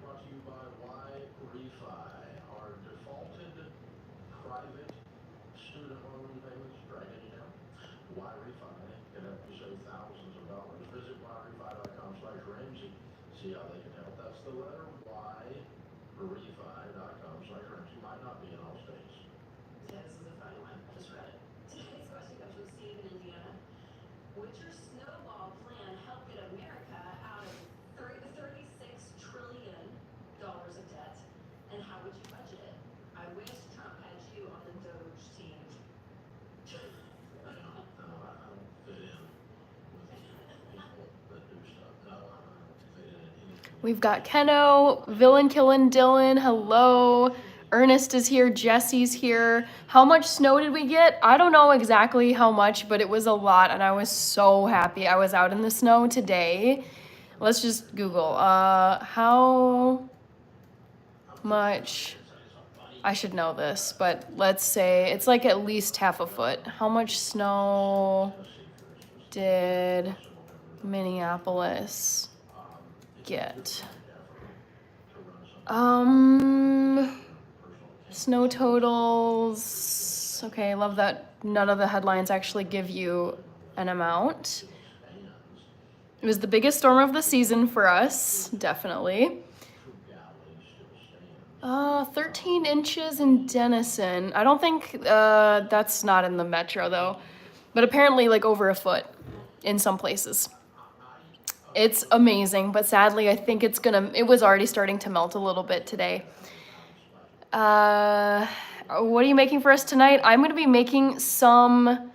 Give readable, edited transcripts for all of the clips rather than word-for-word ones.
brought to you by Y-Refi, our defaulted private student loan payments dragging you down. Y-Refi can help you save thousands of dollars. Visit yrefi.com/Ramsay. See how they can help. That's the letter Y, refi.com/Ramsay. Might not be in all states. Yeah, this is a funny one. Just read it. Today's question comes from Steve in Indiana. Would your snowball plan help get America out of $36 trillion of debt? And how would you budget it? I wish Trump had you on the Doge team. No, I don't fit in with people that do stuff. No, I don't fit in anything. We've got Keno, Villain Killin' Dylan, hello. Ernest is here, Jesse's here. How much snow did we get? I don't know exactly how much, but it was a lot, and I was so happy. I was out in the snow today. Let's just Google. How much? I should know this, but let's say it's like at least half a foot. How much snow did Minneapolis get? Snow totals. Okay, I love that none of the headlines actually give you an amount. It was the biggest storm of the season for us, definitely. 13 inches in Denison. I don't think that's not in the metro though, but apparently like over a foot in some places. It's amazing, but sadly I think it was already starting to melt a little bit today. What are you making for us tonight? I'm gonna be making some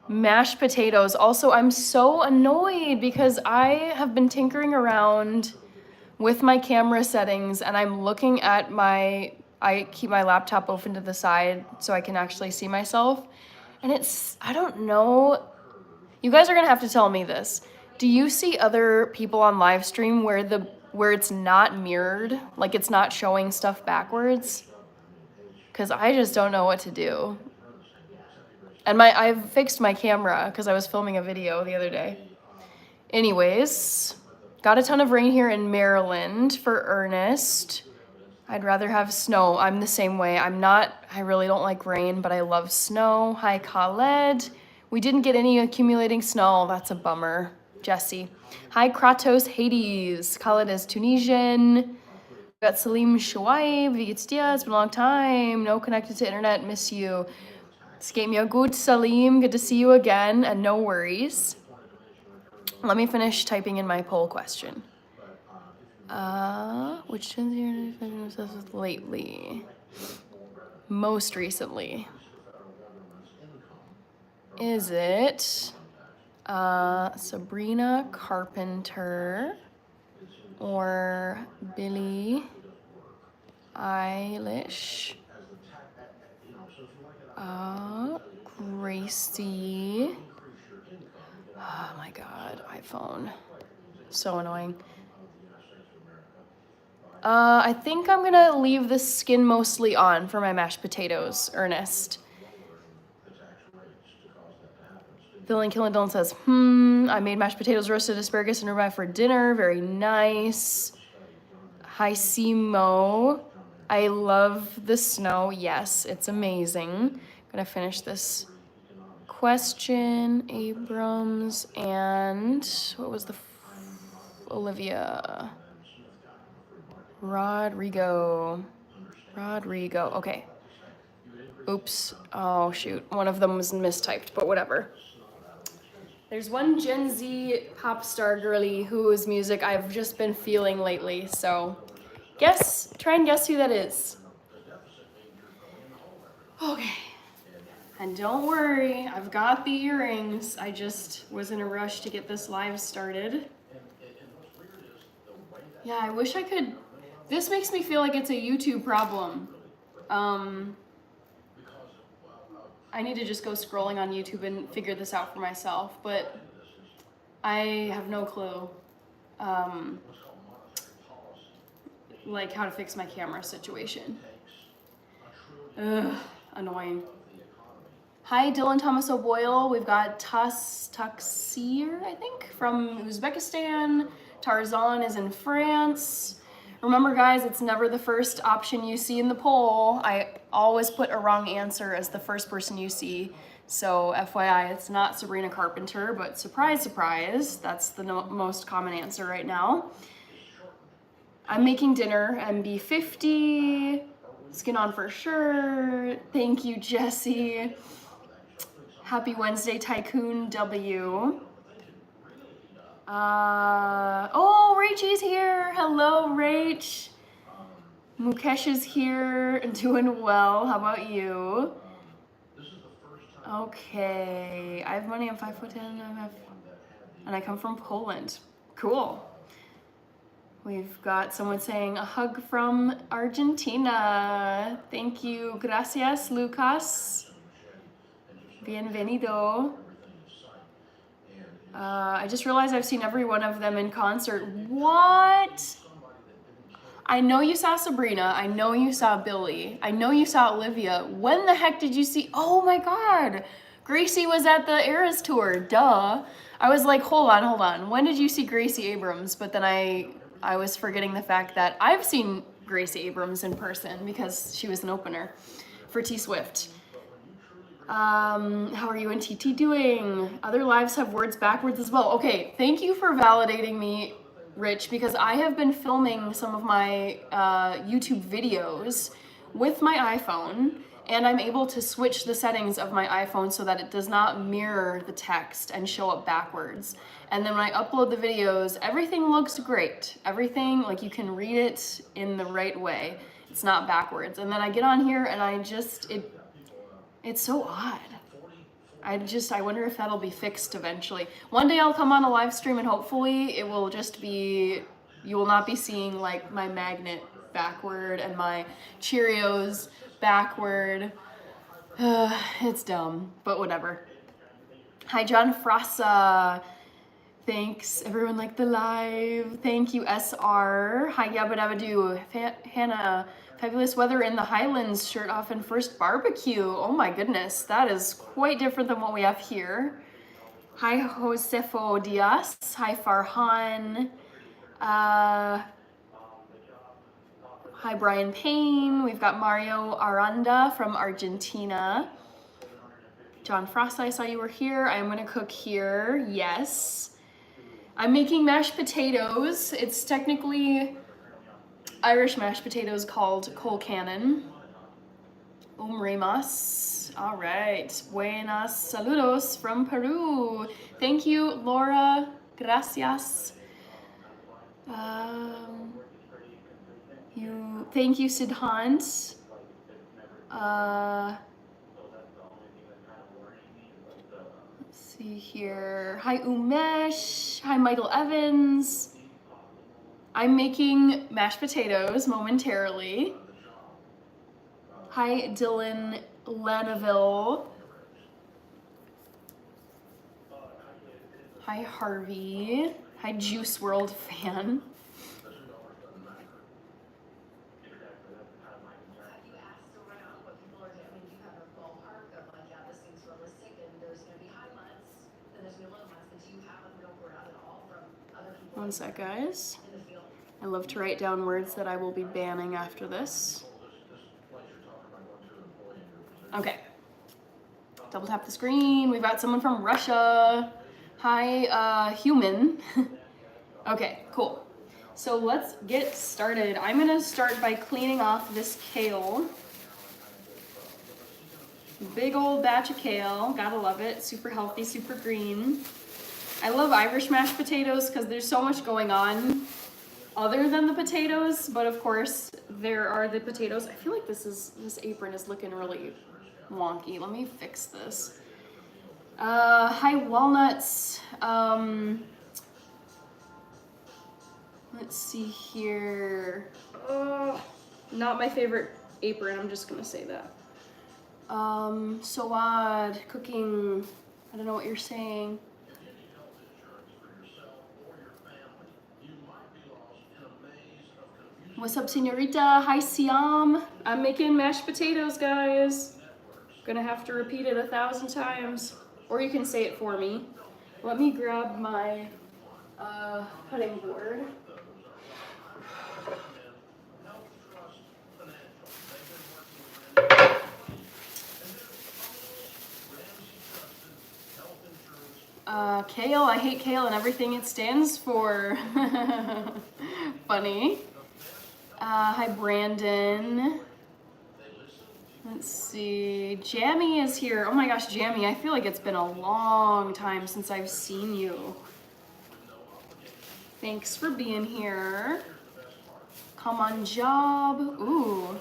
mashed potatoes. Also, I'm so annoyed because I have been tinkering around with my camera settings and I'm looking at I keep my laptop open to the side so I can actually see myself. And I don't know, you guys are gonna have to tell me this. Do you see other people on live stream where it's not mirrored, like it's not showing stuff backwards? Because I just don't know what to do. And I've fixed my camera because I was filming a video the other day. Anyways, got a ton of rain here in Maryland for Ernest. I'd rather have snow. I'm the same way. I really don't like rain, but I love snow. Hi, Khaled. We didn't get any accumulating snow. That's a bummer. Jesse. Hi, Kratos Hades. Khaled is Tunisian. We got Salim Shuaib. It's been a long time. No connected to internet. Miss you. Escape me a good Salim. Good to see you again. And no worries. Let me finish typing in my poll question. Which trends are you obsessed with lately? Most recently. Is it Sabrina Carpenter or Billie Eilish? Gracie. Oh my god, iPhone. So annoying. I think I'm gonna leave the skin mostly on for my mashed potatoes, Ernest. Villain Killing Dylan says, I made mashed potatoes, roasted asparagus, and ribeye for dinner. Very nice. Hi, Simo. I love the snow. Yes, it's amazing. Gonna finish this question. Abrams and what was the Olivia? Rodrigo. Okay. Oops. Oh, shoot. One of them was mistyped, but whatever. There's one Gen Z pop star girly whose music I've just been feeling lately, so try and guess who that is. Okay. And don't worry, I've got the earrings. I just was in a rush to get this live started. Yeah, I wish I could. This makes me feel like it's a YouTube problem. I need to just go scrolling on YouTube and figure this out for myself, but I have no clue, like how to fix my camera situation. Ugh, annoying. Hi, Dylan Thomas O'Boyle. We've got Taksir, I think, from Uzbekistan. Tarzan is in France. Remember guys, it's never the first option you see in the poll. I always put a wrong answer as the first person you see. So FYI, it's not Sabrina Carpenter, but surprise, surprise, that's the most common answer right now. I'm making dinner, MB50, skin on for sure. Thank you, Jesse. Happy Wednesday, Tycoon W. Oh, Rachel's here. Hello, Rach. Mukesh is here, doing well. How about you? Okay, I have money. I'm 5'10". And I come from Poland. Cool. We've got someone saying a hug from Argentina. Thank you. Gracias, Lucas. Bienvenido. I just realized I've seen every one of them in concert. What? I know you saw Sabrina. I know you saw Billy. I know you saw Olivia. When the heck did you see? Oh my God. Gracie was at the Eras tour. Duh. I was like, hold on. When did you see Gracie Abrams? But then I was forgetting the fact that I've seen Gracie Abrams in person because she was an opener for T Swift. How are you and TT doing? Other lives have words backwards as well. Okay, thank you for validating me, Rich, because I have been filming some of my YouTube videos with my iPhone, and I'm able to switch the settings of my iPhone so that it does not mirror the text and show up backwards. And then when I upload the videos, everything looks great. Everything, like you can read it in the right way. It's not backwards. And then I get on here and it's so odd. I wonder if that'll be fixed eventually. One day I'll come on a live stream and hopefully it will just be, you will not be seeing like my magnet backward and my Cheerios backward. It's dumb, but whatever. Hi, John Frassa. Thanks, everyone liked the live. Thank you, SR. Hi, Yabba Dabba Doo. Hannah. Fabulous weather in the Highlands, shirt off and first barbecue. Oh my goodness, that is quite different than what we have here. Hi, Josefo Diaz. Hi, Farhan. Hi, Brian Payne. We've got Mario Aranda from Argentina. John Frost, I saw you were here. I'm gonna cook here, yes. I'm making mashed potatoes. It's technically Irish mashed potatoes called Cole Cannon. Remas. All right. Buenas saludos from Peru. Thank you, Laura. Gracias. Thank you, Siddhant. Let's see here. Hi, Umesh. Hi, Michael Evans. I'm making mashed potatoes momentarily. Hi, Dylan Lanaville. Hi, Harvey. Hi, Juice World fan. One sec, guys. I love to write down words that I will be banning after this. Okay. Double tap the screen. We've got someone from Russia. Hi, human. Okay, cool. So let's get started. I'm gonna start by cleaning off this kale. Big old batch of kale. Gotta love it. Super healthy, super green. I love Irish mashed potatoes because there's so much going on other than the potatoes, but of course there are the potatoes. I feel like this apron is looking really wonky. Let me fix this. Hi, walnuts. Let's see here. Not my favorite apron, I'm just gonna say that. Sawad, cooking, I don't know what you're saying. What's up, senorita? Hi, Siam. I'm making mashed potatoes, guys. Gonna have to repeat it 1,000 times. Or you can say it for me. Let me grab my cutting board. Kale, I hate kale and everything it stands for. Funny. Hi, Brandon. Let's see. Jammy is here. Oh my gosh, Jammy, I feel like it's been a long time since I've seen you. Thanks for being here. Come on, job. Ooh.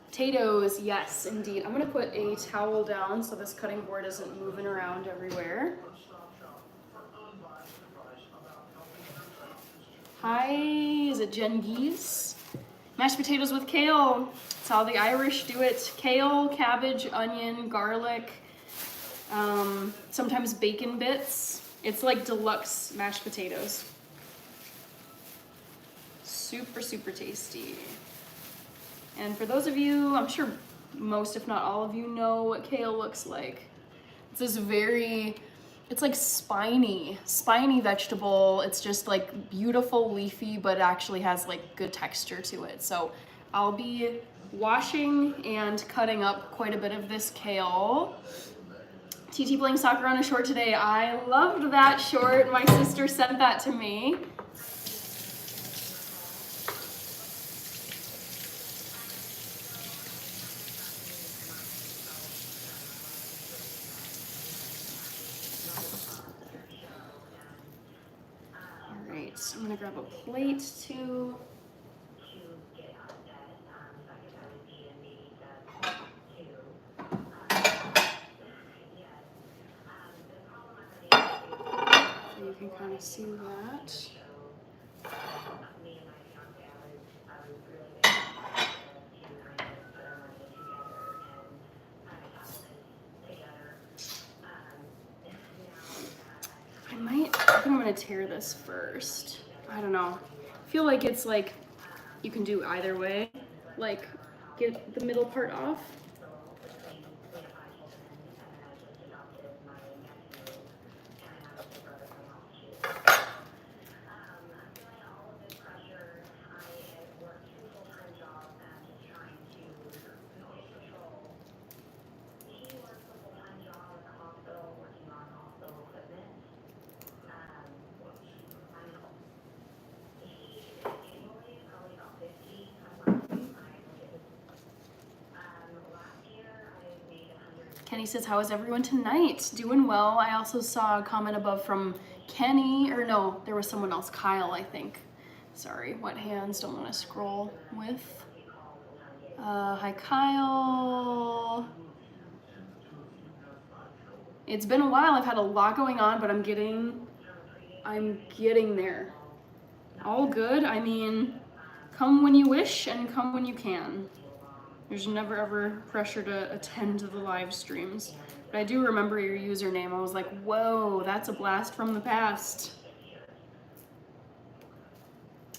Potatoes, yes, indeed. I'm gonna put a towel down so this cutting board isn't moving around everywhere. Hi, is it Jen Geese? Mashed potatoes with kale. That's how the Irish do it. Kale, cabbage, onion, garlic, sometimes bacon bits. It's like deluxe mashed potatoes. Super, super tasty. And for those of you, I'm sure most, if not all of you, know what kale looks like. It's this it's like spiny vegetable. It's just like beautiful leafy, but it actually has like good texture to it. So I'll be washing and cutting up quite a bit of this kale. TT playing soccer on a short today. I loved that short. My sister sent that to me. I'm gonna grab a plate too. So you can kind of see that. I think I'm gonna tear this first. I don't know. I feel like it's like you can do either way. Like get the middle part off. Kenny says, how is everyone tonight? Doing well. I also saw a comment above from Kenny, or no, there was someone else, Kyle, I think. Sorry, wet hands, don't want to scroll with. Hi, Kyle. It's been a while. I've had a lot going on, but I'm getting there. All good. I mean, come when you wish and come when you can. There's never ever pressure to attend to the live streams. But I do remember your username. I was like, whoa, that's a blast from the past.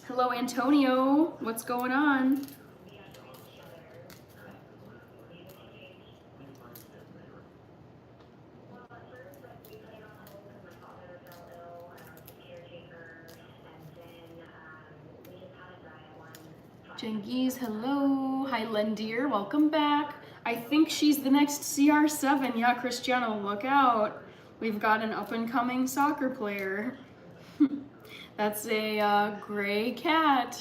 Hello, Antonio. What's going on? Jengiz, hello. Hi, Lendir, welcome back. I think she's the next CR7. Yeah, Cristiano, look out. We've got an up-and-coming soccer player. That's a gray cat.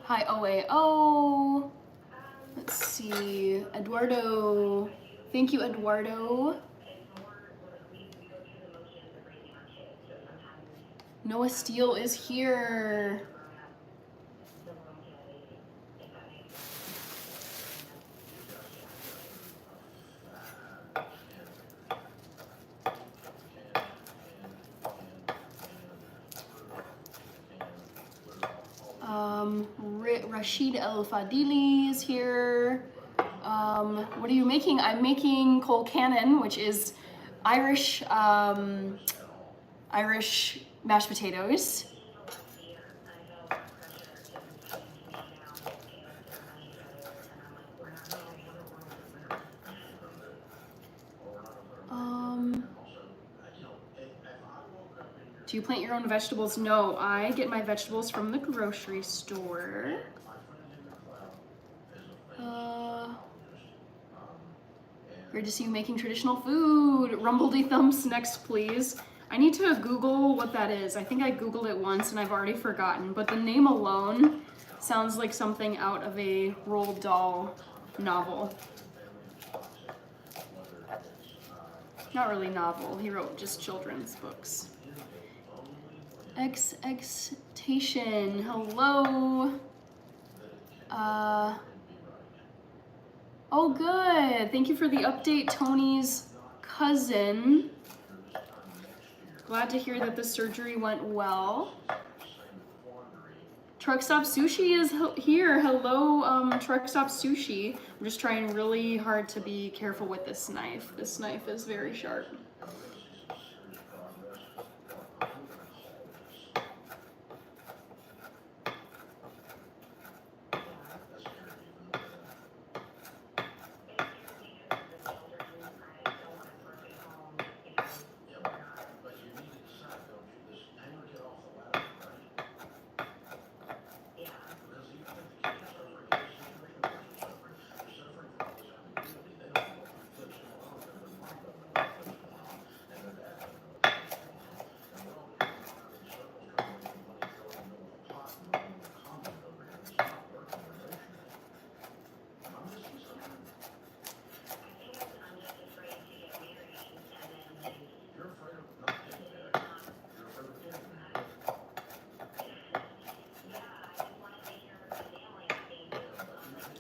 Hi, OAO. Let's see, Eduardo. Thank you, Eduardo. Noah Steele is here. Rashid El Fadili is here. What are you making? I'm making Cole Cannon, which is Irish mashed potatoes. Do you plant your own vegetables? No, I get my vegetables from the grocery store. Great to see you making traditional food. Rumbledy Thumps next, please. I need to Google what that is. I think I Googled it once and I've already forgotten, but the name alone sounds like something out of a Roald Dahl novel. Not really novel, he wrote just children's books. Extation, hello. Oh, good. Thank you for the update, Tony's cousin. Glad to hear that the surgery went well. Truck Stop Sushi is here. Hello, Truck Stop Sushi. I'm just trying really hard to be careful with this knife. This knife is very sharp.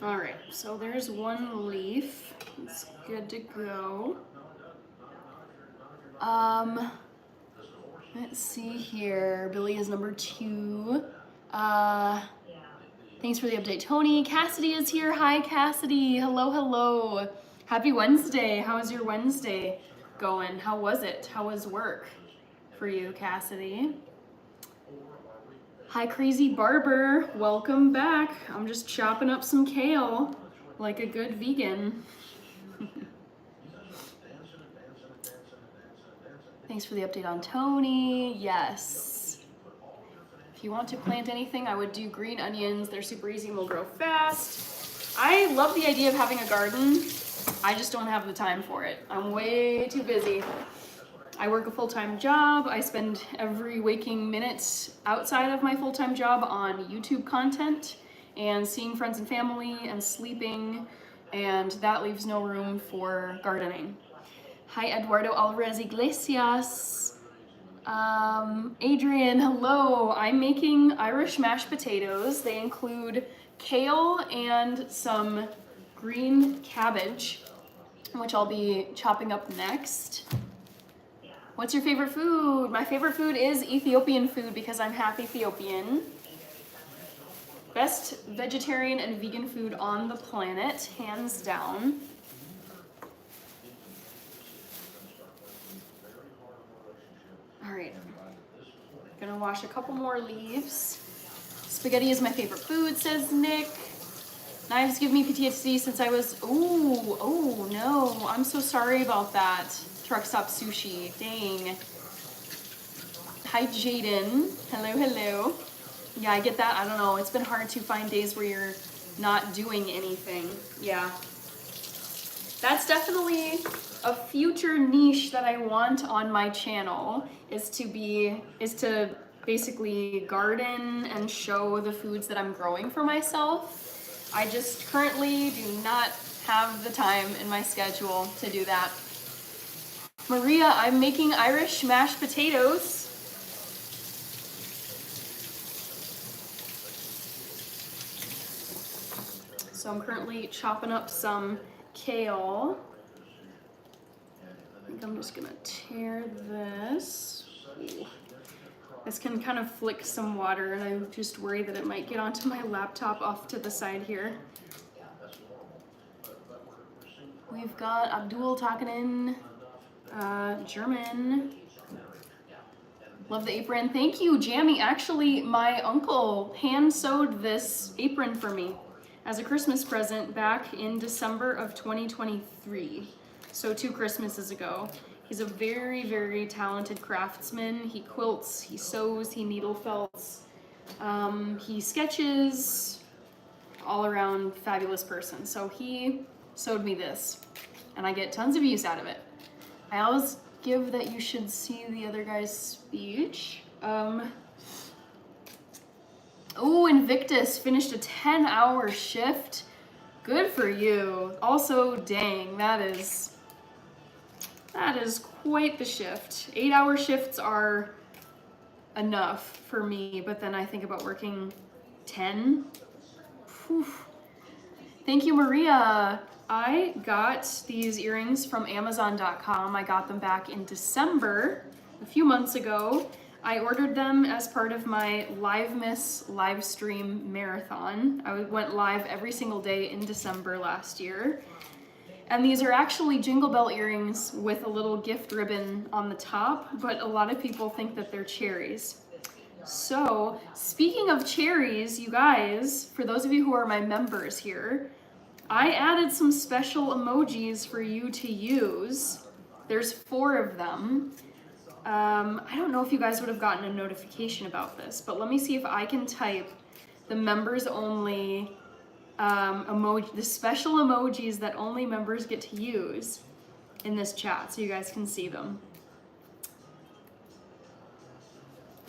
All right, so there's one leaf. It's good to go. Let's see here. Billy is number 2. Thanks for the update, Tony. Cassidy is here. Hi, Cassidy. Hello, hello. Happy Wednesday. How is your Wednesday going? How was it? How was work for you, Cassidy? Hi, Crazy Barber. Welcome back. I'm just chopping up some kale like a good vegan. Thanks for the update on Tony. Yes. If you want to plant anything, I would do green onions. They're super easy and will grow fast. I love the idea of having a garden. I just don't have the time for it. I'm way too busy. I work a full-time job. I spend every waking minute outside of my full-time job on YouTube content and seeing friends and family and sleeping, and that leaves no room for gardening. Hi, Eduardo Alvarez Iglesias. Adrian, hello. I'm making Irish mashed potatoes. They include kale and some green cabbage, which I'll be chopping up next. What's your favorite food? My favorite food is Ethiopian food because I'm half Ethiopian. Best vegetarian and vegan food on the planet, hands down. All right, gonna wash a couple more leaves. Spaghetti is my favorite food, says Nick. Knives give me PTSD since I was, oh no, I'm so sorry about that. Truck Stop Sushi, dang. Hi, Jaden. Hello, hello. Yeah, I get that. I don't know. It's been hard to find days where you're not doing anything. Yeah. That's definitely a future niche that I want on my channel is to basically garden and show the foods that I'm growing for myself. I just currently do not have the time in my schedule to do that. Maria, I'm making Irish mashed potatoes. So I'm currently chopping up some kale. I think I'm just gonna tear this. Ooh. This can kind of flick some water, and I'm just worried that it might get onto my laptop off to the side here. We've got Abdul talking in German. Love the apron. Thank you, Jamie. Actually, my uncle hand sewed this apron for me as a Christmas present back in December of 2023. So 2 Christmases ago. He's a very, very talented craftsman. He quilts, he sews, he needle felts, he sketches, all around fabulous person. So he sewed me this, and I get tons of use out of it. I always give that you should see the other guy's speech. Oh, Invictus finished a 10-hour shift. Good for you. Also, dang, that is quite the shift. 8-hour shifts are enough for me, but then I think about working 10. Whew. Thank you, Maria. I got these earrings from Amazon.com. I got them back in December, a few months ago. I ordered them as part of my Live Miss live stream marathon. I went live every single day in December last year. And these are actually Jingle Bell earrings with a little gift ribbon on the top, but a lot of people think that they're cherries. So, speaking of cherries, you guys, for those of you who are my members here, I added some special emojis for you to use. There's 4 of them. I don't know if you guys would have gotten a notification about this, but let me see if I can type the members only emoji, the special emojis that only members get to use in this chat so you guys can see them.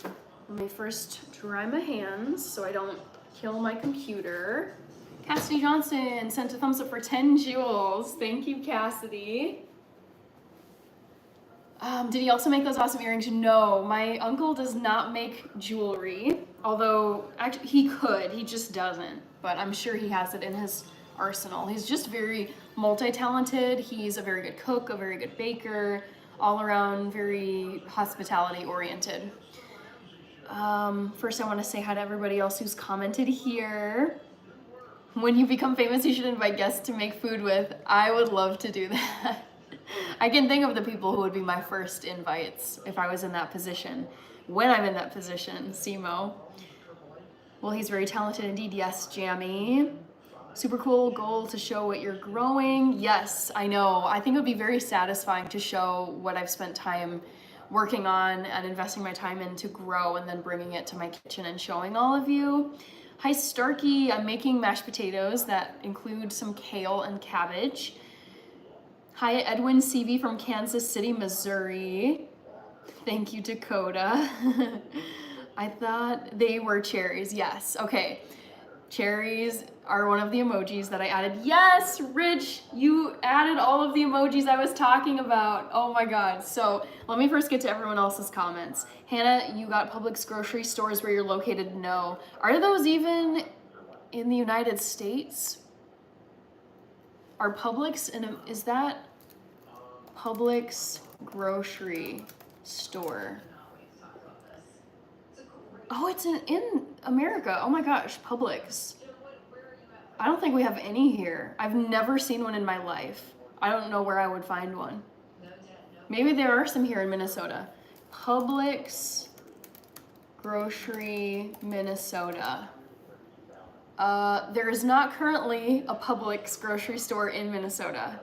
Let me first dry my hands so I don't kill my computer. Cassidy Johnson sent a thumbs up for 10 jewels. Thank you, Cassidy. Did he also make those awesome earrings? No, my uncle does not make jewelry. Although, actually, he could, he just doesn't. But I'm sure he has it in his arsenal. He's just very multi-talented. He's a very good cook, a very good baker, all around very hospitality oriented. First I want to say hi to everybody else who's commented here. When you become famous, you should invite guests to make food with. I would love to do that. I can think of the people who would be my first invites if I was in that position. When I'm in that position, Simo. Well, he's very talented indeed. Yes, Jammy. Super cool goal to show what you're growing. Yes, I know. I think it would be very satisfying to show what I've spent time working on and investing my time in to grow, and then bringing it to my kitchen and showing all of you. Hi, Starkey. I'm making mashed potatoes that include some kale and cabbage. Hi, Edwin CV from Kansas City, Missouri. Thank you, Dakota. I thought they were cherries. Yes. Okay. Cherries are one of the emojis that I added. Yes, Rich, you added all of the emojis I was talking about. Oh my God. So let me first get to everyone else's comments. Hannah, you got Publix grocery stores where you're located? No. Are those even in the United States? Are Publix, is that Publix grocery store? Oh, it's in America. Oh my gosh, Publix. I don't think we have any here. I've never seen one in my life. I don't know where I would find one. Maybe there are some here in Minnesota. Publix grocery, Minnesota. There is not currently a Publix grocery store in Minnesota.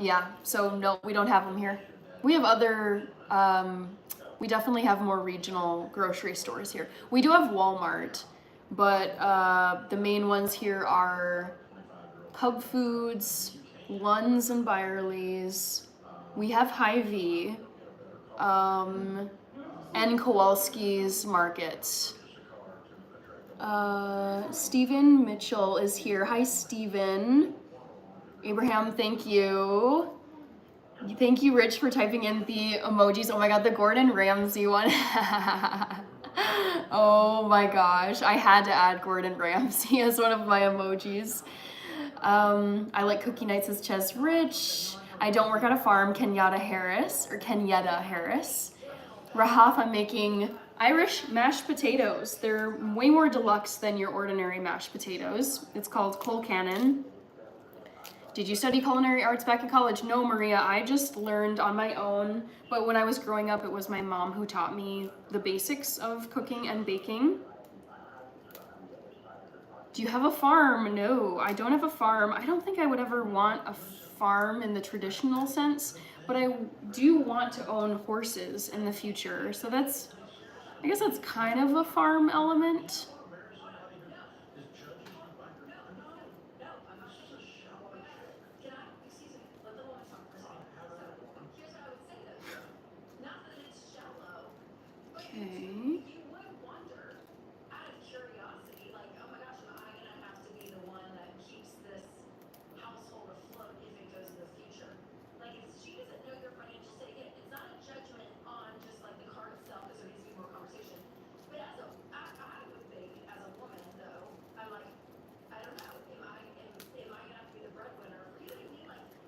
Yeah, so no, we don't have them here. We have other, we definitely have more regional grocery stores here. We do have Walmart, but the main ones here are Cub Foods, Lunds and Byerly's. We have Hy-Vee, and Kowalski's Market. Stephen Mitchell is here. Hi, Stephen. Abraham, thank you. Thank you, Rich, for typing in the emojis. Oh my God, the Gordon Ramsay one. Oh my gosh, I had to add Gordon Ramsay as one of my emojis. I like cookie nights as Ches Rich. I don't work at a farm, Kenyatta Harris. Rahaf, I'm making Irish mashed potatoes. They're way more deluxe than your ordinary mashed potatoes. It's called Cole Cannon. Did you study culinary arts back in college? No, Maria, I just learned on my own. But when I was growing up, it was my mom who taught me the basics of cooking and baking. Do you have a farm? No, I don't have a farm. I don't think I would ever want a farm in the traditional sense, but I do want to own horses in the future. So that's, I guess that's kind of a farm element. Okay.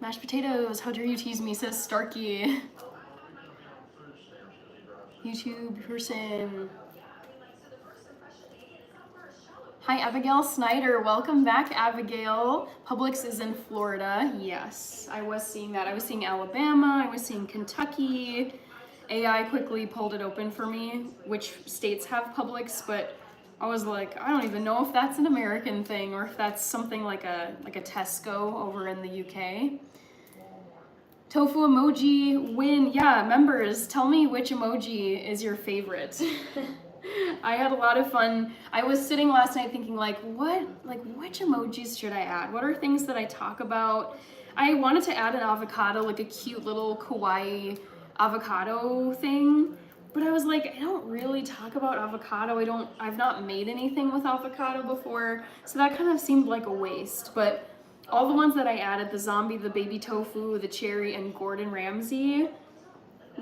Mashed potatoes, how dare you tease me, says Starkey. YouTube person. Hi, Abigail Snyder. Welcome back, Abigail. Publix is in Florida. Yes, I was seeing that. I was seeing Alabama. I was seeing Kentucky. AI quickly pulled it open for me, which states have Publix, but I was like, I don't even know if that's an American thing or if that's something like a Tesco over in the UK. Tofu emoji win. Yeah, members, tell me which emoji is your favorite. I had a lot of fun. I was sitting last night thinking which emojis should I add? What are things that I talk about? I wanted to add an avocado, like a cute little kawaii avocado thing, but I was like, I don't really talk about avocado. I've not made anything with avocado before, so that kind of seemed like a waste. But all the ones that I added, the zombie, the baby tofu, the cherry, and Gordon Ramsay,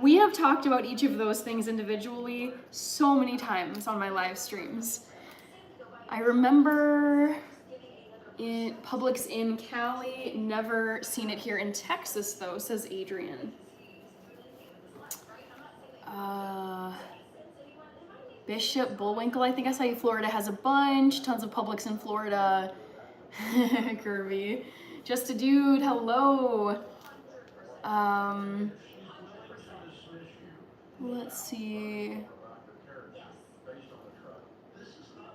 we have talked about each of those things individually so many times on my live streams. I remember Publix in Cali, never seen it here in Texas though, says Adrian. Bishop Bullwinkle, I think I saw you. Florida has a bunch, tons of Publix in Florida. Kirby. Just a dude, hello. Let's see.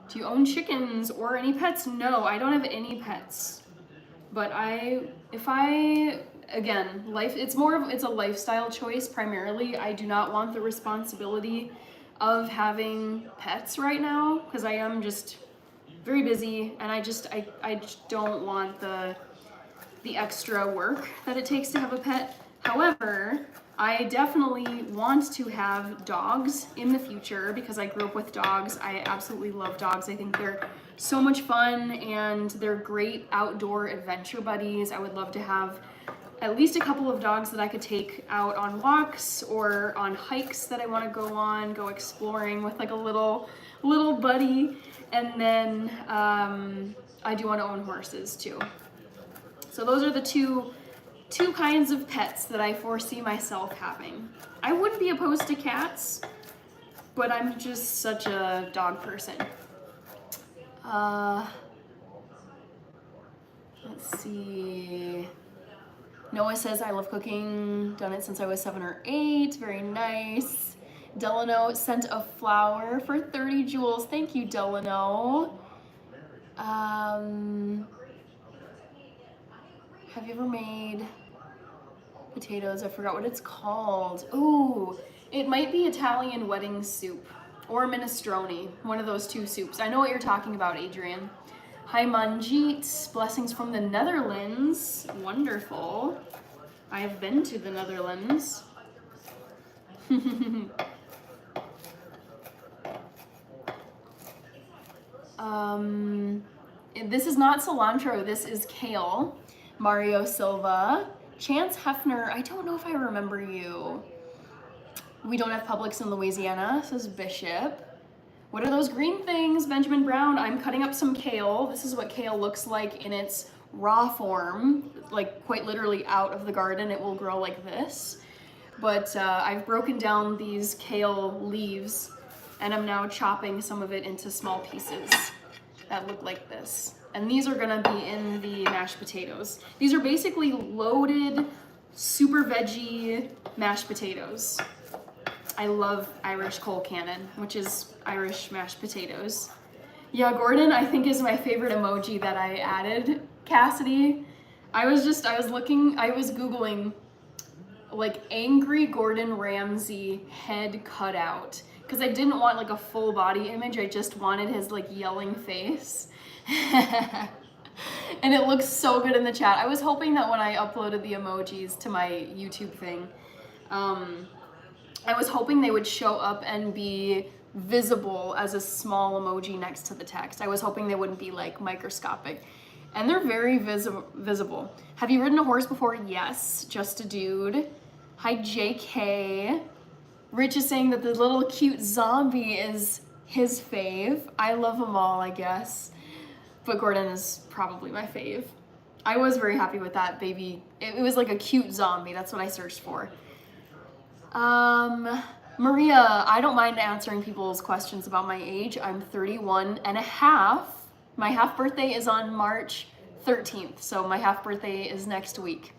Do you own chickens or any pets? No, I don't have any pets. But again, it's a lifestyle choice primarily. I do not want the responsibility of having pets right now because I am just very busy, and I just don't want the extra work that it takes to have a pet. However, I definitely want to have dogs in the future because I grew up with dogs. I absolutely love dogs. I think they're so much fun and they're great outdoor adventure buddies. I would love to have at least a couple of dogs that I could take out on walks or on hikes that I want to go exploring with like a little buddy. And then I do want to own horses too. So those are the two kinds of pets that I foresee myself having. I wouldn't be opposed to cats, but I'm just such a dog person. Let's see. Noah says, I love cooking, done it since I was 7 or 8, very nice. Delano sent a flower for 30 jewels. Thank you, Delano. Have you ever made potatoes? I forgot what it's called. Ooh, it might be Italian wedding soup or minestrone, one of those two soups. I know what you're talking about, Adrian. Hi, Manjeet. Blessings from the Netherlands. Wonderful. I have been to the Netherlands. This is not cilantro, this is kale. Mario Silva. Chance Hefner, I don't know if I remember you. We don't have Publix in Louisiana, says Bishop. What are those green things, Benjamin Brown? I'm cutting up some kale. This is what kale looks like in its raw form, like quite literally out of the garden. It will grow like this. But I've broken down these kale leaves and I'm now chopping some of it into small pieces that look like this. And these are gonna be in the mashed potatoes. These are basically loaded, super veggie mashed potatoes. I love Irish Cole Cannon, which is Irish mashed potatoes. Yeah, Gordon, I think is my favorite emoji that I added. Cassidy, I was Googling like angry Gordon Ramsay head cutout because I didn't want like a full body image. I just wanted his like yelling face. And it looks so good in the chat. I was hoping that when I uploaded the emojis to my YouTube thing, I was hoping they would show up and be visible as a small emoji next to the text. I was hoping they wouldn't be like microscopic. And they're very visible. Have you ridden a horse before? Yes, just a dude. Hi, JK. Rich is saying that the little cute zombie is his fave. I love them all, I guess. But Gordon is probably my fave. I was very happy with that baby. It was like a cute zombie. That's what I searched for. Maria, I don't mind answering people's questions about my age. I'm 31 and a half. My half birthday is on March 13th, so my half birthday is next week.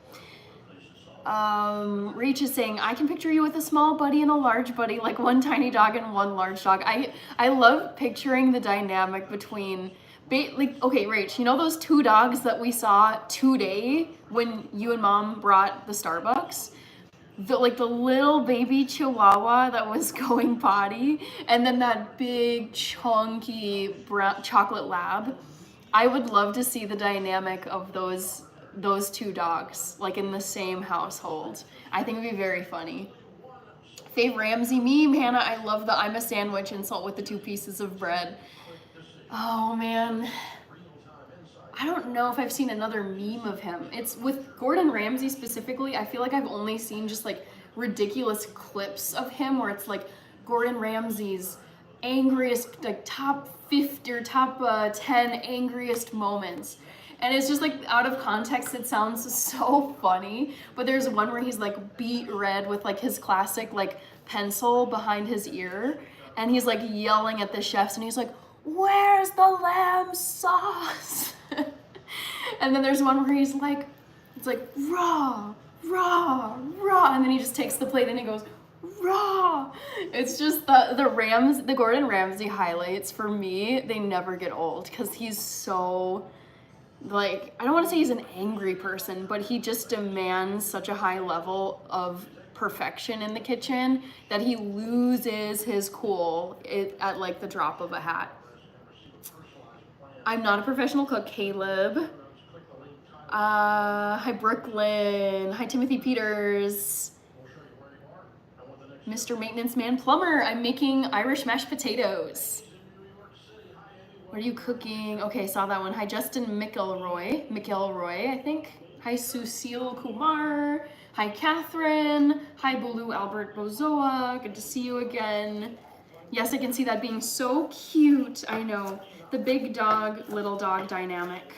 Reach is saying, I can picture you with a small buddy and a large buddy, like one tiny dog and one large dog. I love picturing the dynamic between, like, okay, Rach, you know those two dogs that we saw today when you and Mom brought the Starbucks? The little baby Chihuahua that was going potty, and then that big chunky brown chocolate lab. I would love to see the dynamic of those two dogs like in the same household. I think it'd be very funny. Fave Ramsay meme, Hannah. I love the I'm a sandwich insult with the 2 pieces of bread. Oh man. I don't know if I've seen another meme of him. It's with Gordon Ramsay specifically. I feel like I've only seen just like ridiculous clips of him where it's like Gordon Ramsay's angriest, like top 50 or top 10 angriest moments. And it's just like out of context, it sounds so funny. But there's one where he's like beet red with like his classic like pencil behind his ear. And he's like yelling at the chefs and he's like, where's the lamb sauce? And then there's one where he's like, it's like raw, raw, raw, and then he just takes the plate and he goes raw. It's just the Gordon Ramsay highlights for me, they never get old because he's so, like, I don't want to say he's an angry person, but he just demands such a high level of perfection in the kitchen that he loses his cool at like the drop of a hat. I'm not a professional cook, Caleb. Hi, Brooklyn. Hi, Timothy Peters. Mr. Maintenance Man Plumber. I'm making Irish mashed potatoes. What are you cooking? Okay, saw that one. Hi, Justin McElroy, I think. Hi, Susil Kumar. Hi, Catherine. Hi, Bulu Albert Bozoa. Good to see you again. Yes, I can see that being so cute. I know. The big dog, little dog dynamic.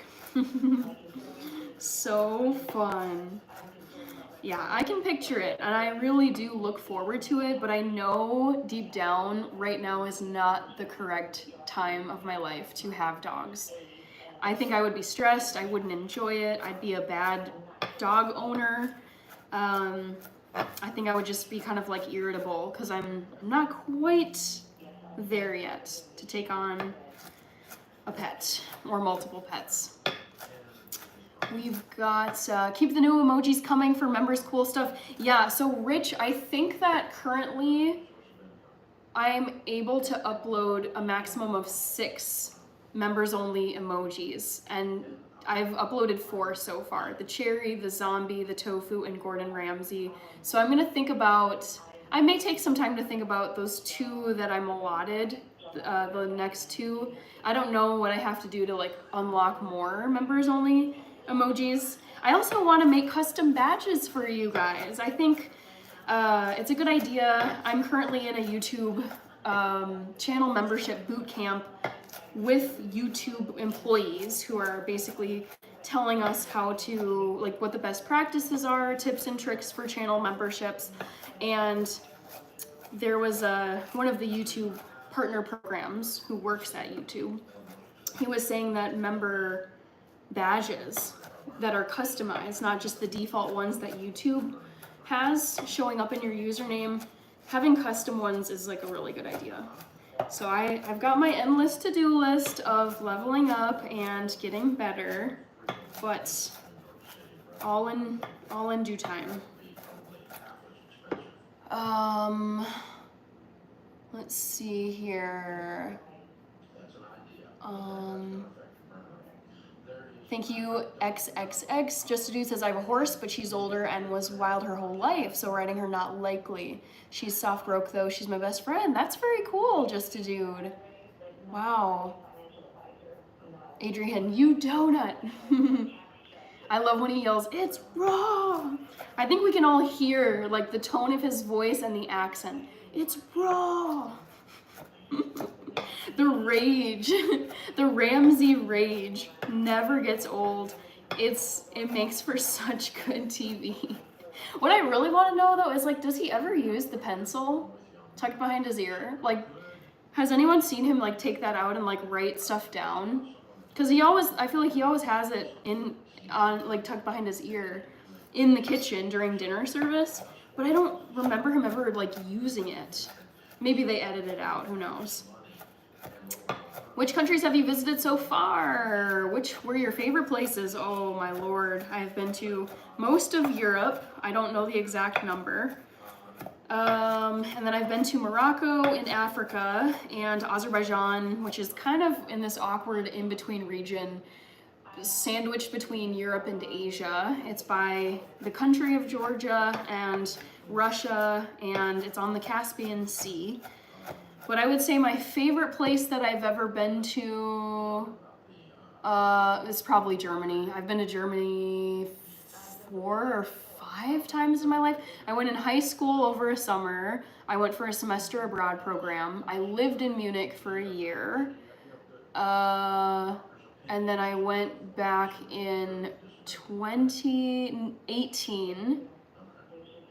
So fun. Yeah, I can picture it, and I really do look forward to it, but I know deep down right now is not the correct time of my life to have dogs. I think I would be stressed, I wouldn't enjoy it, I'd be a bad dog owner. I think I would just be kind of like irritable because I'm not quite there yet to take on a pet or multiple pets. We've got keep the new emojis coming for members, cool stuff. Yeah, so Rich, I think that currently I'm able to upload a maximum of 6 members only emojis, and I've uploaded 4 so far: the cherry, the zombie, the tofu, and Gordon Ramsay. So I'm gonna think about, I may take some time to think about those 2 that I'm allotted, the next 2. I don't know what I have to do to like unlock more members only emojis. I also want to make custom badges for you guys. I think it's a good idea. I'm currently in a YouTube channel membership boot camp with YouTube employees who are basically telling us how to, like, what the best practices are, tips and tricks for channel memberships. And there was one of the YouTube partner programs who works at YouTube. He was saying that member badges that are customized, not just the default ones that YouTube has showing up in your username, having custom ones is like a really good idea. So I've got my endless to-do list of leveling up and getting better, but all in due time. Let's see here. Thank you, XXX. Just a Dude says, I have a horse, but she's older and was wild her whole life, so riding her not likely. She's soft broke though, she's my best friend. That's very cool, Just a Dude. Wow. Adrian, you donut. I love when he yells, it's raw. I think we can all hear like the tone of his voice and the accent. It's raw. The rage, the Ramsay rage never gets old. It makes for such good TV. What I really want to know though is, like, does he ever use the pencil tucked behind his ear? Like, has anyone seen him like take that out and like write stuff down? Because I feel like he always has it like tucked behind his ear in the kitchen during dinner service, but I don't remember him ever like using it. Maybe they edited it out, who knows? Which countries have you visited so far? Which were your favorite places? Oh my lord, I've been to most of Europe. I don't know the exact number. And then I've been to Morocco in Africa and Azerbaijan, which is kind of in this awkward in-between region, sandwiched between Europe and Asia. It's by the country of Georgia and Russia, and it's on the Caspian Sea. But I would say my favorite place that I've ever been to is probably Germany. I've been to Germany 4 or 5 times in my life. I went in high school over a summer. I went for a semester abroad program. I lived in Munich for a year. And then I went back in 2018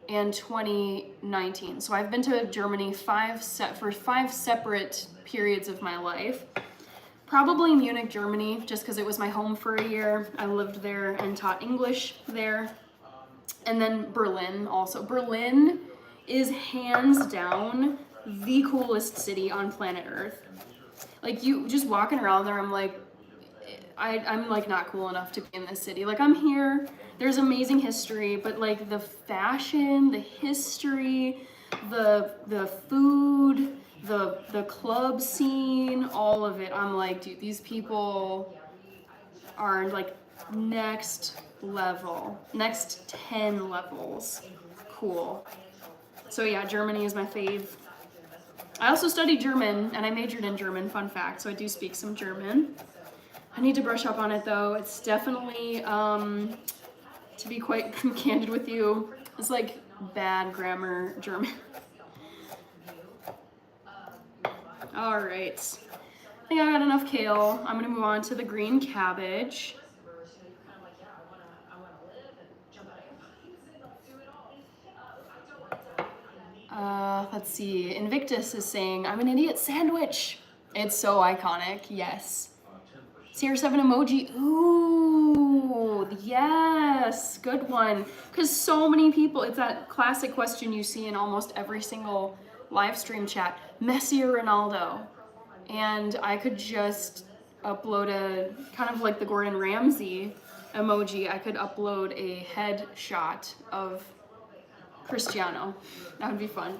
and 2019. So I've been to Germany for 5 separate periods of my life. Probably Munich, Germany, just because it was my home for a year. I lived there and taught English there. And then Berlin also. Berlin is hands down the coolest city on planet Earth. Like, you just walking around there, I'm like, I'm like not cool enough to be in this city. Like, I'm here, there's amazing history, but like the fashion, the history, the food, the club scene, all of it, I'm like, dude, these people are like next level, next 10 levels cool. So yeah, Germany is my fave. I also studied German and I majored in German, fun fact, so I do speak some German. I need to brush up on it though. It's definitely, to be quite candid with you, it's like bad grammar German. All right, I think I got enough kale. I'm gonna move on to the green cabbage. Let's see, Invictus is saying, I'm an idiot sandwich. It's so iconic, yes. CR7 emoji, ooh, yes, good one. Because so many people, it's that classic question you see in almost every single live stream chat, Messi or Ronaldo? And I could just upload a, kind of like the Gordon Ramsay emoji, I could upload a head shot of Cristiano. That would be fun.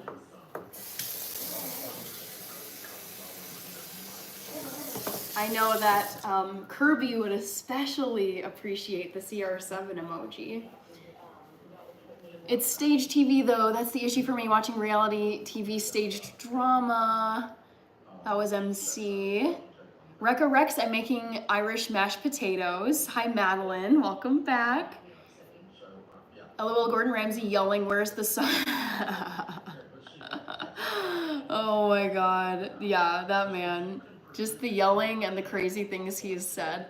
I know that Kirby would especially appreciate the CR7 emoji. It's stage TV though, that's the issue for me, watching reality TV staged drama. That was MC. Rekka Rex, I'm making Irish mashed potatoes. Hi Madeline, welcome back. LOL Gordon Ramsay yelling, where's the sun? Oh my God. Yeah, that man. Just the yelling and the crazy things he has said.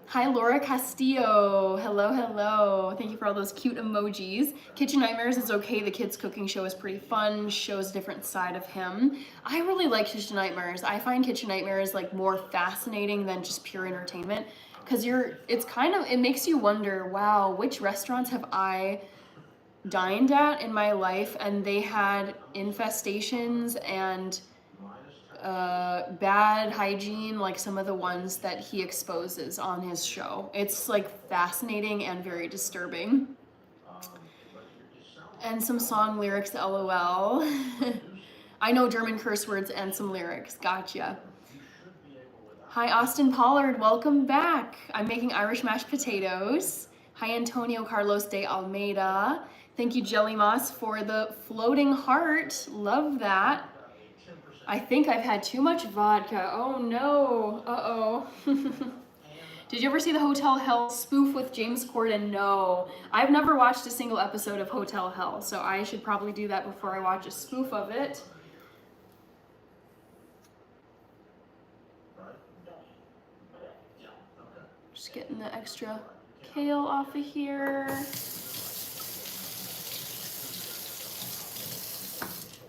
Hi, Laura Castillo. Hello, hello. Thank you for all those cute emojis. Kitchen Nightmares is okay. The kids' cooking show is pretty fun. Shows a different side of him. I really like Kitchen Nightmares. I find Kitchen Nightmares like more fascinating than just pure entertainment. Because it makes you wonder, wow, which restaurants have I dined at in my life and they had infestations and bad hygiene, like some of the ones that he exposes on his show. It's like fascinating and very disturbing. And some song lyrics, LOL. I know German curse words and some lyrics. Gotcha. Hi, Austin Pollard. Welcome back. I'm making Irish mashed potatoes. Hi, Antonio Carlos de Almeida. Thank you, Jelly Moss, for the floating heart. Love that. I think I've had too much vodka. Oh no. Uh-oh. Did you ever see the Hotel Hell spoof with James Corden? No. I've never watched a single episode of Hotel Hell, so I should probably do that before I watch a spoof of it. Just getting the extra kale off of here.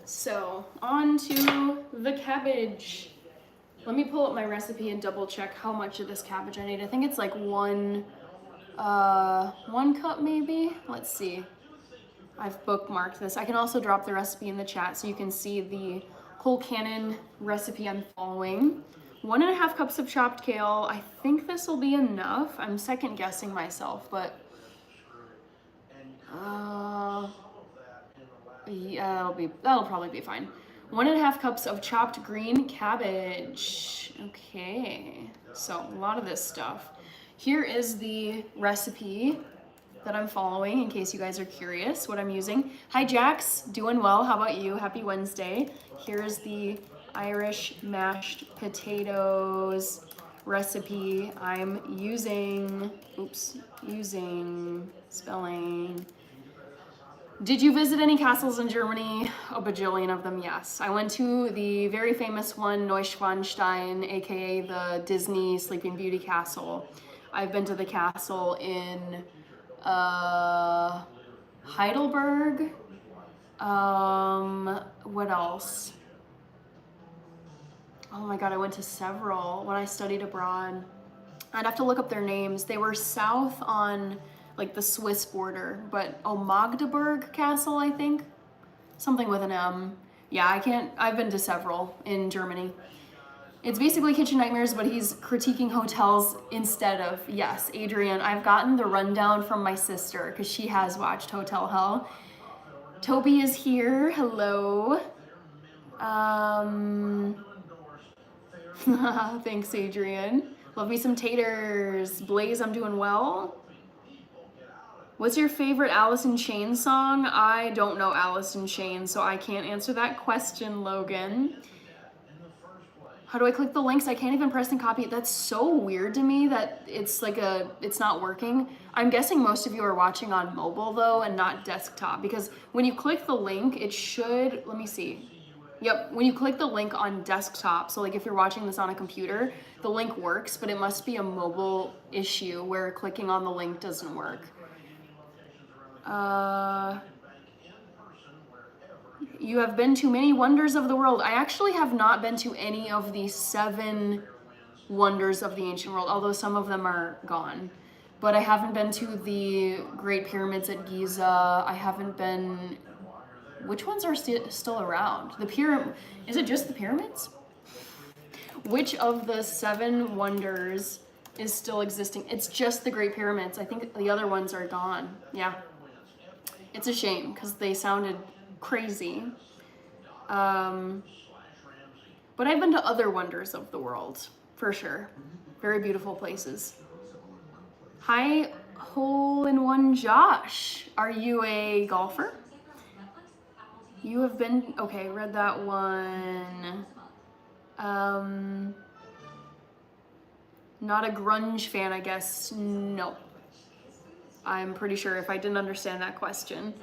So, on to the cabbage. Let me pull up my recipe and double check how much of this cabbage I need. I think it's like one cup maybe. Let's see. I've bookmarked this. I can also drop the recipe in the chat so you can see the whole canon recipe I'm following. 1.5 cups of chopped kale. I think this will be enough. I'm second guessing myself, but yeah, that'll probably be fine. 1.5 cups of chopped green cabbage. Okay, so a lot of this stuff. Here is the recipe that I'm following in case you guys are curious what I'm using. Hi Jax, doing well. How about you? Happy Wednesday. Here's the Irish mashed potatoes recipe. I'm using spelling. Did you visit any castles in Germany? A bajillion of them, yes. I went to the very famous one, Neuschwanstein, aka the Disney Sleeping Beauty castle. I've been to the castle in Heidelberg. What else? Oh my god, I went to several when I studied abroad. I'd have to look up their names. They were south on like the Swiss border, but Magdeburg Castle, I think. Something with an M. Yeah, I've been to several in Germany. It's basically Kitchen Nightmares, but he's critiquing hotels instead of, yes, Adrian, I've gotten the rundown from my sister because she has watched Hotel Hell. Toby is here, hello. Thanks, Adrian. Love me some taters. Blaze, I'm doing well. What's your favorite Alice in Chains song? I don't know Alice in Chains, so I can't answer that question, Logan. How do I click the links? I can't even press and copy. That's so weird to me that it's not working. I'm guessing most of you are watching on mobile though and not desktop, because when you click the link, it should, let me see. Yep, when you click the link on desktop, so like if you're watching this on a computer, the link works, but it must be a mobile issue where clicking on the link doesn't work. You have been to many wonders of the world. I actually have not been to any of the 7 wonders of the ancient world, although some of them are gone. But I haven't been to the Great Pyramids at Giza. I haven't been... Which ones are still around? Is it just the pyramids? Which of the 7 wonders is still existing? It's just the Great Pyramids. I think the other ones are gone. Yeah. It's a shame because they sounded crazy. But I've been to other wonders of the world, for sure. Very beautiful places. Hi, Hole-in-One Josh. Are you a golfer? You have been, okay, read that one. Not a grunge fan, I guess. No. I'm pretty sure if I didn't understand that question.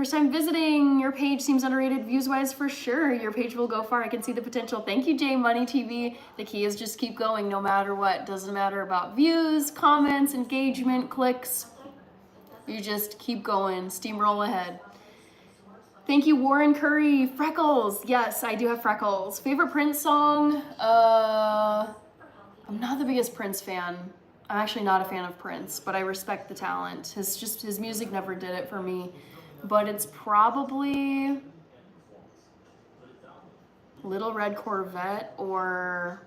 First time visiting, your page seems underrated views-wise for sure. Your page will go far. I can see the potential. Thank you, J Money TV. The key is just keep going no matter what. Doesn't matter about views, comments, engagement, clicks. You just keep going, steamroll ahead. Thank you, Warren Curry. Freckles. Yes, I do have freckles. Favorite Prince song? I'm not the biggest Prince fan. I'm actually not a fan of Prince, but I respect the talent. His music never did it for me. But it's probably Little Red Corvette, or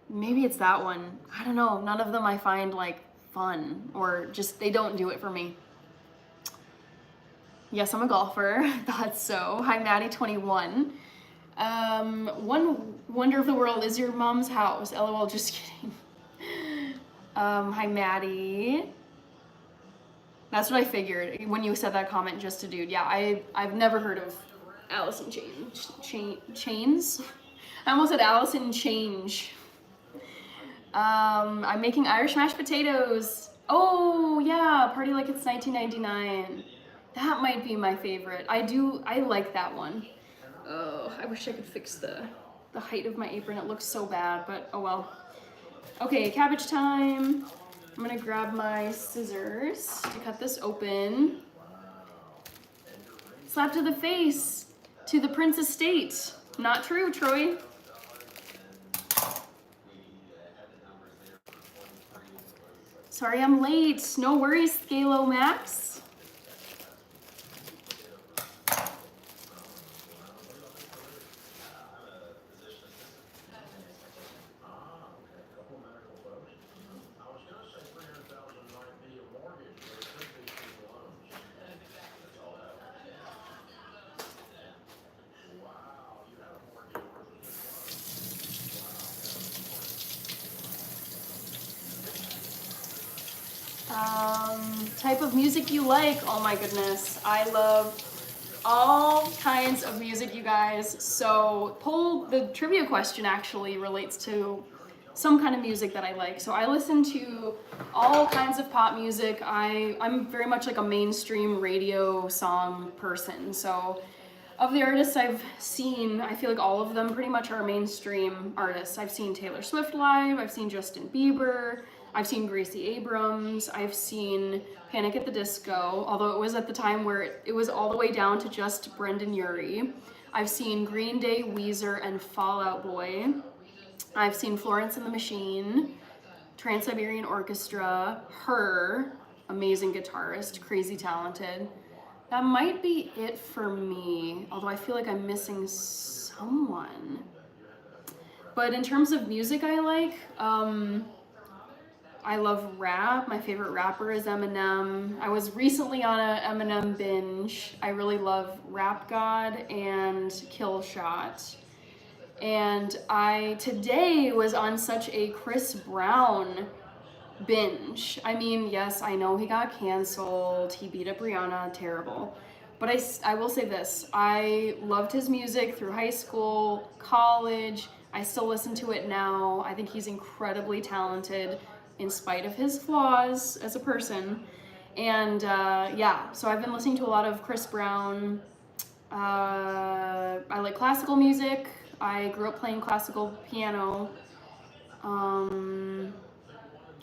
maybe it's that one. I don't know. None of them I find like fun, or just they don't do it for me. Yes, I'm a golfer. Thought so. Hi, Maddie21. One wonder of the world is your mom's house. LOL, just kidding. Hi, Maddie. That's what I figured when you said that comment, just a dude. Yeah, I've never heard of Alice in Chains. I almost said Alice in Change. I'm making Irish mashed potatoes. Oh yeah, Party Like It's 1999. That might be my favorite. I like that one. Oh, I wish I could fix the height of my apron. It looks so bad, but oh well. Okay, cabbage time. I'm gonna grab my scissors to cut this open. Slap to the face, to the Prince estate. Not true, Troy. Sorry I'm late. No worries, Scalo Max. Type of music you like. Oh my goodness, I love all kinds of music, you guys. So the trivia question actually relates to some kind of music that I like. So I listen to all kinds of pop music. I'm very much like a mainstream radio song person. So of the artists I've seen, I feel like all of them pretty much are mainstream artists. I've seen Taylor Swift live, I've seen Justin Bieber, I've seen Gracie Abrams, I've seen Panic at the Disco, although it was at the time where it was all the way down to just Brendan Urie. I've seen Green Day, Weezer, and Fall Out Boy. I've seen Florence and the Machine, Trans-Siberian Orchestra, Her, amazing guitarist, crazy talented. That might be it for me, although I feel like I'm missing someone. But in terms of music I like, I love rap. My favorite rapper is Eminem. I was recently on a Eminem binge. I really love Rap God and Kill Shot. And I today was on such a Chris Brown binge. I mean, yes, I know he got canceled. He beat up Rihanna, terrible. But I will say this, I loved his music through high school, college. I still listen to it now. I think he's incredibly talented in spite of his flaws as a person. And yeah, so I've been listening to a lot of Chris Brown. I like classical music. I grew up playing classical piano.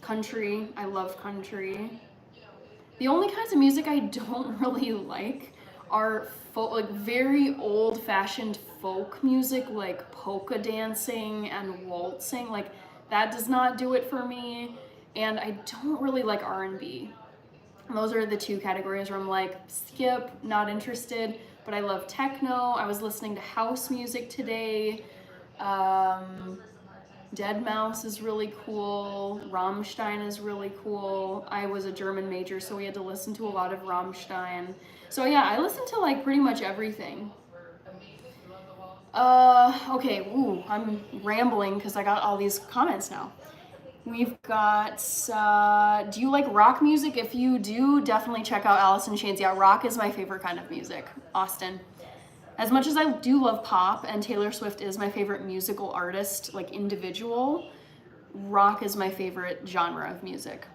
Country, I love country. The only kinds of music I don't really like are like very old-fashioned folk music, like polka dancing and waltzing. Like that does not do it for me. And I don't really like R&B. Those are the two categories where I'm like, skip, not interested. But I love techno. I was listening to house music today. Deadmau5 is really cool. Rammstein is really cool. I was a German major, so we had to listen to a lot of Rammstein. So yeah, I listen to like pretty much everything. Okay, ooh, I'm rambling because I got all these comments now. We've got, do you like rock music? If you do, definitely check out Alice in Chains. Yeah, rock is my favorite kind of music. Austin. As much as I do love pop, and Taylor Swift is my favorite musical artist, like individual, rock is my favorite genre of music.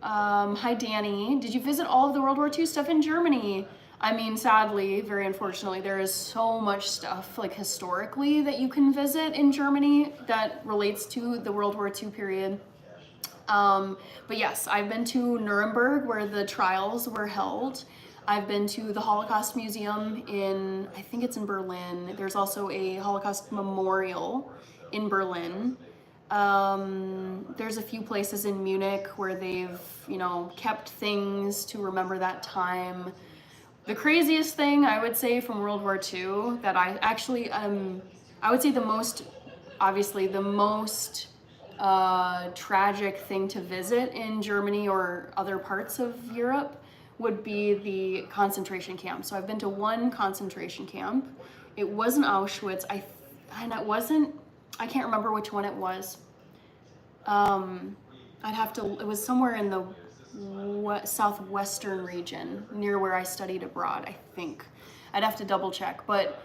Hi, Danny. Did you visit all of the World War II stuff in Germany? I mean, sadly, very unfortunately, there is so much stuff, like historically, that you can visit in Germany that relates to the World War II period. But yes, I've been to Nuremberg, where the trials were held. I've been to the Holocaust Museum in, I think it's in Berlin. There's also a Holocaust Memorial in Berlin. There's a few places in Munich where they've, you know, kept things to remember that time. The craziest thing I would say from World War II that I actually, I would say the most, obviously the most tragic thing to visit in Germany or other parts of Europe would be the concentration camp. So I've been to one concentration camp. It wasn't Auschwitz. I can't remember which one it was. It was somewhere in the southwestern region near where I studied abroad, I think. I'd have to double check, but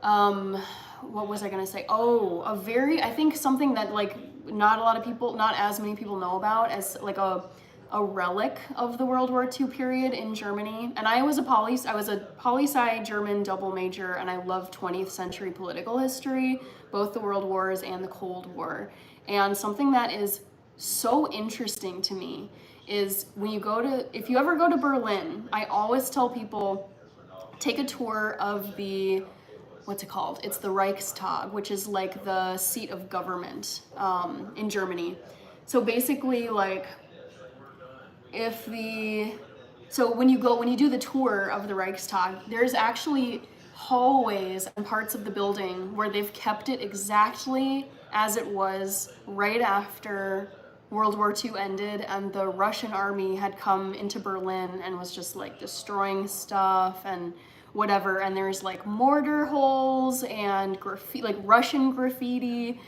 what was I gonna say? Oh, I think something that like not as many people know about as like a relic of the World War II period in Germany. And I was a poli-sci German double major, and I love 20th century political history, both the World Wars and the Cold War. And something that is so interesting to me is if you ever go to Berlin, I always tell people, take a tour of what's it called? It's the Reichstag, which is like the seat of government in Germany. So basically, like, when you do the tour of the Reichstag, there's actually hallways and parts of the building where they've kept it exactly as it was right after World War II ended and the Russian army had come into Berlin and was just like destroying stuff and whatever. And there's like mortar holes and graffiti, like Russian graffiti.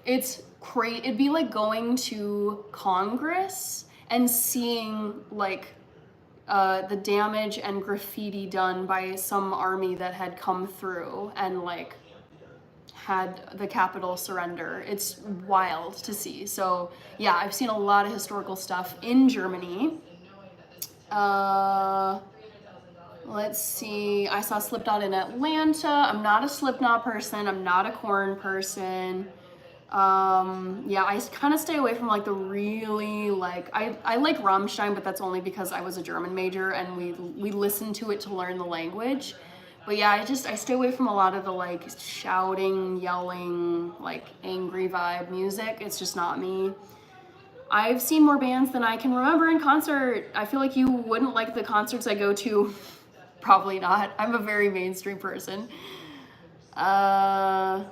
It's crazy. It'd be like going to Congress and seeing like the damage and graffiti done by some army that had come through and like had the Capitol surrender. It's wild to see. So yeah, I've seen a lot of historical stuff in Germany. Let's see, I saw Slipknot in Atlanta. I'm not a Slipknot person. I'm not a Korn person. Yeah, I kind of stay away from like the really like, I like Rammstein, but that's only because I was a German major and we listened to it to learn the language. But yeah, I stay away from a lot of the like shouting, yelling, like angry vibe music. It's just not me. I've seen more bands than I can remember in concert. I feel like you wouldn't like the concerts I go to. Probably not. I'm a very mainstream person. I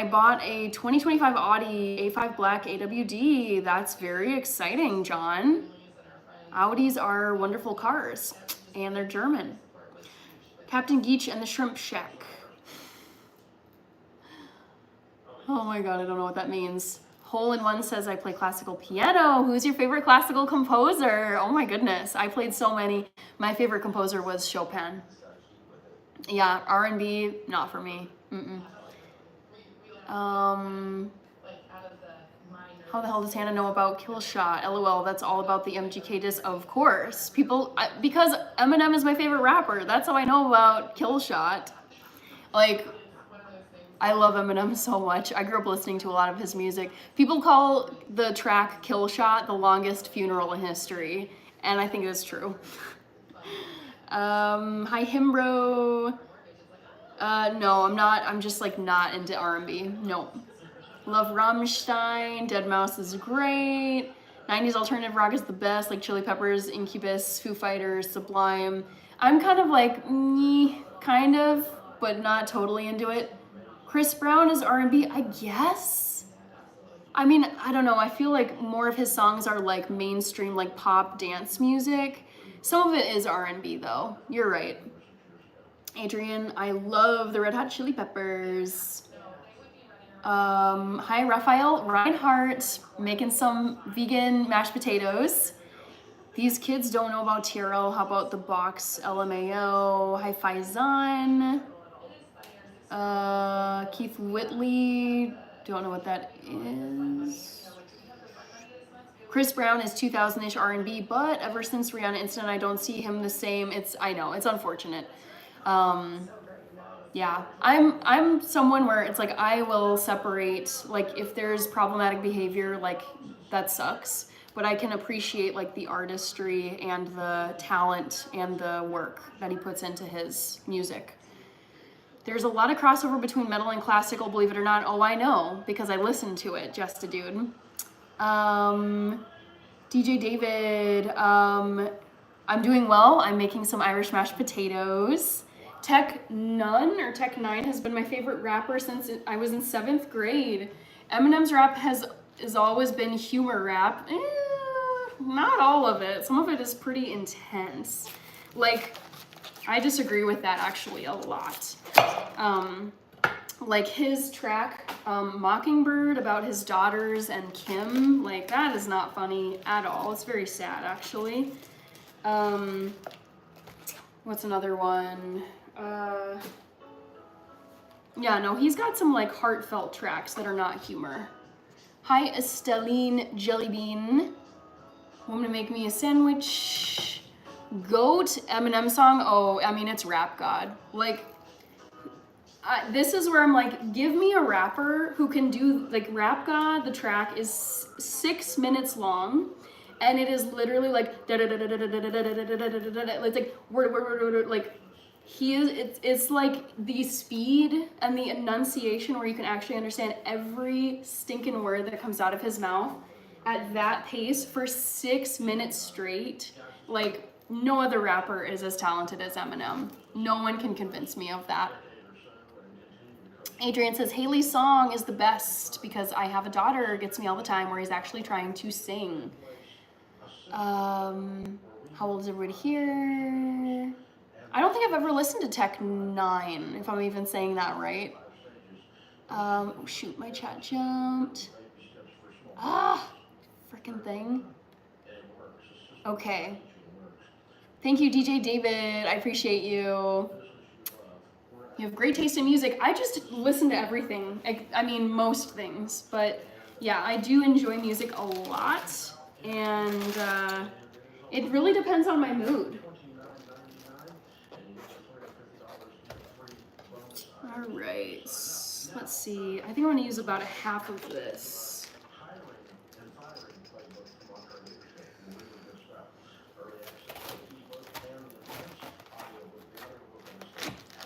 bought a 2025 Audi A5 Black AWD. That's very exciting, John. Audis are wonderful cars, and they're German. Captain Geach and the Shrimp Shack. Oh my god, I don't know what that means. Hole in One says I play classical piano. Who's your favorite classical composer? Oh my goodness, I played so many. My favorite composer was Chopin. Yeah, R&B, not for me. How the hell does Hannah know about Kill Shot? LOL, that's all about the MGK disc, of course. Because Eminem is my favorite rapper. That's how I know about Kill Shot. Like, I love Eminem so much. I grew up listening to a lot of his music. People call the track Kill Shot the longest funeral in history, and I think it's true. Hi, Himbro. No, I'm not. I'm just like not into R&B. No. Love Rammstein. Deadmau5 is great. 90s alternative rock is the best, like Chili Peppers, Incubus, Foo Fighters, Sublime. I'm kind of like, kind of, but not totally into it. Chris Brown is R&B, I guess? I mean, I don't know. I feel like more of his songs are like mainstream, like pop dance music. Some of it is R&B though. You're right. Adrian, I love the Red Hot Chili Peppers. Hi, Raphael Reinhardt, making some vegan mashed potatoes. These kids don't know about TRL. How about the box LMAO? Hi, Faizan. Keith Whitley, don't know what that is. Chris Brown is 2000-ish R&B, but ever since Rihanna Instant, I don't see him the same. I know, it's unfortunate. Yeah, I'm someone where it's like I will separate, like if there's problematic behavior, like that sucks, but I can appreciate like the artistry and the talent and the work that he puts into his music. There's a lot of crossover between metal and classical, believe it or not. Oh, I know, because I listened to it, just a dude. DJ David, I'm doing well. I'm making some Irish mashed potatoes. Tech Nine has been my favorite rapper since I was in 7th grade. Eminem's rap has always been humor rap. Not all of it. Some of it is pretty intense. Like, I disagree with that actually a lot. Like his track, Mockingbird, about his daughters and Kim, like that is not funny at all. It's very sad actually. What's another one? Yeah, no, he's got some like heartfelt tracks that are not humor. Hi, Estelline Jellybean. Want me to make me a sandwich? Goat Eminem song? Oh, I mean, it's Rap God. Like, this is where I'm like, give me a rapper who can do, like, Rap God, the track is 6 minutes long. And it is literally like, it's like, word, like, it's like the speed and the enunciation where you can actually understand every stinking word that comes out of his mouth at that pace for 6 minutes straight. Like, no other rapper is as talented as Eminem. No one can convince me of that. Adrian says, Haley's song is the best because I have a daughter, gets me all the time, where he's actually trying to sing. How old is everybody here? I don't think I've ever listened to Tech Nine, if I'm even saying that right. Oh shoot, my chat jumped. Frickin' thing. Okay. Thank you, DJ David. I appreciate you. You have great taste in music. I just listen to everything. I mean, most things. But yeah, I do enjoy music a lot. And it really depends on my mood. All right. Let's see. I think I want to use about a half of this.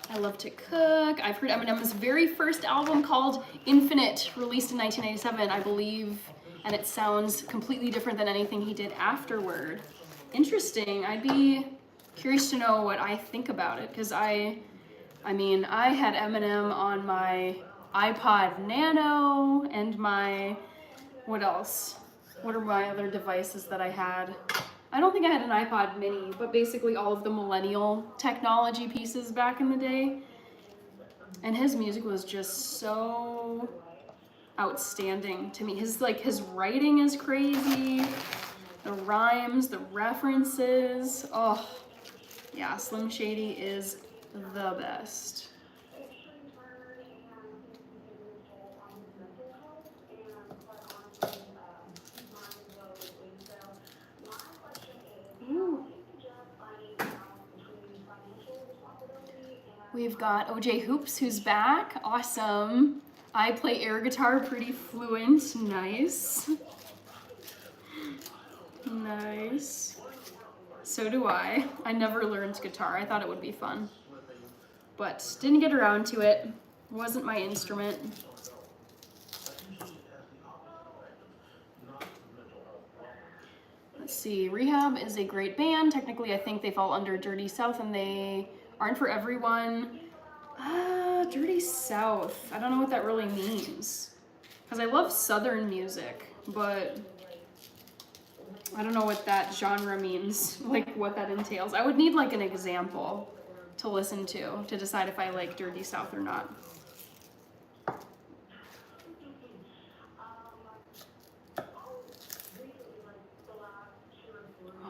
I love to cook. I've heard Eminem's very first album called Infinite, released in 1997, I believe, and it sounds completely different than anything he did afterward. Interesting. I'd be curious to know what I think about it, because I mean, I had Eminem on my iPod Nano and my, what else? What are my other devices that I had? I don't think I had an iPod mini, but basically all of the millennial technology pieces back in the day. And his music was just so outstanding to me. His writing is crazy. The rhymes, the references. Oh, yeah, Slim Shady is the best. Ooh. We've got OJ Hoops, who's back. Awesome. I play air guitar pretty fluent. Nice. Nice. So do I. I never learned guitar. I thought it would be fun, but didn't get around to it. Wasn't my instrument. Let's see, Rehab is a great band. Technically, I think they fall under Dirty South and they aren't for everyone. Dirty South. I don't know what that really means. Because I love Southern music, but I don't know what that genre means, like what that entails. I would need like an example to listen to decide if I like Dirty South or not.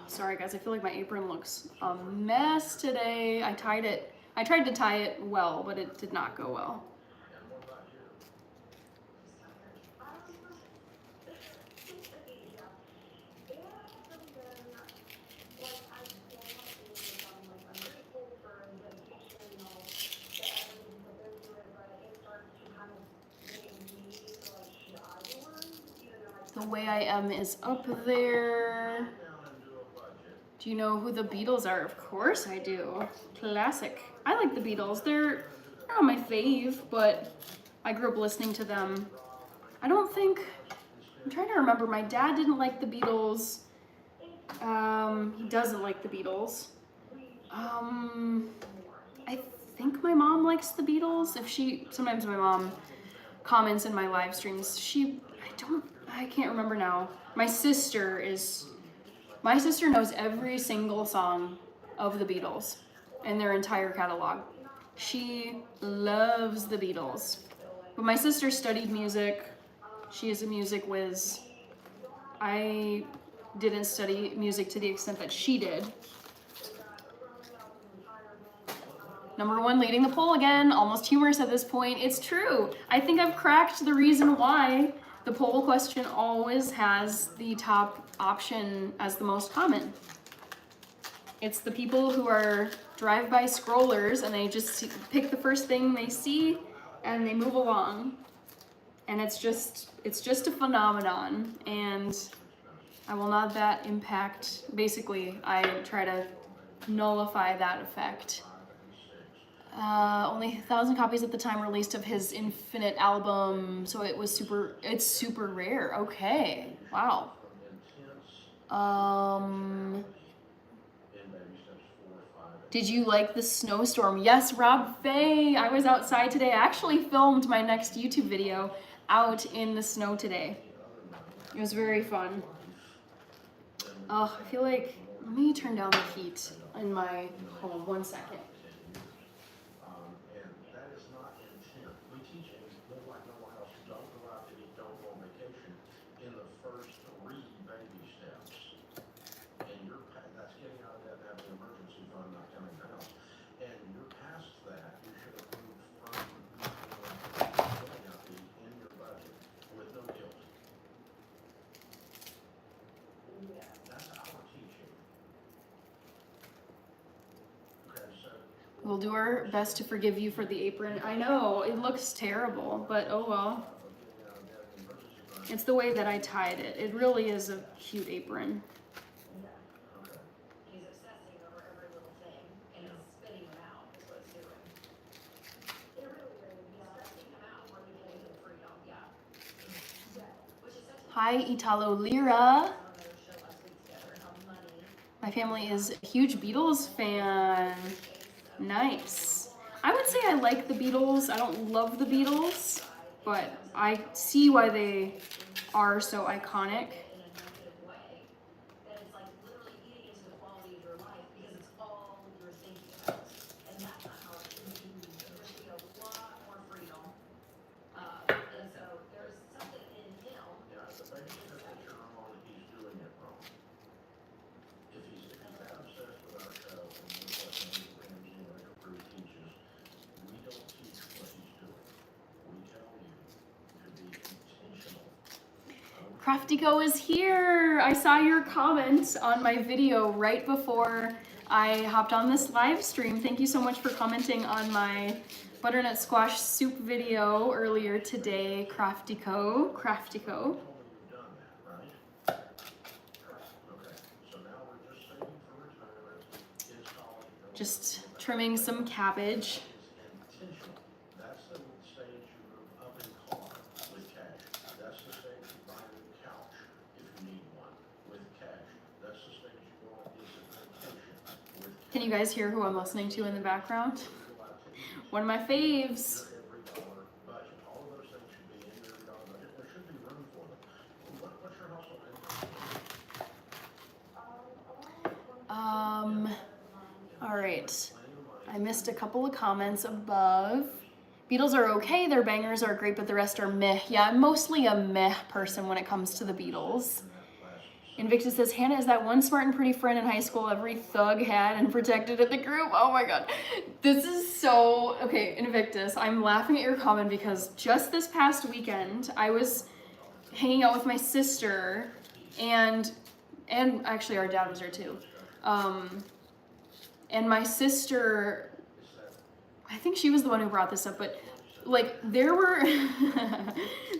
Sorry guys, I feel like my apron looks a mess today. I tried to tie it well, but it did not go well. The Way I Am is up there. Do you know who the Beatles are? Of course I do. Classic. I like the Beatles. They're not my fave, but I grew up listening to them. I'm trying to remember. My dad didn't like the Beatles. He doesn't like the Beatles. I think my mom likes the Beatles. Sometimes my mom comments in my live streams. I can't remember now. My sister knows every single song of the Beatles and their entire catalog. She loves the Beatles. But my sister studied music. She is a music whiz. I didn't study music to the extent that she did. Number 1 leading the poll again, almost humorous at this point. It's true. I think I've cracked the reason why the poll question always has the top option as the most common. It's the people who are drive-by scrollers and they just pick the first thing they see and they move along. And it's just a phenomenon, and I will not let that impact. Basically, I try to nullify that effect. Only 1,000 copies at the time released of his Infinite album, so it's super rare. Okay, wow. Did you like the snowstorm? Yes, Rob Faye. I was outside today. I actually filmed my next YouTube video out in the snow today. It was very fun. Oh, I feel like, let me turn down the heat in my home. 1 second. We'll do our best to forgive you for the apron. I know, it looks terrible, but oh well. It's the way that I tied it. It really is a cute apron. He's obsessing over every little thing, and he's spitting them out, is what it's doing. It really, he's stressing him out more than getting him freedom, yeah. Which is such a Hi, Italo Lira. My family is a huge Beatles fan. Nice. I would say I like the Beatles. I don't love the Beatles, but I see why they are so iconic. in a negative way, that it's like literally eating into the quality of your life because it's all you're thinking about. And that's not how it should be. There should be a lot more freedom. And so there's something in him. Yeah, the basis of the journal, he's doing it wrong. If he's that obsessed with our show and with what Ramsay and Dietary teaches, we don't teach what he's doing. We tell you to be intentional. Craftico is here. I saw your comment on my video right before I hopped on this live stream. Thank you so much for commenting on my butternut squash soup video earlier today, Craftico. You've done that, right? Okay, so now we're just saving for retirement. His college. Just trimming some cabbage. Intentional. That's the stage you move up in car with cash. That's the stage you buy a new couch if you need one with cash. That's the stage you go on is a vacation with Can you guys hear who I'm listening to in the background? One of my faves. every dollar budget. All of those things should be in your every dollar budget. There should be room for them. What's your household income? All right. I missed a couple of comments above. Beatles are okay, their bangers are great, but the rest are meh. Yeah, I'm mostly a meh person when it comes to the Beatles. Invictus says, Hannah is that one smart and pretty friend in high school every thug had and protected at the group. Oh my god. This is so... Okay, Invictus, I'm laughing at your comment because just this past weekend, I was hanging out with my sister and actually our dad was there too. And my sister, I think she was the one who brought this up, but like there were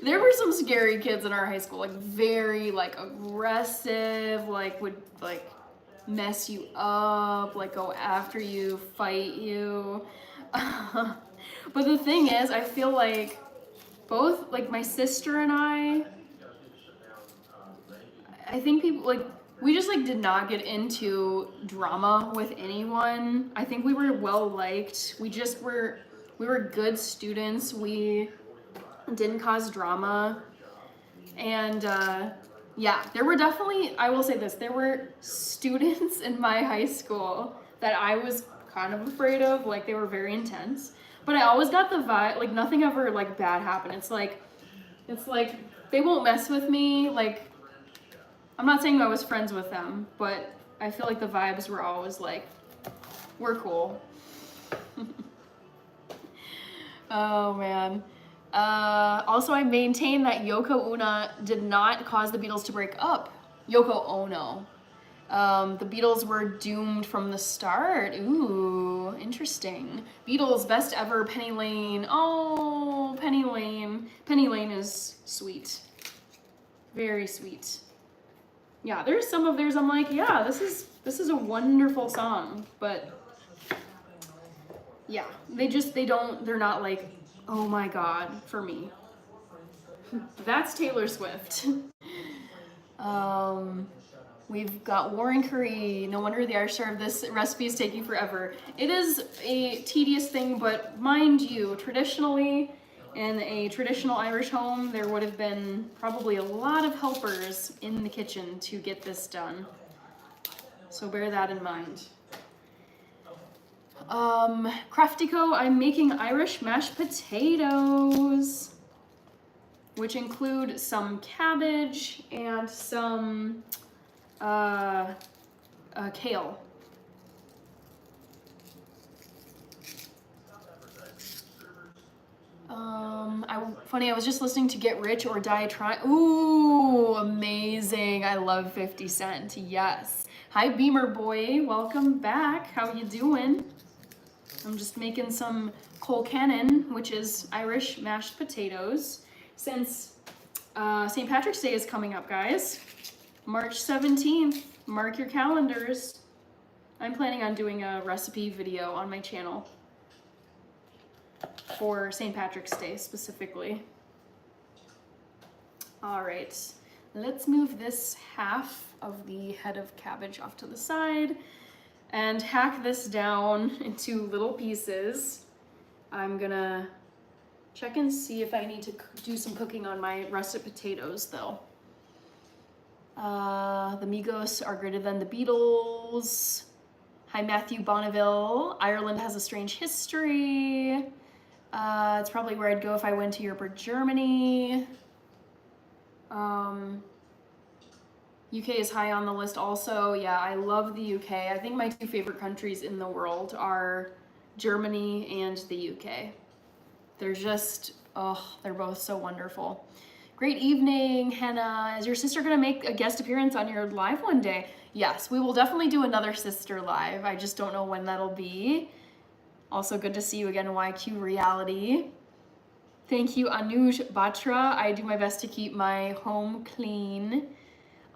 there were some scary kids in our high school, like very like aggressive, like would like mess you up, like go after you, fight you. But the thing is, I feel like both like my sister and I think people like we just like did not get into drama with anyone. I think we were well liked. We were good students. We didn't cause drama. And yeah, there were definitely, I will say this, there were students in my high school that I was kind of afraid of, like they were very intense. But I always got the vibe, like nothing ever like bad happened. It's like they won't mess with me. Like, I'm not saying I was friends with them, but I feel like the vibes were always like, we're cool. Oh man. Also, I maintain that Yoko Ono did not cause the Beatles to break up. Yoko Ono. The Beatles were doomed from the start. Ooh, interesting. Beatles, best ever, Penny Lane. Oh, Penny Lane. Penny Lane is sweet. Very sweet. Yeah, there's some of theirs I'm like, yeah, this is a wonderful song, but yeah, they're not like, oh my god, for me. That's Taylor Swift. We've got Warren Curry. No wonder the Irish Star of this recipe is taking forever. It is a tedious thing, but mind you, traditionally, in a traditional Irish home, there would have been probably a lot of helpers in the kitchen to get this done. So bear that in mind. Craftico, I'm making Irish mashed potatoes, which include some cabbage and some kale. Funny, I was just listening to Get Rich or Die Trying. Ooh, amazing. I love 50 Cent. Yes. Hi, Beamer Boy. Welcome back. How you doing? I'm just making some colcannon, which is Irish mashed potatoes. Since St. Patrick's Day is coming up, guys. March 17th. Mark your calendars. I'm planning on doing a recipe video on my channel for St. Patrick's Day specifically. All right, let's move this half of the head of cabbage off to the side and hack this down into little pieces. I'm gonna check and see if I need to do some cooking on my russet potatoes though. The Migos are greater than the Beatles. Hi, Matthew Bonneville. Ireland has a strange history. It's probably where I'd go if I went to Europe or Germany. UK is high on the list also. Yeah, I love the UK. I think my two favorite countries in the world are Germany and the UK. They're just, oh, they're both so wonderful. Great evening, Hannah. Is your sister gonna make a guest appearance on your live one day? Yes, we will definitely do another sister live. I just don't know when that'll be. Also good to see you again, YQ Reality. Thank you, Anuj Batra. I do my best to keep my home clean.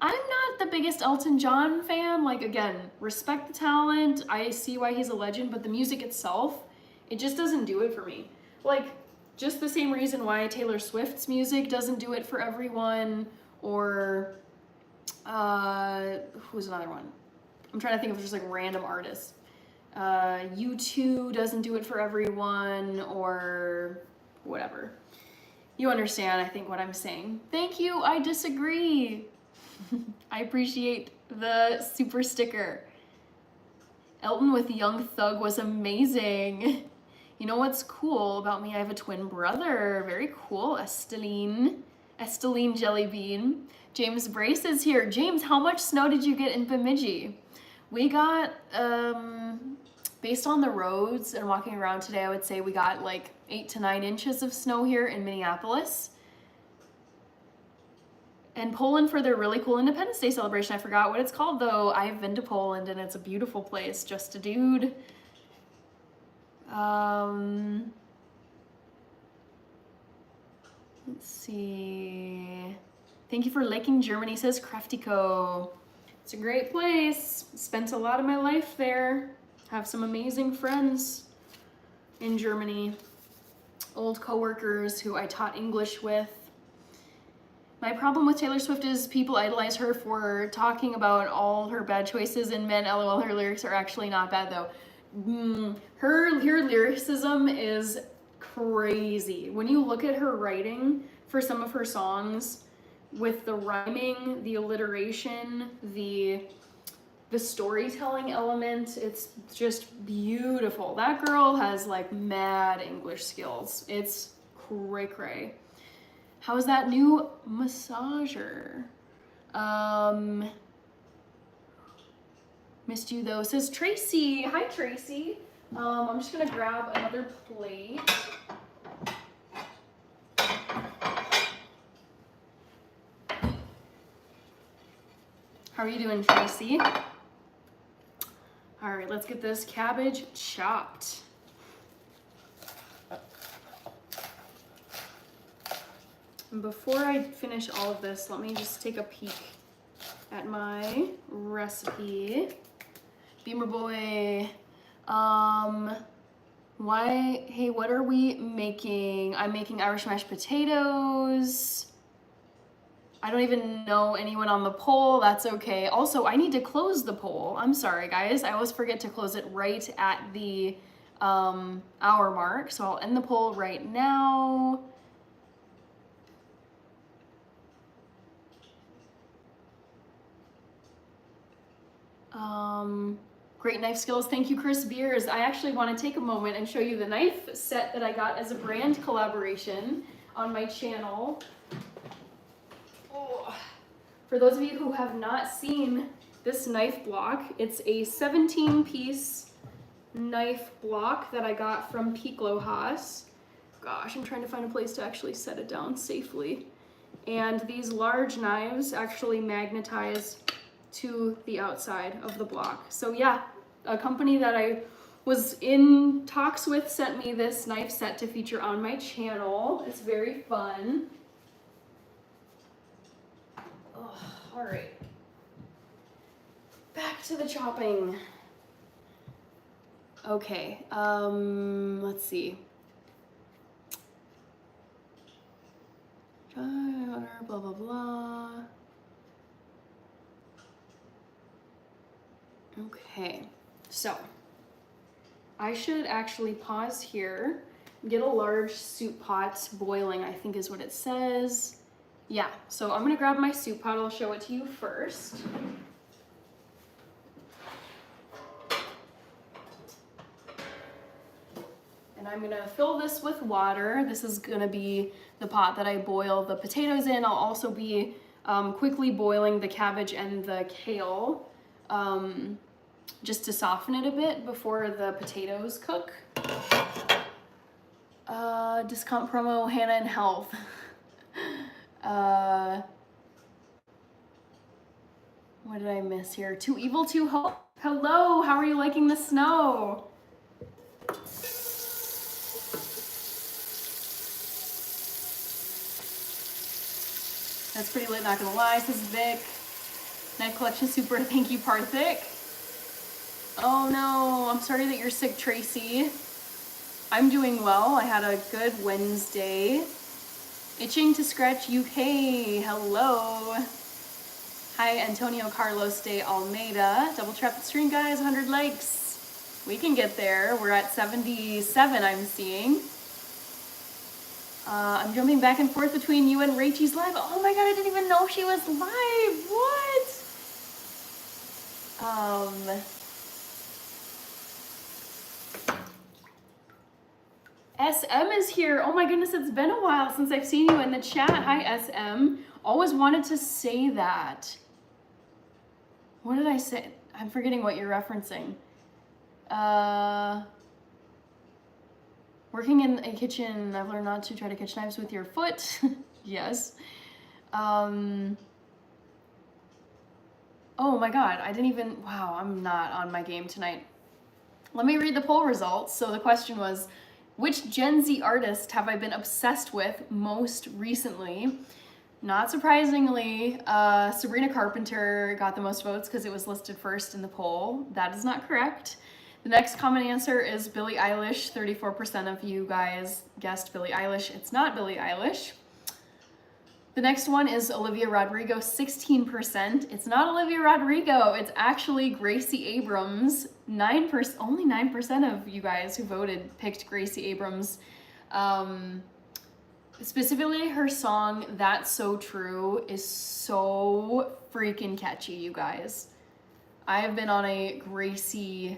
I'm not the biggest Elton John fan. Like, again, respect the talent. I see why he's a legend, but the music itself, it just doesn't do it for me. Like, just the same reason why Taylor Swift's music doesn't do it for everyone, or who's another one? I'm trying to think of just like random artists. U2 doesn't do it for everyone, or whatever. You understand, I think, what I'm saying. Thank you, I disagree. I appreciate the super sticker. Elton with Young Thug was amazing. You know what's cool about me? I have a twin brother. Very cool, Esteline Jellybean. James Brace is here. James, how much snow did you get in Bemidji? We got, based on the roads and walking around today, I would say we got like 8 to 9 inches of snow here in Minneapolis. And Poland for their really cool Independence Day celebration. I forgot what it's called though. I've been to Poland and it's a beautiful place. Just a dude. Let's see. Thank you for liking Germany, says Craftico. It's a great place. Spent a lot of my life there. Have some amazing friends in Germany. Old coworkers who I taught English with. My problem with Taylor Swift is people idolize her for talking about all her bad choices in men. LOL, her lyrics are actually not bad though. Her lyricism is crazy. When you look at her writing for some of her songs, with the rhyming, the alliteration, the storytelling element, it's just beautiful. That girl has like mad English skills. It's cray cray. How's that new massager? Missed you though, says Tracy. Hi Tracy. I'm just gonna grab another plate. How are you doing, Tracy? All right, let's get this cabbage chopped. And before I finish all of this, let me just take a peek at my recipe. Beamer boy, hey, what are we making? I'm making Irish mashed potatoes. I don't even know anyone on the poll, that's okay. Also, I need to close the poll. I'm sorry guys, I always forget to close it right at the hour mark. So I'll end the poll right now. Great knife skills. Thank you, Chris Beers. I actually want to take a moment and show you the knife set that I got as a brand collaboration on my channel. Oh. For those of you who have not seen this knife block, it's a 17-piece knife block that I got from Piccolo Haas. Gosh, I'm trying to find a place to actually set it down safely. And these large knives actually magnetize to the outside of the block. So yeah, a company that I was in talks with sent me this knife set to feature on my channel. It's very fun. Oh, all right. Back to the chopping. Okay, let's see. Blah, blah, blah. Okay, so I should actually pause here, get a large soup pot boiling, I think is what it says. Yeah, so I'm gonna grab my soup pot, I'll show it to you first. And I'm gonna fill this with water. This is gonna be the pot that I boil the potatoes in. I'll also be quickly boiling the cabbage and the kale. Just to soften it a bit before the potatoes cook. Discount promo, Hannah and Health. What did I miss here? Too Evil to Hope. Hello, how are you liking the snow? That's pretty lit, not gonna lie, says Vic. Knife collection super, thank you, Parthic. Oh no, I'm sorry that you're sick, Tracy. I'm doing well. I had a good Wednesday. Itching to Scratch UK, hello. Hi, Antonio Carlos de Almeida. Double trap the stream, guys, 100 likes. We can get there. We're at 77, I'm seeing. I'm jumping back and forth between you and Rachel's live. Oh my god, I didn't even know she was live. What? SM is here. Oh my goodness, it's been a while since I've seen you in the chat. Hi, SM. Always wanted to say that. What did I say? I'm forgetting what you're referencing. Working in a kitchen, I've learned not to try to catch knives with your foot. Yes. Oh my god, I didn't even, wow, I'm not on my game tonight. Let me read the poll results. So the question was, Which Gen Z artist have I been obsessed with most recently? Not surprisingly, Sabrina Carpenter got the most votes because it was listed first in the poll. That is not correct. The next common answer is Billie Eilish. 34% of you guys guessed Billie Eilish. It's not Billie Eilish. The next one is Olivia Rodrigo, 16%. It's not Olivia Rodrigo, it's actually Gracie Abrams. 9%, only 9% of you guys who voted picked Gracie Abrams. Specifically, her song, That's So True, is so freaking catchy, you guys. I have been on a Gracie,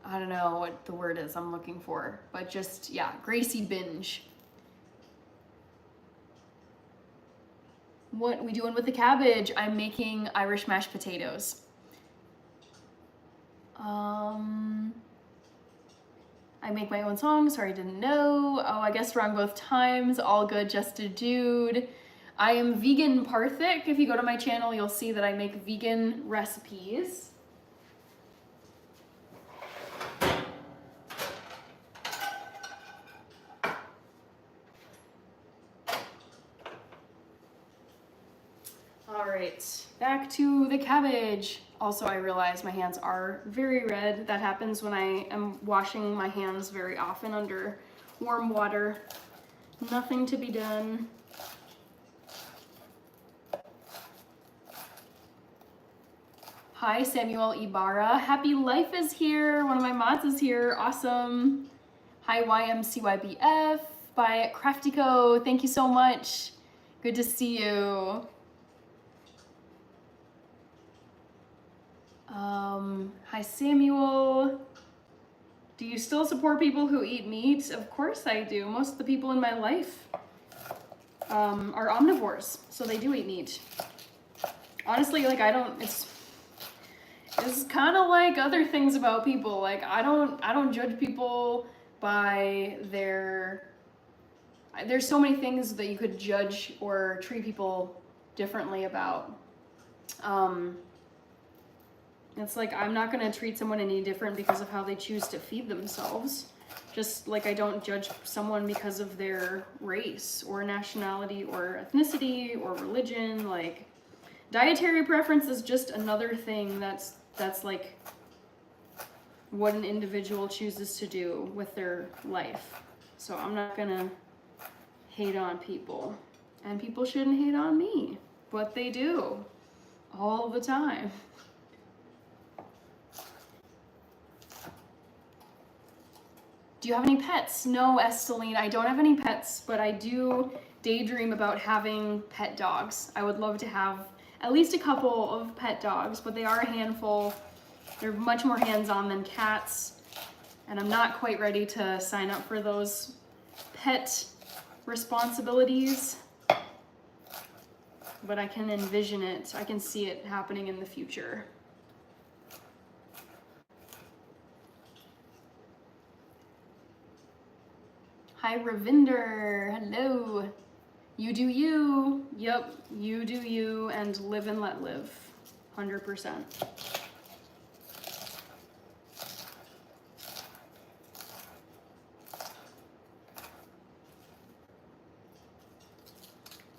I don't know what the word is I'm looking for, but just, yeah, Gracie binge. What we doing with the cabbage? I'm making Irish mashed potatoes. I make my own songs. Sorry, didn't know. Oh, I guessed wrong both times. All good, just a dude. I am vegan Parthic. If you go to my channel, you'll see that I make vegan recipes. All right, back to the cabbage. Also, I realize my hands are very red. That happens when I am washing my hands very often under warm water. Nothing to be done. Hi, Samuel Ibarra. Happy Life is here. One of my mods is here. Awesome. Hi, YMCYBF by Craftico. Thank you so much. Good to see you. Hi, Samuel. Do you still support people who eat meat? Of course I do. Most of the people in my life are omnivores, so they do eat meat. Honestly, like it's kind of like other things about people. Like I don't judge people by there's so many things that you could judge or treat people differently about. It's like I'm not gonna treat someone any different because of how they choose to feed themselves. Just like I don't judge someone because of their race or nationality or ethnicity or religion. Like dietary preference is just another thing that's like what an individual chooses to do with their life. So I'm not gonna hate on people, and people shouldn't hate on me, but they do all the time. Do you have any pets? No, Esteline, I don't have any pets, but I do daydream about having pet dogs. I would love to have at least a couple of pet dogs, but they are a handful. They're much more hands-on than cats, and I'm not quite ready to sign up for those pet responsibilities, but I can envision it. I can see it happening in the future. Hi, Ravinder. Hello. You do you. Yep, you do you and live and let live. 100%.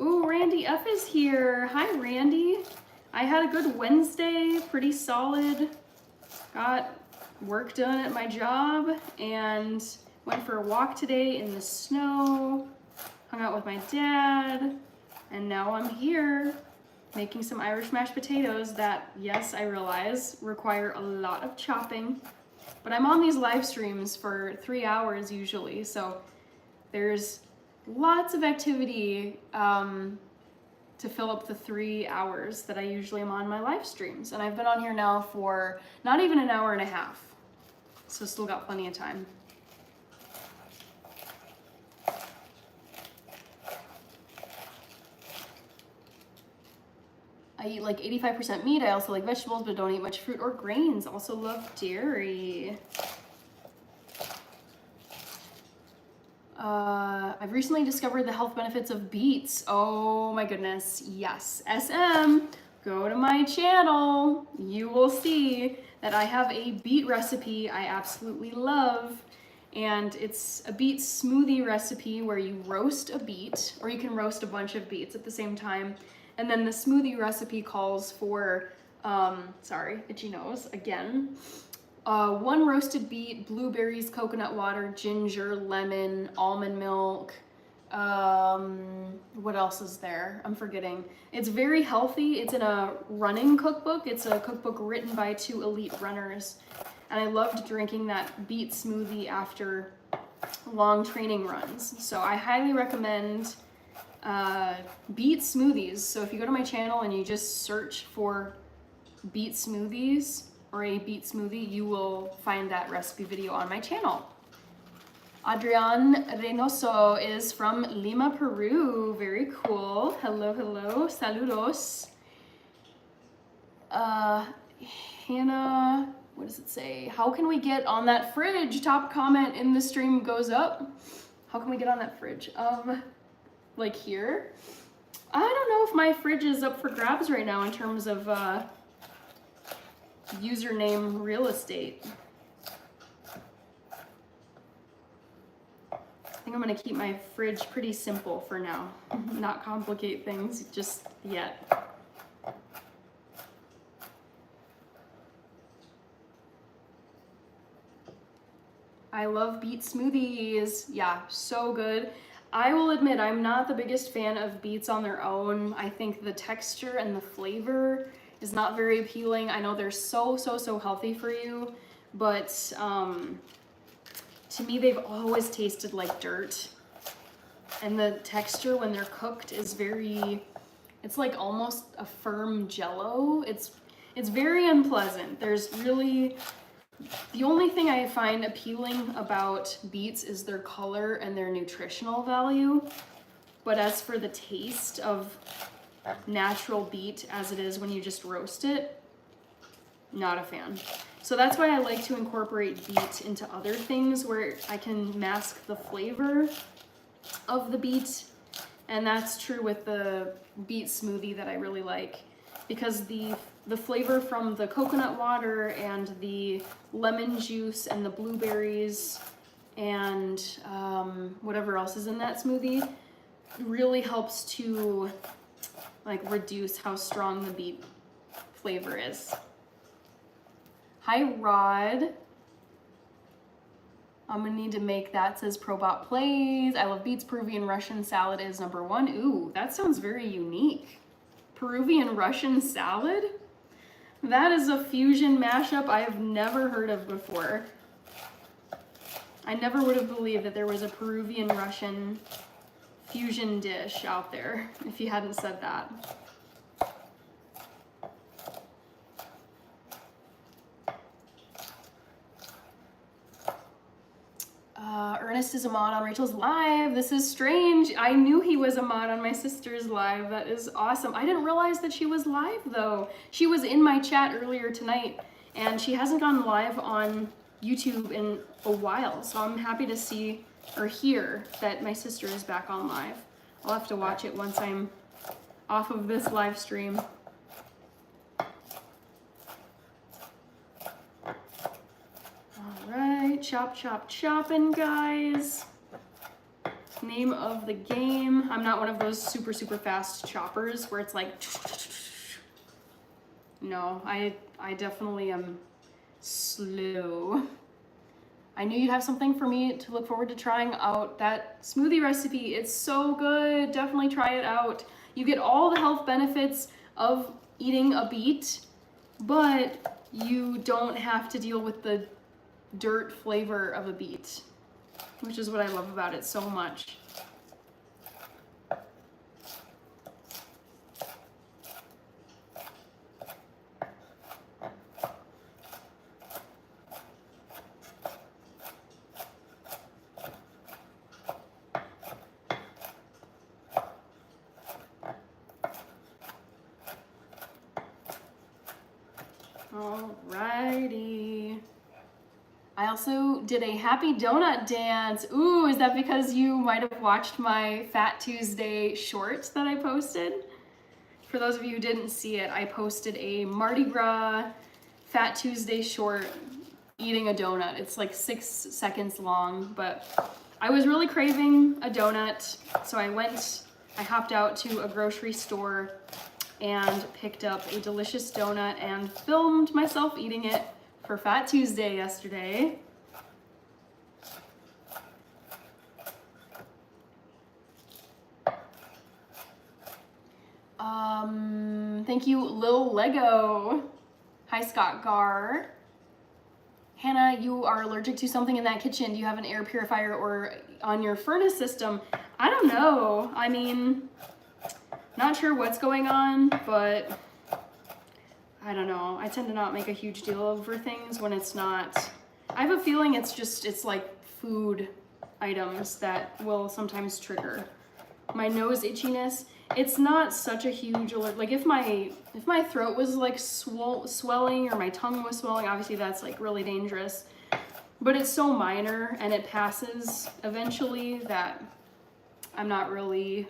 Ooh, Randy F is here. Hi, Randy. I had a good Wednesday, pretty solid. Got work done at my job and went for a walk today in the snow, hung out with my dad, and now I'm here making some Irish mashed potatoes that, yes, I realize, require a lot of chopping. But I'm on these live streams for 3 hours usually, so there's lots of activity to fill up the 3 hours that I usually am on my live streams. And I've been on here now for not even an hour and a half, so still got plenty of time. I eat like 85% meat. I also like vegetables, but don't eat much fruit or grains. Also love dairy. I've recently discovered the health benefits of beets. Oh my goodness, yes. SM, go to my channel. You will see that I have a beet recipe I absolutely love. And it's a beet smoothie recipe where you roast a beet, or you can roast a bunch of beets at the same time. And then the smoothie recipe calls for, sorry, itchy nose, again. 1 roasted beet, blueberries, coconut water, ginger, lemon, almond milk. What else is there? I'm forgetting. It's very healthy. It's in a running cookbook. It's a cookbook written by 2 elite runners. And I loved drinking that beet smoothie after long training runs. So I highly recommend beet smoothies. So if you go to my channel and you just search for beet smoothies or a beet smoothie, you will find that recipe video on my channel. Adrian Reynoso is from Lima, Peru. Very cool. Hello, hello. Saludos. Hannah, what does it say? How can we get on that fridge? Top comment in the stream goes up. How can we get on that fridge? Like here? I don't know if my fridge is up for grabs right now in terms of username real estate. I think I'm gonna keep my fridge pretty simple for now. Not complicate things just yet. I love beet smoothies. Yeah, so good. I will admit I'm not the biggest fan of beets on their own. I think the texture and the flavor is not very appealing. I know they're so healthy for you, but to me they've always tasted like dirt. And the texture when they're cooked is very, it's like almost a firm jello. It's very unpleasant. There's really, the only thing I find appealing about beets is their color and their nutritional value. But as for the taste of natural beet as it is when you just roast it, not a fan. So that's why I like to incorporate beet into other things where I can mask the flavor of the beet. And that's true with the beet smoothie that I really like, because the flavor from the coconut water and the lemon juice and the blueberries and whatever else is in that smoothie really helps to like reduce how strong the beet flavor is. Hi Rod. I'm gonna need to make that, says Probot Plays. I love beets. Peruvian Russian salad is #1. Ooh, that sounds very unique. Peruvian Russian salad? That is a fusion mashup I have never heard of before. I never would have believed that there was a Peruvian Russian fusion dish out there if you hadn't said that. Ernest is a mod on Rachel's live. This is strange. I knew he was a mod on my sister's live. That is awesome. I didn't realize that she was live though. She was in my chat earlier tonight and she hasn't gone live on YouTube in a while. So I'm happy to see or hear that my sister is back on live. I'll have to watch it once I'm off of this live stream. Alright, chop, chop, chopping, guys. Name of the game. I'm not one of those super fast choppers where it's like... No, I definitely am slow. I knew you'd have something for me to look forward to trying out. That smoothie recipe, it's so good. Definitely try it out. You get all the health benefits of eating a beet, but you don't have to deal with the dirt flavor of a beet, which is what I love about it so much. Alrighty. I also did a happy donut dance. Ooh, is that because you might have watched my Fat Tuesday short that I posted? For those of you who didn't see it, I posted a Mardi Gras Fat Tuesday short eating a donut. It's like 6 seconds long, but I was really craving a donut, so I hopped out to a grocery store and picked up a delicious donut and filmed myself eating it for Fat Tuesday yesterday. Thank you, Lil Lego. Hi, Scott Gar. Hannah, you are allergic to something in that kitchen. Do you have an air purifier or on your furnace system? I don't know. I mean, not sure what's going on, but I don't know. I tend to not make a huge deal over things when it's not. I have a feeling it's like food items that will sometimes trigger my nose itchiness. It's not such a huge alert. Like if my throat was like swelling or my tongue was swelling, obviously that's like really dangerous. But it's so minor and it passes eventually that I'm not really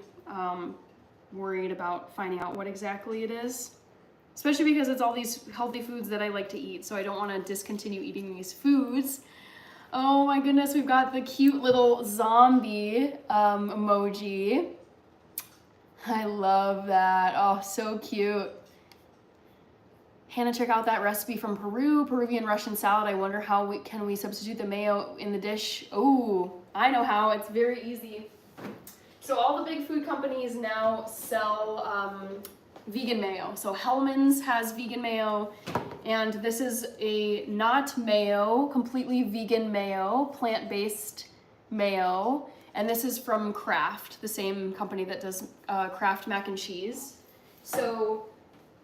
worried about finding out what exactly it is. Especially because it's all these healthy foods that I like to eat, so I don't want to discontinue eating these foods. Oh my goodness, we've got the cute little zombie emoji. I love that. Oh, so cute. Hannah, check out that recipe from Peru, Peruvian Russian salad. I wonder how can we substitute the mayo in the dish? Oh, I know how. It's very easy. So all the big food companies now sell vegan mayo. So Hellmann's has vegan mayo, and this is a not mayo, completely vegan mayo, plant-based mayo. And this is from Kraft, the same company that does Kraft mac and cheese. So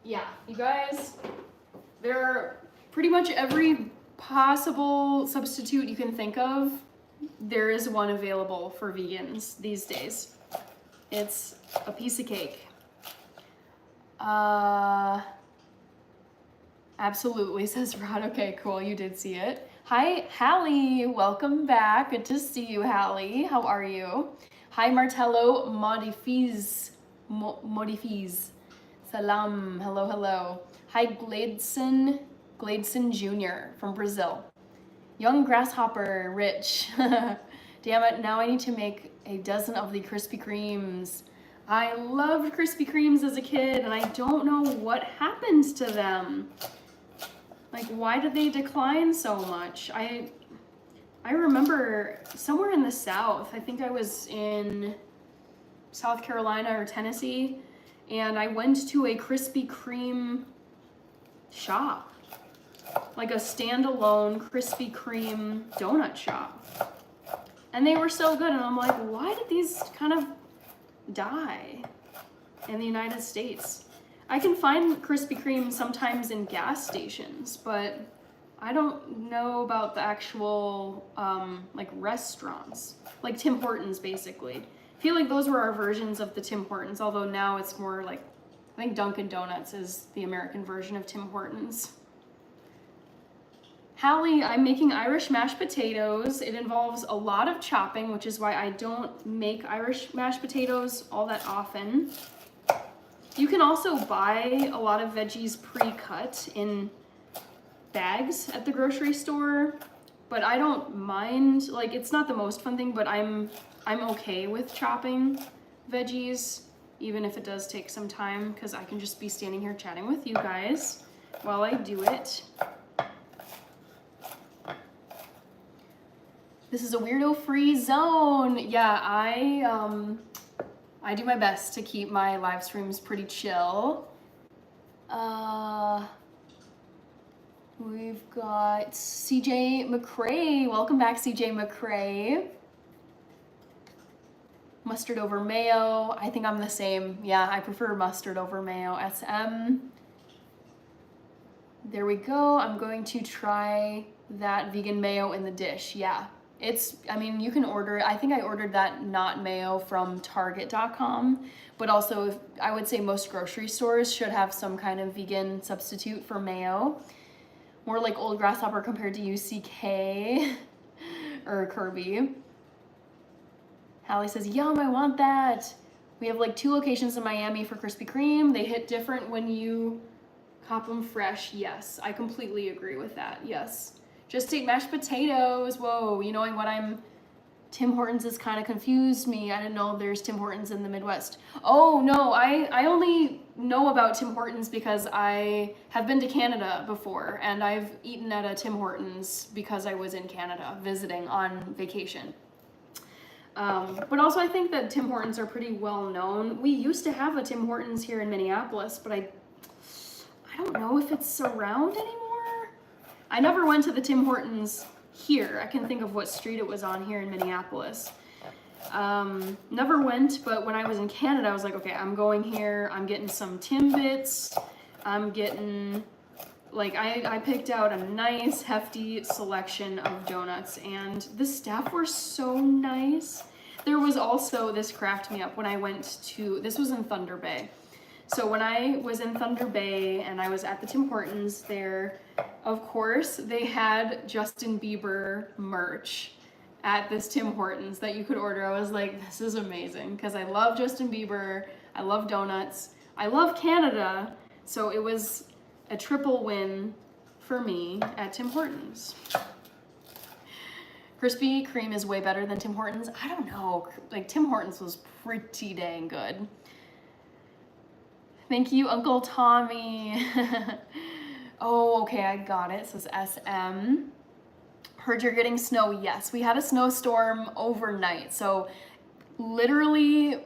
yeah, you guys, there are pretty much every possible substitute you can think of. There is one available for vegans these days. It's a piece of cake. Absolutely, says Rod. Okay, cool, you did see it. Hi, Hallie, welcome back. Good to see you, Hallie. How are you? Hi, Martello Modifiz. Salam, hello, hello. Hi, Gladeson Jr. from Brazil. Young grasshopper, rich. Damn it, now I need to make a dozen of the Krispy Kremes. I loved Krispy Kremes as a kid, and I don't know what happened to them. Like, why did they decline so much? I remember somewhere in the South, I think I was in South Carolina or Tennessee, and I went to a Krispy Kreme shop. Like a standalone Krispy Kreme donut shop. And they were so good, and I'm like, why did these kind of die in the United States? I can find Krispy Kreme sometimes in gas stations, but I don't know about the actual like restaurants, like Tim Hortons basically. I feel like those were our versions of the Tim Hortons, although now it's more like, I think Dunkin' Donuts is the American version of Tim Hortons. Hallie, I'm making Irish mashed potatoes. It involves a lot of chopping, which is why I don't make Irish mashed potatoes all that often. You can also buy a lot of veggies pre-cut in bags at the grocery store, but I don't mind. Like, it's not the most fun thing, but I'm okay with chopping veggies, even if it does take some time, because I can just be standing here chatting with you guys while I do it. This is a weirdo-free zone. Yeah, I do my best to keep my live streams pretty chill. We've got CJ McCrae. Welcome back, CJ McCrae. Mustard over mayo. I think I'm the same. Yeah, I prefer mustard over mayo. SM. There we go. I'm going to try that vegan mayo in the dish. Yeah. I mean, you can order it. I think I ordered that not mayo from Target.com, but also I would say most grocery stores should have some kind of vegan substitute for mayo. More like Old Grasshopper compared to UCK or Kirby. Hallie says, yum, I want that. We have like 2 locations in Miami for Krispy Kreme. They hit different when you cop them fresh. Yes, I completely agree with that. Yes. Just ate mashed potatoes. Whoa, you knowing what I'm... Tim Hortons has kind of confused me. I didn't know there's Tim Hortons in the Midwest. Oh, no, I only know about Tim Hortons because I have been to Canada before, and I've eaten at a Tim Hortons because I was in Canada visiting on vacation. But also I think that Tim Hortons are pretty well known. We used to have a Tim Hortons here in Minneapolis, but I don't know if it's around anymore. I never went to the Tim Hortons here. I can think of what street it was on here in Minneapolis. Never went, but when I was in Canada, I was like, okay, I'm going here. I'm getting some Timbits. I'm getting, like, I picked out a nice, hefty selection of donuts, and the staff were so nice. There was also, this cracked me up when I went to, this was in Thunder Bay. So when I was in Thunder Bay and I was at the Tim Hortons there, of course, they had Justin Bieber merch at this Tim Hortons that you could order. I was like, this is amazing, because I love Justin Bieber, I love donuts, I love Canada, so it was a triple win for me at Tim Hortons. Krispy Kreme is way better than Tim Hortons. I don't know, like Tim Hortons was pretty dang good. Thank you, Uncle Tommy. Oh, okay, I got it. It says SM. Heard you're getting snow. Yes, we had a snowstorm overnight. So literally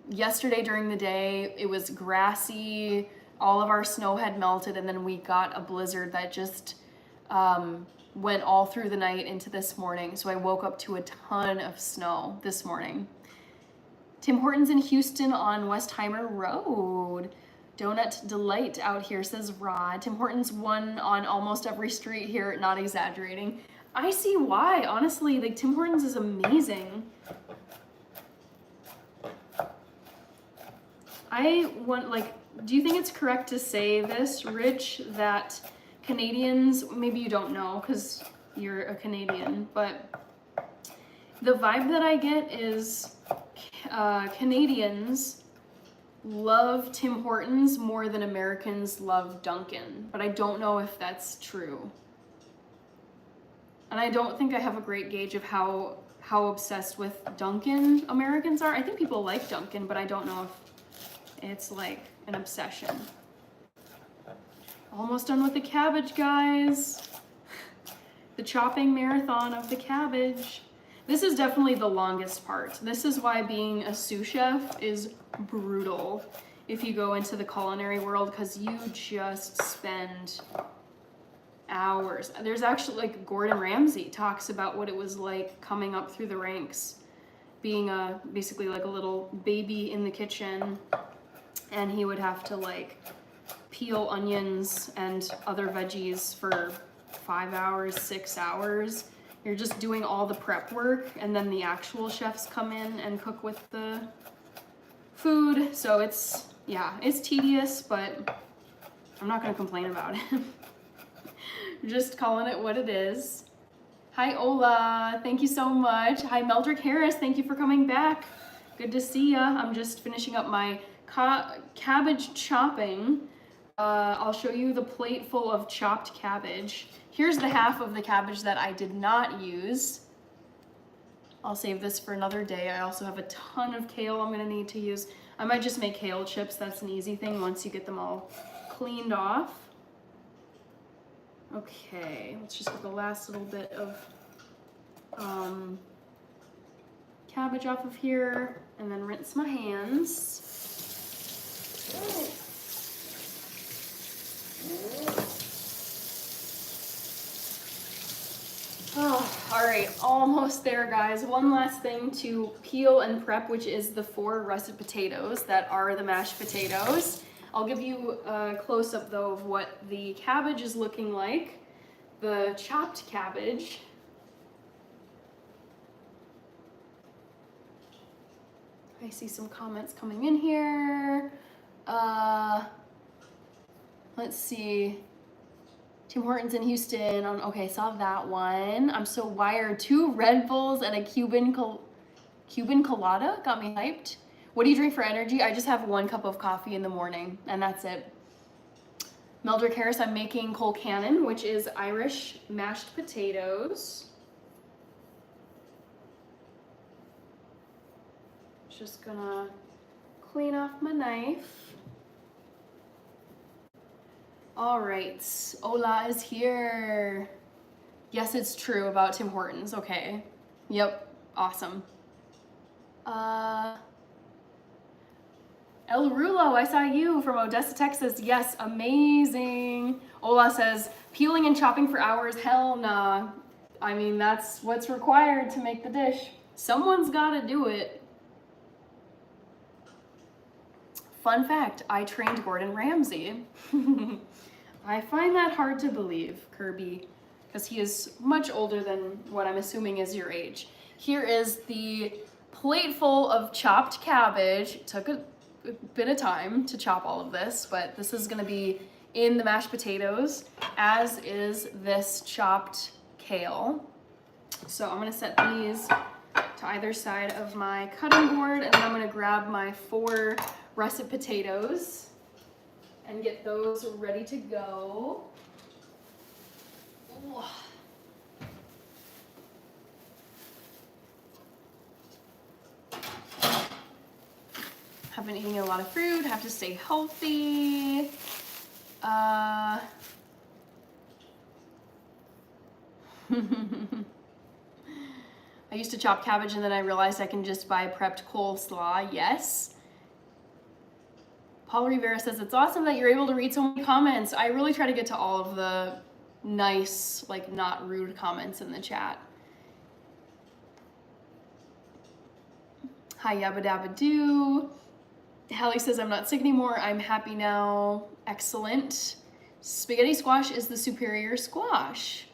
yesterday during the day, it was grassy. All of our snow had melted, and then we got a blizzard that just went all through the night into this morning. So I woke up to a ton of snow this morning. Tim Hortons in Houston on Westheimer Road. Donut Delight out here, says Rod. Tim Hortons one on almost every street here, not exaggerating. I see why, honestly, like Tim Hortons is amazing. I want, like, do you think it's correct to say this, Rich, that Canadians, maybe you don't know because you're a Canadian, but the vibe that I get is Canadians love Tim Hortons more than Americans love Dunkin', but I don't know if that's true. And I don't think I have a great gauge of how obsessed with Dunkin' Americans are. I think people like Dunkin', but I don't know if it's like an obsession. Almost done with the cabbage, guys. The chopping marathon of the cabbage. This is definitely the longest part. This is why being a sous chef is brutal if you go into the culinary world, because you just spend hours. There's actually, like, Gordon Ramsay talks about what it was like coming up through the ranks, being basically like a little baby in the kitchen, and he would have to like peel onions and other veggies for 5 hours, 6 hours. You're just doing all the prep work, and then the actual chefs come in and cook with the food. So it's, yeah, it's tedious, but I'm not gonna complain about it. Just calling it what it is. Hi, Ola, thank you so much. Hi, Meldrick Harris, thank you for coming back. Good to see ya. I'm just finishing up my cabbage chopping. I'll show you the plate full of chopped cabbage. Here's the half of the cabbage that I did not use. I'll save this for another day. I also have a ton of kale I'm gonna need to use. I might just make kale chips. That's an easy thing once you get them all cleaned off. Okay, let's just get the last little bit of cabbage off of here, and then rinse my hands. Oh, all right, almost there, guys. One last thing to peel and prep, which is the 4 russet potatoes that are the mashed potatoes. I'll give you a close-up, though, of what the cabbage is looking like. The chopped cabbage. I see some comments coming in here. Let's see. Tim Hortons in Houston. Okay, saw that one. I'm so wired. 2 Red Bulls and a Cuban colada got me hyped. What do you drink for energy? I just have 1 cup of coffee in the morning, and that's it. Mildred Harris, I'm making colcannon, which is Irish mashed potatoes. Just gonna clean off my knife. All right, Ola is here. Yes, it's true about Tim Hortons. Okay. Yep. Awesome. El Rulo, I saw you from Odessa, Texas. Yes, amazing. Ola says, peeling and chopping for hours. Hell nah. I mean, that's what's required to make the dish. Someone's gotta do it. Fun fact, I trained Gordon Ramsay. I find that hard to believe, Kirby, because he is much older than what I'm assuming is your age. Here is the plate full of chopped cabbage. It took a bit of time to chop all of this, but this is gonna be in the mashed potatoes, as is this chopped kale. So I'm gonna set these to either side of my cutting board, and then I'm gonna grab my 4 russet potatoes and get those ready to go. Ooh. Have been eating a lot of fruit, have to stay healthy. I used to chop cabbage and then I realized I can just buy prepped coleslaw. Yes. Paul Rivera says, it's awesome that you're able to read so many comments. I really try to get to all of the nice, like not rude comments in the chat. Hi, yabba dabba doo. Hallie says, I'm not sick anymore. I'm happy now. Excellent. Spaghetti squash is the superior squash.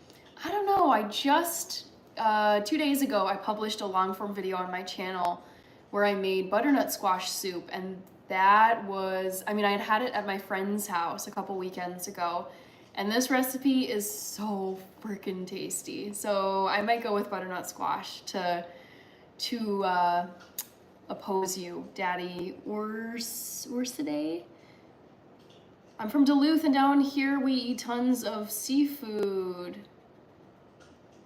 I don't know. I just, 2 days ago, I published a long form video on my channel where I made butternut squash soup, and that was, I mean, I had had it at my friend's house a couple weekends ago, and this recipe is so freaking tasty. So I might go with butternut squash to oppose you, Daddy Ursidae. I'm from Duluth, and down here we eat tons of seafood.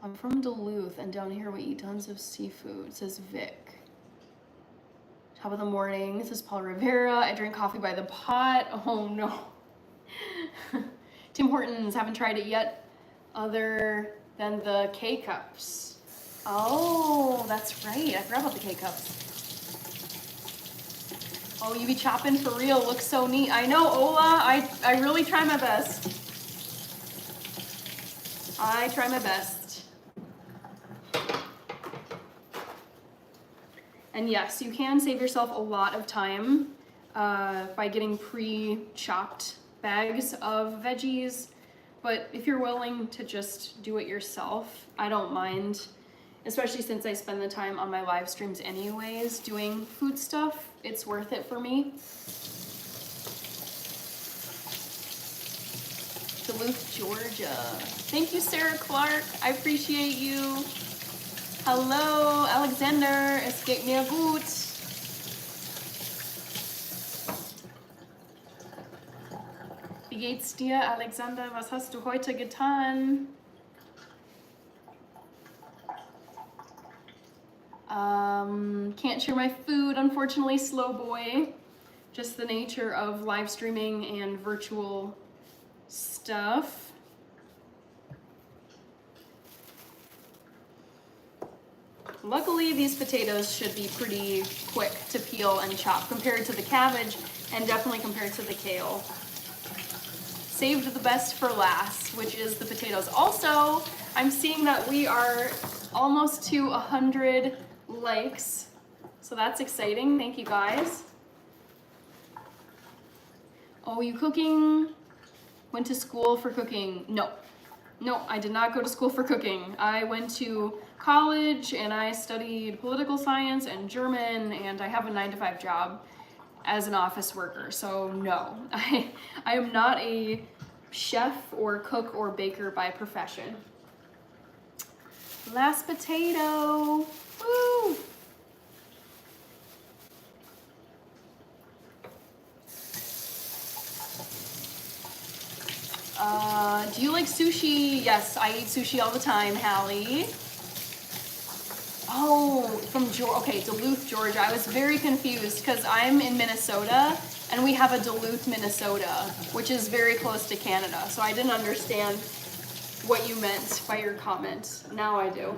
I'm from Duluth, and down here we eat tons of seafood, says Vic. Top of the morning, this is Paul Rivera. I drink coffee by the pot. Oh no. Tim Hortons, haven't tried it yet, other than the K-Cups. Oh, that's right, I forgot about the K-Cups. Oh, you be chopping for real, looks so neat. I know, Ola, I really try my best. I try my best. And yes, you can save yourself a lot of time by getting pre-chopped bags of veggies, but if you're willing to just do it yourself, I don't mind, especially since I spend the time on my live streams anyways doing food stuff. It's worth it for me. Duluth, Georgia. Thank you, Sarah Clark. I appreciate you. Hallo, Alexander. Es geht mir gut. Wie geht's dir, Alexander? Was hast du heute getan? Can't share my food, unfortunately, slow boy. Just the nature of live streaming and virtual stuff. Luckily, these potatoes should be pretty quick to peel and chop compared to the cabbage, and definitely compared to the kale. Saved the best for last, which is the potatoes. Also, I'm seeing that we are almost to 100 likes, so that's exciting. Thank you guys. Oh, you cooking? Went to school for cooking? No, I did not go to school for cooking. I went to college and I studied political science and German, and I have a 9-to-5 job as an office worker. So no, I am not a chef or cook or baker by profession. Last potato. Woo! Do you like sushi? Yes, I eat sushi all the time, Hallie. Oh, from Duluth, Georgia. I was very confused because I'm in Minnesota and we have a Duluth, Minnesota, which is very close to Canada. So I didn't understand what you meant by your comment. Now I do.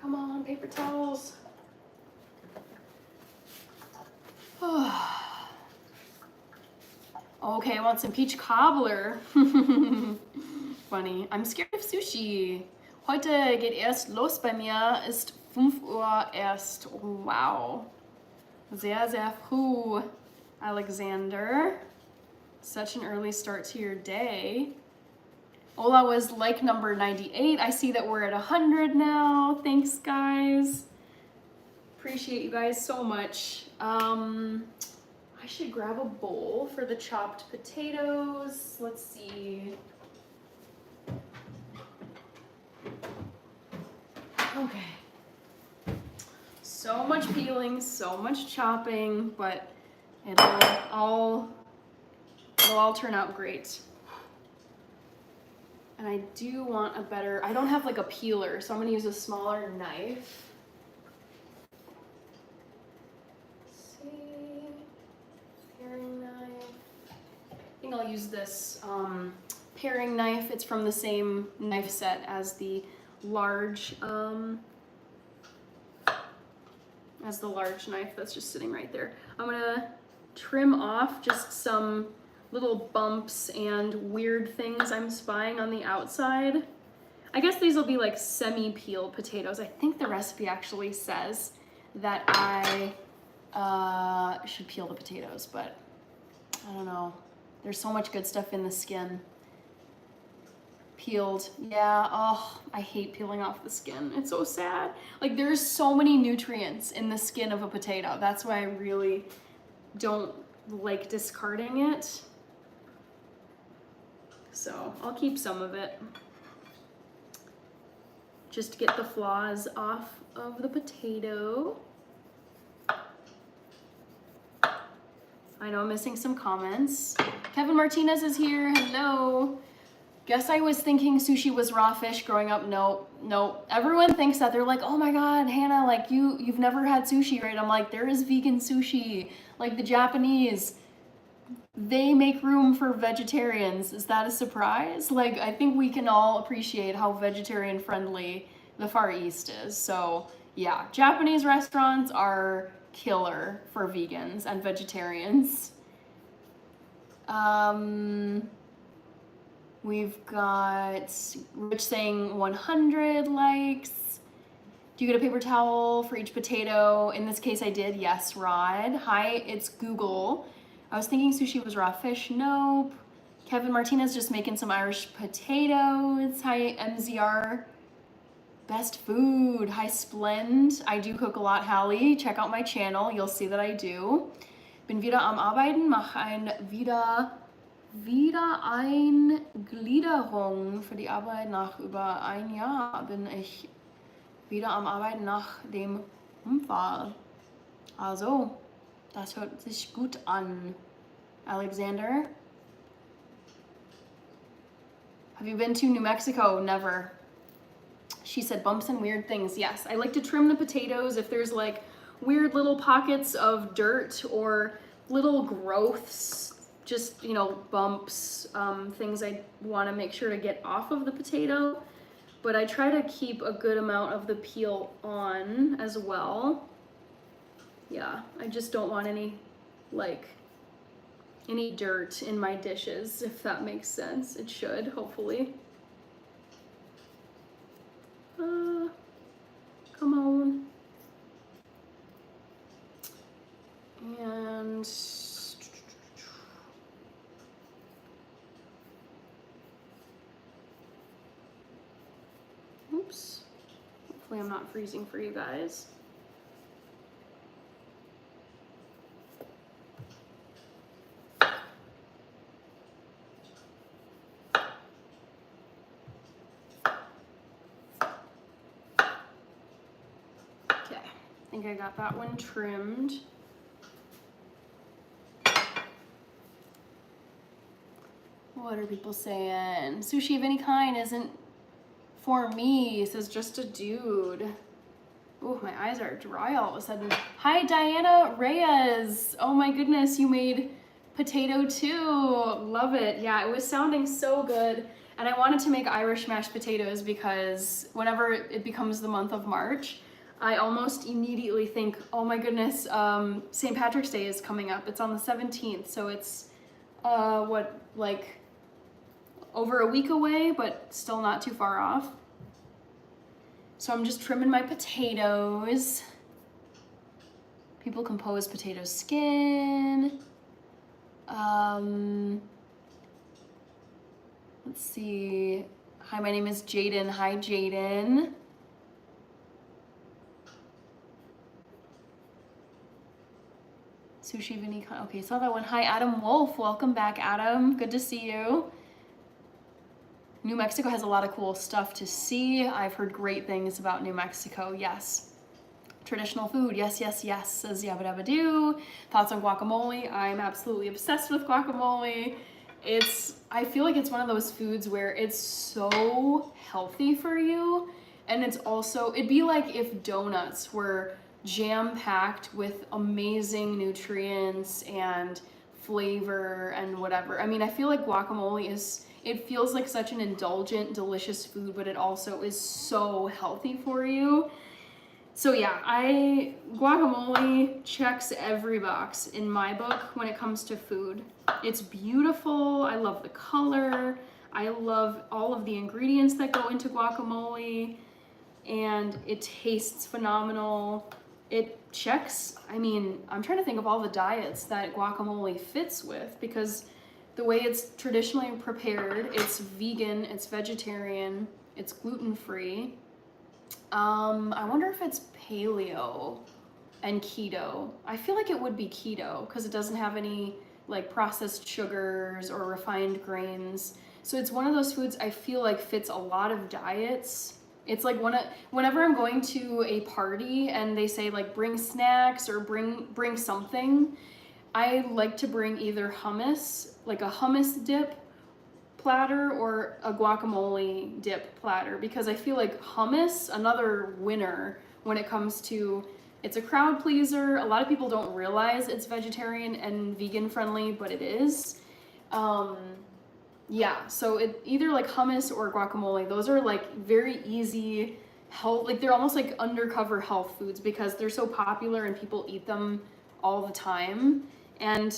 Come on, paper towels. Okay, I want some peach cobbler. Funny. I'm scared of sushi. Heute geht erst los bei mir, ist 5 Uhr erst. Oh, wow. Sehr, sehr früh, Alexander. Such an early start to your day. Ola was like number 98. I see that we're at 100 now. Thanks, guys. Appreciate you guys so much. I should grab a bowl for the chopped potatoes. Let's see. Okay. So much peeling, so much chopping, but it'll all turn out great. And I do want a better, I don't have like a peeler, so I'm gonna use a smaller knife. Let's see, paring knife. I think I'll use this paring knife. It's from the same knife set as the large knife that's just sitting right there. I'm gonna trim off just some little bumps and weird things I'm spying on the outside. I guess these will be like semi-peeled potatoes. I think the recipe actually says that I should peel the potatoes, but I don't know. There's so much good stuff in the skin. Peeled, yeah, oh, I hate peeling off the skin. It's so sad. Like there's so many nutrients in the skin of a potato. That's why I really don't like discarding it. So I'll keep some of it. Just to get the flaws off of the potato. I know I'm missing some comments. Kevin Martinez is here, hello. Guess I was thinking sushi was raw fish growing up. No. Everyone thinks that. They're like, oh my God, Hannah, like you've never had sushi, right? I'm like, there is vegan sushi. Like the Japanese, they make room for vegetarians. Is that a surprise? Like, I think we can all appreciate how vegetarian friendly the Far East is. So yeah, Japanese restaurants are killer for vegans and vegetarians. We've got Rich saying 100 likes. Do you get a paper towel for each potato? In this case, I did. Yes, Rod. Hi, it's Google. I was thinking sushi was raw fish. Nope. Kevin Martinez just making some Irish potatoes. Hi, MZR. Best food. Hi, Splend. I do cook a lot, Hallie. Check out my channel. You'll see that I do. Bin wieder am Arbeiten. Mach ein Wiedereingliederung für die Arbeit. Nach über ein Jahr bin ich wieder am Arbeiten nach dem Unfall. Also, das hört sich gut an. Alexander? Have you been to New Mexico? Never. She said bumps and weird things. Yes, I like to trim the potatoes if there's like weird little pockets of dirt or little growths. Just, you know, bumps, things I want to make sure to get off of the potato, but I try to keep a good amount of the peel on as well. Yeah, I just don't want any dirt in my dishes, if that makes sense. It should, hopefully. Come on. And oops. Hopefully I'm not freezing for you guys. Okay, I think I got that one trimmed. What are people saying? Sushi of any kind isn't for me, says just a dude. Oh, my eyes are dry all of a sudden. Hi, Diana Reyes. Oh my goodness, you made potato too. Love it. Yeah, it was sounding so good. And I wanted to make Irish mashed potatoes because whenever it becomes the month of March, I almost immediately think, oh my goodness, St. Patrick's Day is coming up. It's on the 17th, so it's, like over a week away, but still not too far off. So I'm just trimming my potatoes. People compose potato skin. Let's see. Hi, my name is Jaden. Hi, Jaden. Sushi Vinicon. Okay, saw that one. Hi, Adam Wolf. Welcome back, Adam. Good to see you. New Mexico has a lot of cool stuff to see. I've heard great things about New Mexico. Yes. Traditional food. Yes, yes, yes, says Yabba Dabba Doo. Thoughts on guacamole? I'm absolutely obsessed with guacamole. I feel like it's one of those foods where it's so healthy for you. And it's also, it'd be like if donuts were jam-packed with amazing nutrients and flavor and whatever. I mean, I feel like guacamole it feels like such an indulgent, delicious food, but it also is so healthy for you. So yeah, guacamole checks every box in my book when it comes to food. It's beautiful. I love the color. I love all of the ingredients that go into guacamole, and it tastes phenomenal. It checks, I mean, I'm trying to think of all the diets that guacamole fits with, because the way it's traditionally prepared, it's vegan, it's vegetarian, it's gluten-free. I wonder if it's paleo and keto. I feel like it would be keto because it doesn't have any like processed sugars or refined grains. So it's one of those foods I feel like fits a lot of diets. It's like whenever I'm going to a party and they say like bring snacks or bring something, I like to bring either hummus, like a hummus dip platter, or a guacamole dip platter, because I feel like hummus, another winner when it comes to, it's a crowd pleaser. A lot of people don't realize it's vegetarian and vegan friendly, but it is. Yeah, so it either like hummus or guacamole, those are like very easy health, like they're almost like undercover health foods because they're so popular and people eat them all the time. And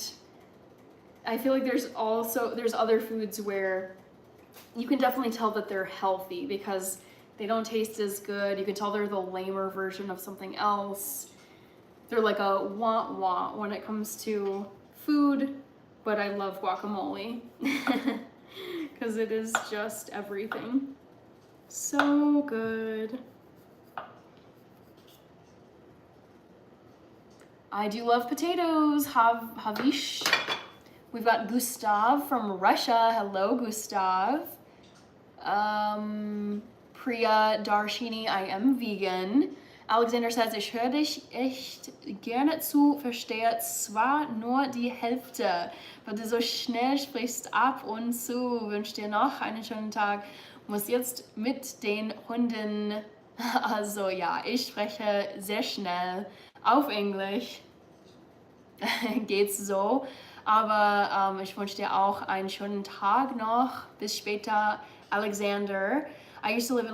I feel like there's other foods where you can definitely tell that they're healthy because they don't taste as good. You can tell they're the lamer version of something else. They're like a wah when it comes to food, but I love guacamole because it is just everything. So good. I do love potatoes. Havish. We've got Gustav from Russia. Hello, Gustav. Priya Darshini, I am vegan. Alexander says, ich höre dich echt gerne zu, verstehe zwar nur die Hälfte, weil du so schnell sprichst ab und zu. Wünsche dir noch einen schönen Tag. Muss jetzt mit den Hunden. Also ja, ich spreche sehr schnell auf Englisch. Geht's so. Aber ich wünsche dir auch einen schönen Tag noch. Bis später, Alexander. I used to live in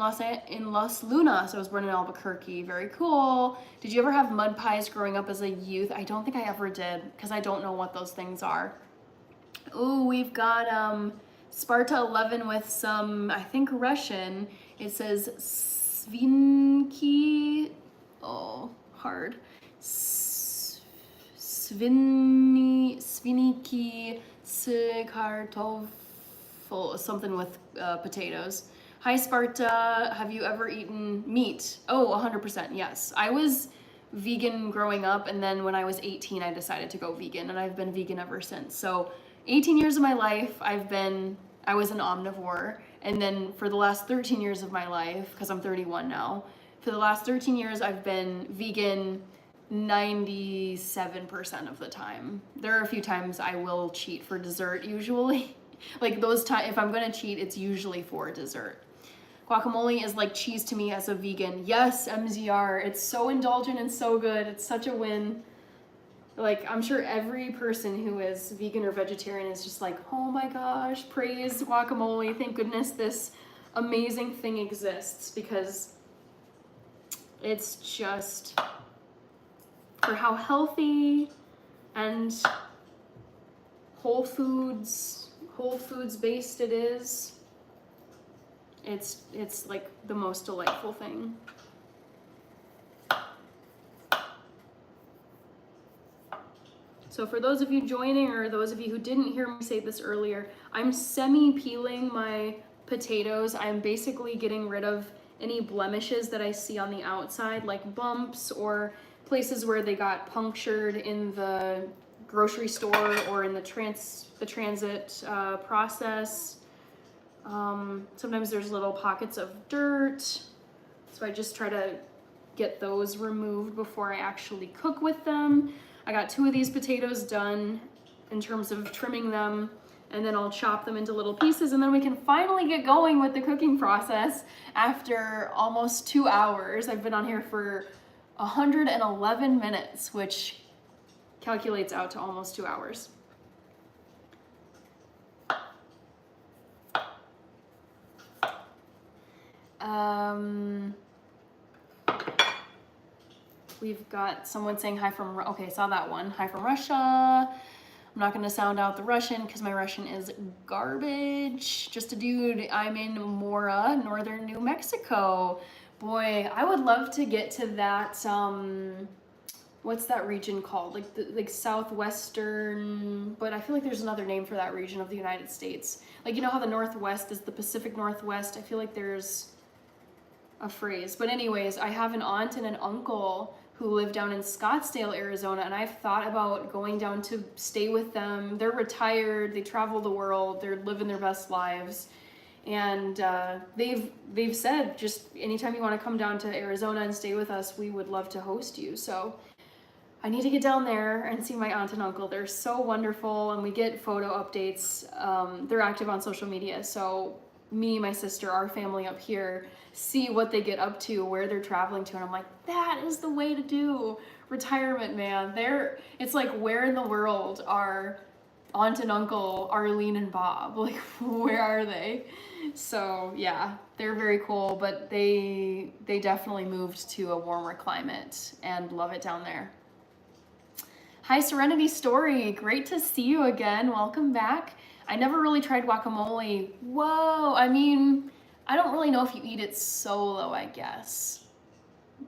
Los Lunas. I was born in Albuquerque. Very cool. Did you ever have mud pies growing up as a youth? I don't think I ever did because I don't know what those things are. Ooh, we've got Sparta 11 with some, I think, Russian. It says Svinki. Oh, hard. Sviniki kartoffel, something with potatoes. Hi Sparta, have you ever eaten meat? Oh, 100%, yes. I was vegan growing up, and then when I was 18, I decided to go vegan, and I've been vegan ever since. So 18 years of my life, I was an omnivore, and then for the last 13 years of my life, because I'm 31 now, for the last 13 years, I've been vegan 97% of the time. There are a few times I will cheat for dessert usually, Like those time, if I'm gonna cheat, it's usually for dessert. Guacamole is like cheese to me as a vegan. Yes, MZR, it's so indulgent and so good. It's such a win. Like, I'm sure every person who is vegan or vegetarian is just like, oh my gosh, praise guacamole. Thank goodness this amazing thing exists, because it's just, for how healthy and whole foods based it is, it's like the most delightful thing. So for those of you joining, or those of you who didn't hear me say this earlier, I'm semi-peeling my potatoes. I'm basically getting rid of any blemishes that I see on the outside, like bumps or places where they got punctured in the grocery store or in the transit process. Sometimes there's little pockets of dirt, so I just try to get those removed before I actually cook with them. I got 2 of these potatoes done in terms of trimming them, and then I'll chop them into little pieces, and then we can finally get going with the cooking process after almost 2 hours. I've been on here for 111 minutes, which calculates out to almost 2 hours. We've got someone saying hi from, okay, saw that one. Hi from Russia. I'm not gonna sound out the Russian because my Russian is garbage. Just a dude. I'm in Mora, northern New Mexico. Boy, I would love to get to that, what's that region called? Like southwestern, but I feel like there's another name for that region of the United States. Like, you know how the Northwest is the Pacific Northwest? I feel like there's a phrase. But anyways, I have an aunt and an uncle who live down in Scottsdale, Arizona, and I've thought about going down to stay with them. They're retired, they travel the world, they're living their best lives. And they've said, just anytime you want to come down to Arizona and stay with us, we would love to host you. So I need to get down there and see my aunt and uncle. They're so wonderful, and we get photo updates. They're active on social media, so me, my sister, our family up here, see what they get up to, where they're traveling to, and I'm like, that is the way to do retirement, man. It's like, where in the world are aunt and uncle Arlene and Bob? Like, where are they? So yeah, they're very cool, but they definitely moved to a warmer climate and love it down there. Hi, Serenity Story. Great to see you again. Welcome back. I never really tried guacamole. Whoa, I mean, I don't really know if you eat it solo, I guess.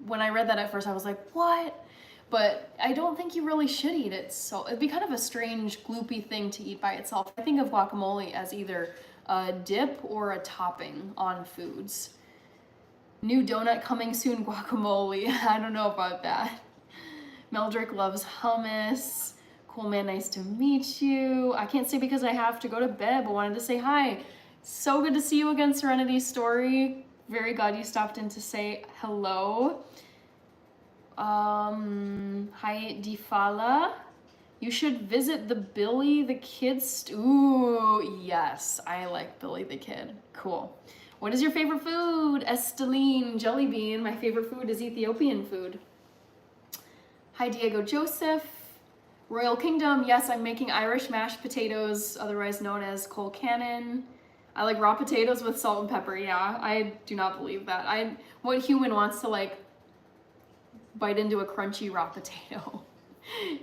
When I read that at first, I was like, what? But I don't think you really should eat it. So it'd be kind of a strange, gloopy thing to eat by itself. I think of guacamole as either a dip or a topping on foods. New donut coming soon, guacamole. I don't know about that. Meldrick loves hummus. Cool man, nice to meet you. I can't say because I have to go to bed, but wanted to say hi. So good to see you again, Serenity Story. Very glad you stopped in to say hello. Hi, Difala. You should visit the Billy the Kid. Ooh, yes, I like Billy the Kid. Cool. What is your favorite food? Esteline Jellybean. My favorite food is Ethiopian food. Hi, Diego Joseph. Royal Kingdom. Yes, I'm making Irish mashed potatoes, otherwise known as Cole Cannon. I like raw potatoes with salt and pepper. Yeah, I do not believe that. What human wants to like bite into a crunchy raw potato?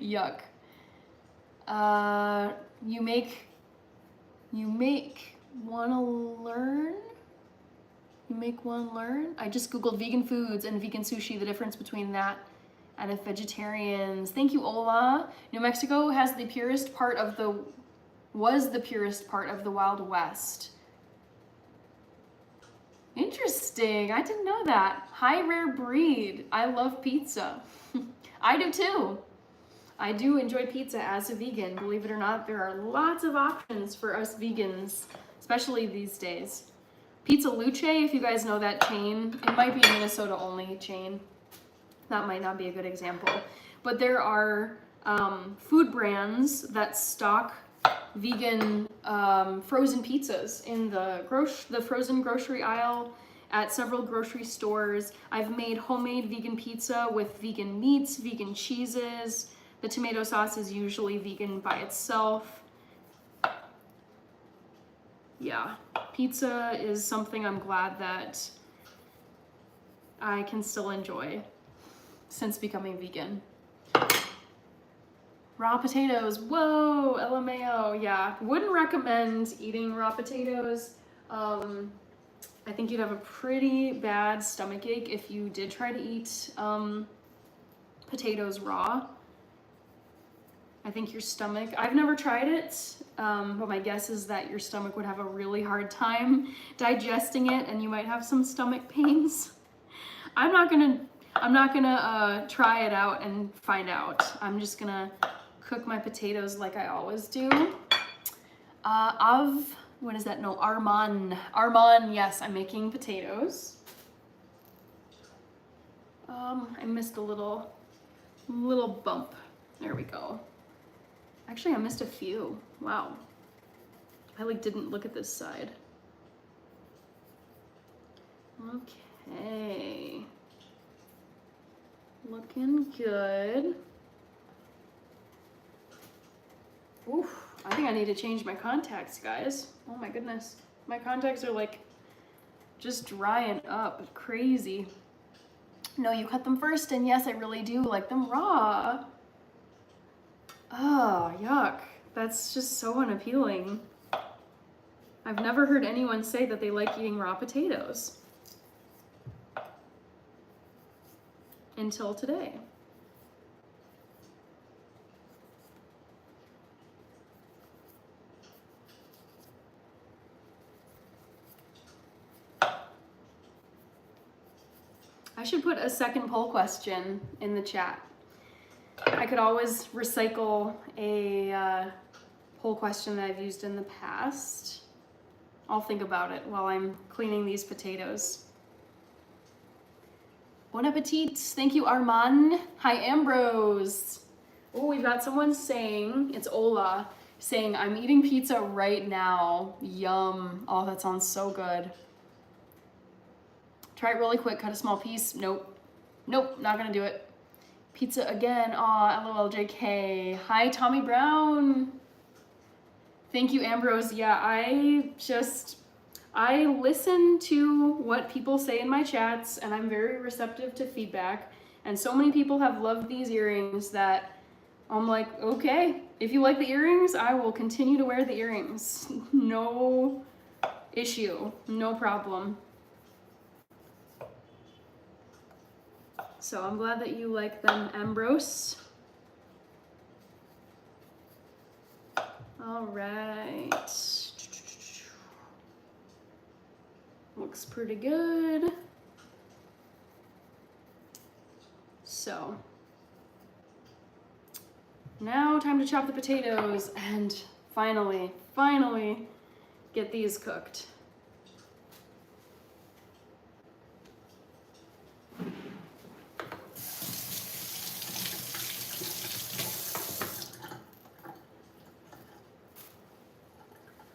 Yuck. You make wanna learn? You make one learn? I just Googled vegan foods and vegan sushi, the difference between that and if vegetarians. Thank you, Ola. New Mexico was the purest part of the Wild West. Interesting, I didn't know that. Hi, Rare Breed. I love pizza. I do too. I do enjoy pizza as a vegan. Believe it or not, there are lots of options for us vegans, especially these days. Pizza Luce, if you guys know that chain, it might be a Minnesota only chain. That might not be a good example, but there are food brands that stock vegan frozen pizzas in the frozen grocery aisle at several grocery stores. I've made homemade vegan pizza with vegan meats, vegan cheeses. The tomato sauce is usually vegan by itself. Yeah, pizza is something I'm glad that I can still enjoy since becoming vegan. Raw potatoes, whoa, LMAO, yeah. Wouldn't recommend eating raw potatoes. I think you'd have a pretty bad stomachache if you did try to eat potatoes raw. I think your stomach, I've never tried it, but my guess is that your stomach would have a really hard time digesting it and you might have some stomach pains. I'm not gonna try it out and find out. I'm just gonna cook my potatoes like I always do. What is that? No, Arman, yes, I'm making potatoes. I missed a little bump. There we go. Actually, I missed a few. Wow. I didn't look at this side. Okay. Looking good. Oof, I think I need to change my contacts, guys. Oh my goodness. My contacts are just drying up. Crazy. No, you cut them first, and yes, I really do like them raw. Oh, yuck. That's just so unappealing. I've never heard anyone say that they like eating raw potatoes. Until today. I should put a second poll question in the chat. I could always recycle a poll question that I've used in the past. I'll think about it while I'm cleaning these potatoes. Bon appetit. Thank you, Arman. Hi, Ambrose. Oh, we've got someone saying, it's Ola, saying, I'm eating pizza right now. Yum. Oh, that sounds so good. Try it really quick, cut a small piece. Nope. Nope, not gonna do it. Pizza again. Aw, LOL JK. Hi, Tommy Brown. Thank you, Ambrose. Yeah, I listen to what people say in my chats, and I'm very receptive to feedback. And so many people have loved these earrings that I'm like, okay, if you like the earrings, I will continue to wear the earrings. No issue, no problem. So I'm glad that you like them, Ambrose. All right. Looks pretty good. So now time to chop the potatoes and finally get these cooked.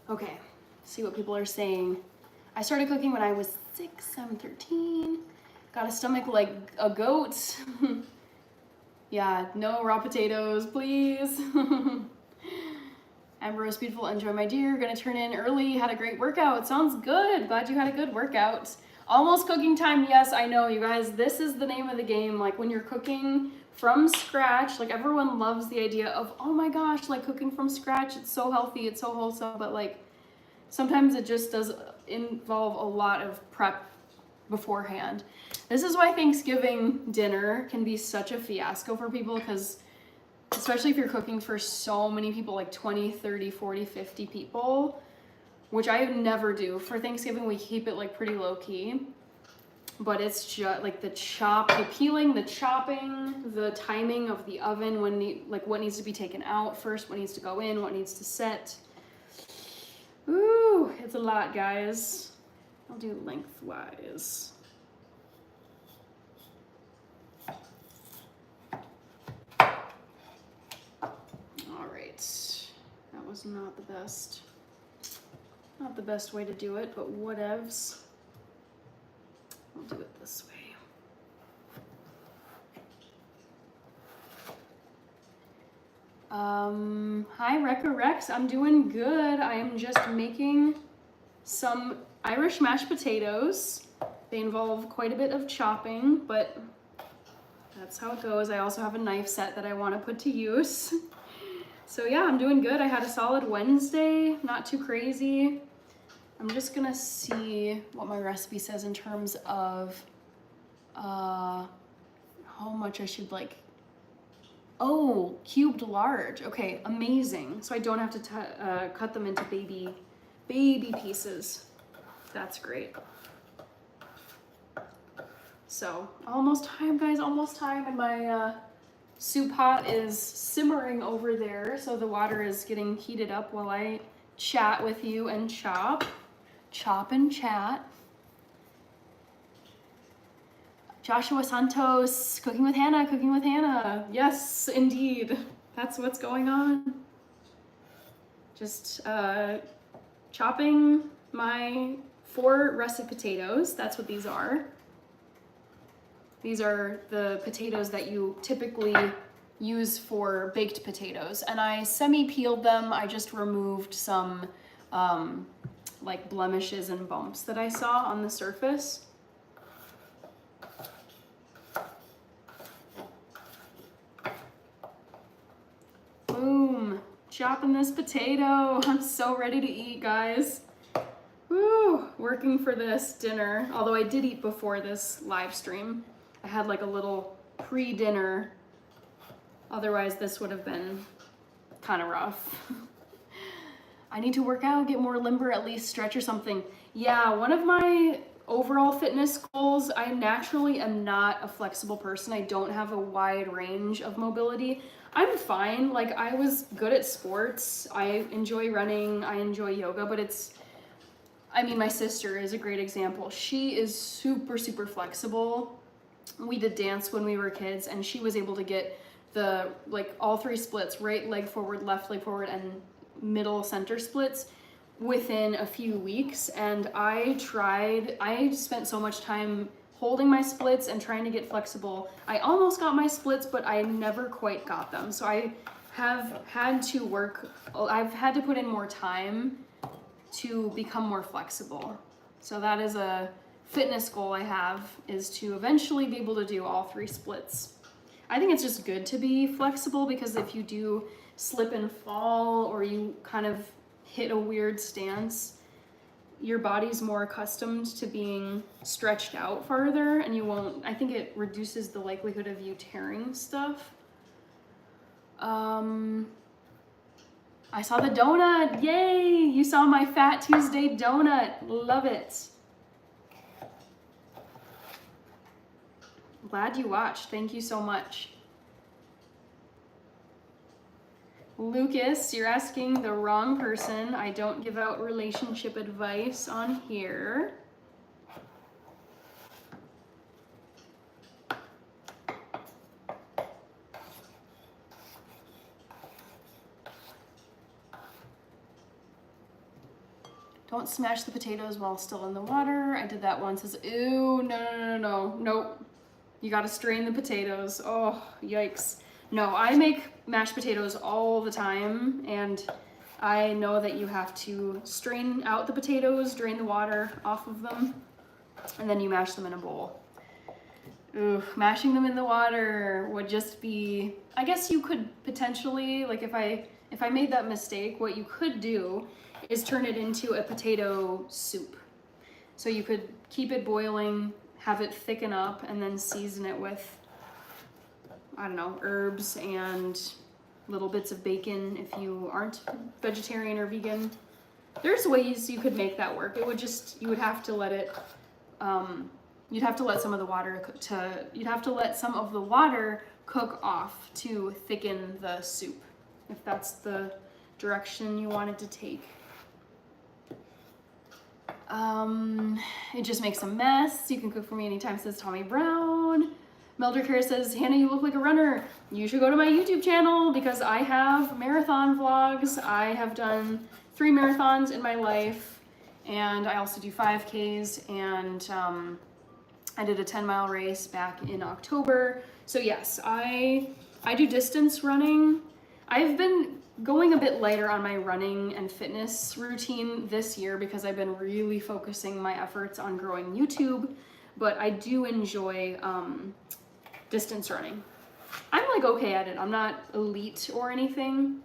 Okay, see what people are saying. I started cooking when I was 6, I'm 13. Got a stomach like a goat. Yeah, no raw potatoes, please. Ambrose, beautiful, enjoy my dear. Gonna turn in early, had a great workout. Sounds good, glad you had a good workout. Almost cooking time, yes, I know, you guys, this is the name of the game. Like when you're cooking from scratch, like everyone loves the idea of, oh my gosh, like cooking from scratch, it's so healthy, it's so wholesome, but like sometimes it just does involve a lot of prep beforehand. This is why Thanksgiving dinner can be such a fiasco for people, because especially if you're cooking for so many people, like 20, 30, 40, 50 people, which I never do. For Thanksgiving, we keep it like pretty low key, but it's just like the peeling, the chopping, the timing of the oven, what needs to be taken out first, what needs to go in, what needs to set. Ooh, it's a lot, guys. I'll do lengthwise. All right, that was not the best. Not the best way to do it, but whatevs. I'll do it this way. Hi Rekka Rex, I'm doing good. I am just making some Irish mashed potatoes. They involve quite a bit of chopping, but that's how it goes. I also have a knife set that I want to put to use. So yeah, I'm doing good. I had a solid Wednesday, not too crazy. I'm just gonna see what my recipe says in terms of how much I should like. Oh, cubed large. Okay, amazing. So I don't have to cut them into baby pieces. That's great. So almost time, guys, almost time. And my soup pot is simmering over there. So the water is getting heated up while I chat with you and chop and chat. Joshua Santos, cooking with Hannah, cooking with Hannah. Yes, indeed. That's what's going on. Just chopping my 4 russet potatoes. That's what these are. These are the potatoes that you typically use for baked potatoes. And I semi-peeled them. I just removed some like blemishes and bumps that I saw on the surface. Boom, chopping this potato. I'm so ready to eat, guys. Woo, working for this dinner. Although I did eat before this live stream. I had like a little pre-dinner. Otherwise this would have been kind of rough. I need to work out, get more limber, at least stretch or something. Yeah, one of my overall fitness goals, I naturally am not a flexible person. I don't have a wide range of mobility. I'm fine. Like, I was good at sports. I enjoy running. I enjoy yoga, but I mean, my sister is a great example. She is super, super flexible. We did dance when we were kids, and she was able to get like all 3 splits, right leg forward, left leg forward, and middle center splits within a few weeks. And I spent so much time holding my splits and trying to get flexible. I almost got my splits, but I never quite got them. So I've had to put in more time to become more flexible. So that is a fitness goal I have, is to eventually be able to do all 3 splits. I think it's just good to be flexible, because if you do slip and fall, or you kind of hit a weird stance, your body's more accustomed to being stretched out farther, and I think it reduces the likelihood of you tearing stuff. I saw the donut, yay! You saw my Fat Tuesday donut, love it. Glad you watched, thank you so much. Lucas, you're asking the wrong person. I don't give out relationship advice on here. Don't smash the potatoes while still in the water. I did that once. Ew, no. Nope. You gotta strain the potatoes. Oh, yikes. No, I make mashed potatoes all the time, and I know that you have to strain out the potatoes, drain the water off of them, and then you mash them in a bowl. Ooh, mashing them in the water would just be, I guess you could potentially, like if I made that mistake, what you could do is turn it into a potato soup. So you could keep it boiling, have it thicken up, and then season it with, I don't know, herbs and little bits of bacon if you aren't vegetarian or vegan. There's ways you could make that work. It would just, you would have to let it, you'd have to let some of the water cook off to thicken the soup, if that's the direction you wanted to take. It just makes a mess. You can cook for me anytime, says Tommy Brown. Melder Care says, Hannah, you look like a runner. You should go to my YouTube channel because I have marathon vlogs. I have done 3 marathons in my life, and I also do 5Ks, and I did a 10-mile race back in October. So yes, I do distance running. I've been going a bit lighter on my running and fitness routine this year because I've been really focusing my efforts on growing YouTube, but I do enjoy distance running. I'm like okay at it. I'm not elite or anything,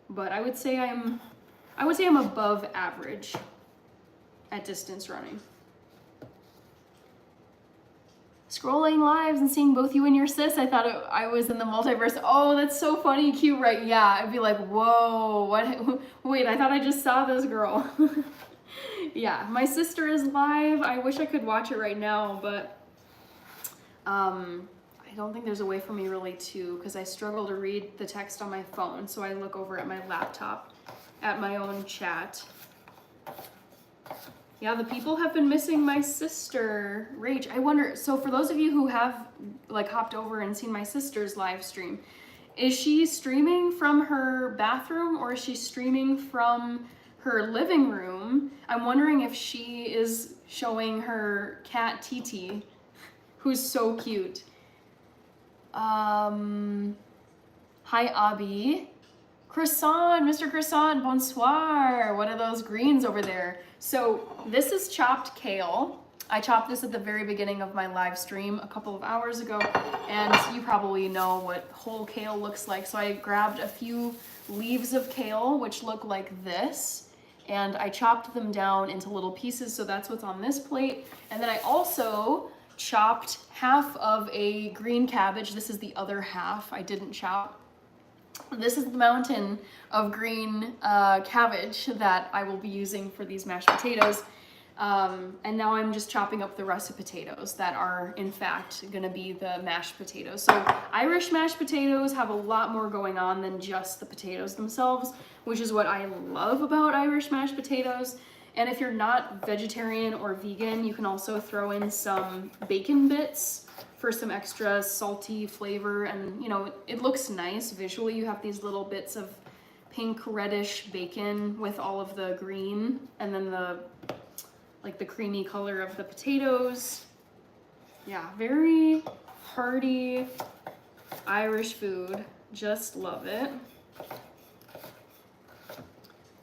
but I would say I'm above average at distance running. Scrolling lives and seeing both you and your sis, I thought I was in the multiverse. Oh, that's so funny, cute, right? Yeah, I'd be like, whoa, what? Wait, I thought I just saw this girl. Yeah, my sister is live. I wish I could watch it right now, but I don't think there's a way for me really to, because I struggle to read the text on my phone, so I look over at my laptop at my own chat. Yeah, the people have been missing my sister, Rach. I wonder, so for those of you who have like hopped over and seen my sister's live stream, is she streaming from her bathroom or is she streaming from her living room? I'm wondering if she is showing her cat Titi, who's so cute. Hi, Abby. Croissant, Mr. Croissant, bonsoir. What are those greens over there? So this is chopped kale. I chopped this at the very beginning of my live stream a couple of hours ago, and you probably know what whole kale looks like. So I grabbed a few leaves of kale, which look like this, and I chopped them down into little pieces. So that's what's on this plate. And then I also chopped half of a green cabbage. This is the other half I didn't chop. This is the mountain of green cabbage that I will be using for these mashed potatoes. And now I'm just chopping up the rest of potatoes that are in fact gonna be the mashed potatoes. So Irish mashed potatoes have a lot more going on than just the potatoes themselves, which is what I love about Irish mashed potatoes. And if you're not vegetarian or vegan, you can also throw in some bacon bits for some extra salty flavor, and you know, it looks nice visually. You have these little bits of pink reddish bacon with all of the green, and then the creamy color of the potatoes. Yeah, very hearty Irish food. Just love it.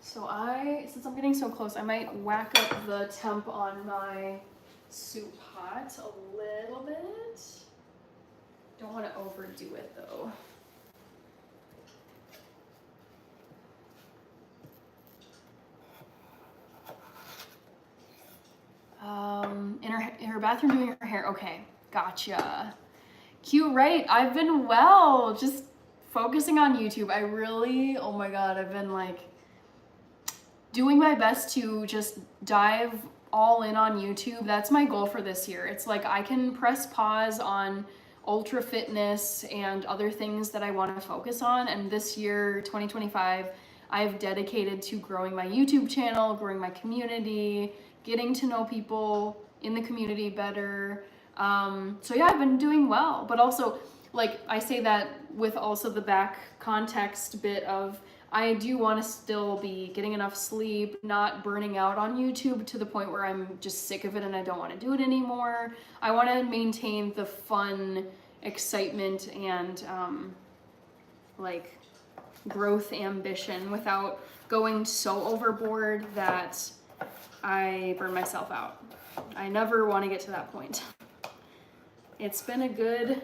So since I'm getting so close, I might whack up the temp on my soup pot a little bit. Don't want to overdo it though. In her bathroom doing her hair. Okay, gotcha. Cute, right? I've been well, just focusing on YouTube. I really, oh my God, I've been like doing my best to just dive all in on YouTube. That's my goal for this year. It's like I can press pause on ultra fitness and other things that I want to focus on. And this year, 2025, I've dedicated to growing my YouTube channel, growing my community, getting to know people in the community better. So yeah, I've been doing well, but also like I say that with also the back context bit of I do want to still be getting enough sleep, not burning out on YouTube to the point where I'm just sick of it and I don't want to do it anymore. I want to maintain the fun, excitement, and like growth ambition without going so overboard that I burn myself out. I never want to get to that point. It's been a good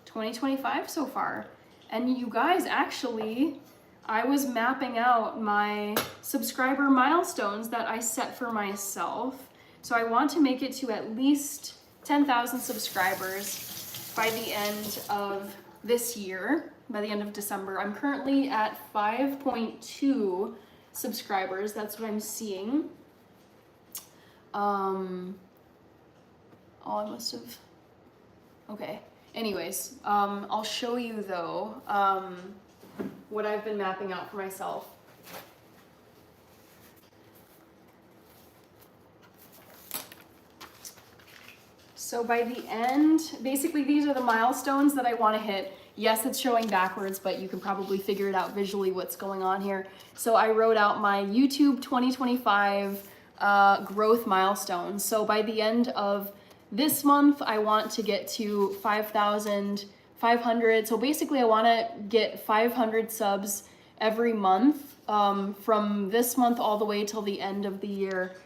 2025 so far. And you guys, actually, I was mapping out my subscriber milestones that I set for myself. So I want to make it to at least 10,000 subscribers by the end of this year, by the end of December. I'm currently at 5.2 subscribers. That's what I'm seeing. Oh, I must have, okay. Anyways, I'll show you though, what I've been mapping out for myself. So by the end, basically these are the milestones that I want to hit. Yes, it's showing backwards, but you can probably figure it out visually what's going on here. So I wrote out my YouTube 2025 growth milestones. So by the end of this month, I want to get to 5,500. So basically I want to get 500 subs every month from this month all the way till the end of the year.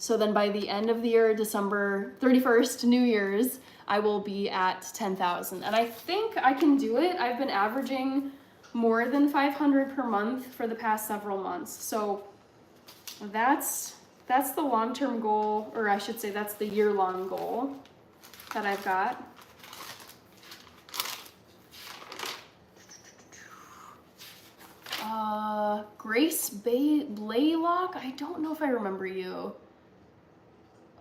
So then by the end of the year, December 31st, New Year's, I will be at 10,000. And I think I can do it. I've been averaging more than 500 per month for the past several months. So that's the long-term goal, or I should say that's the year-long goal that I've got. Grace Blaylock, I don't know if I remember you.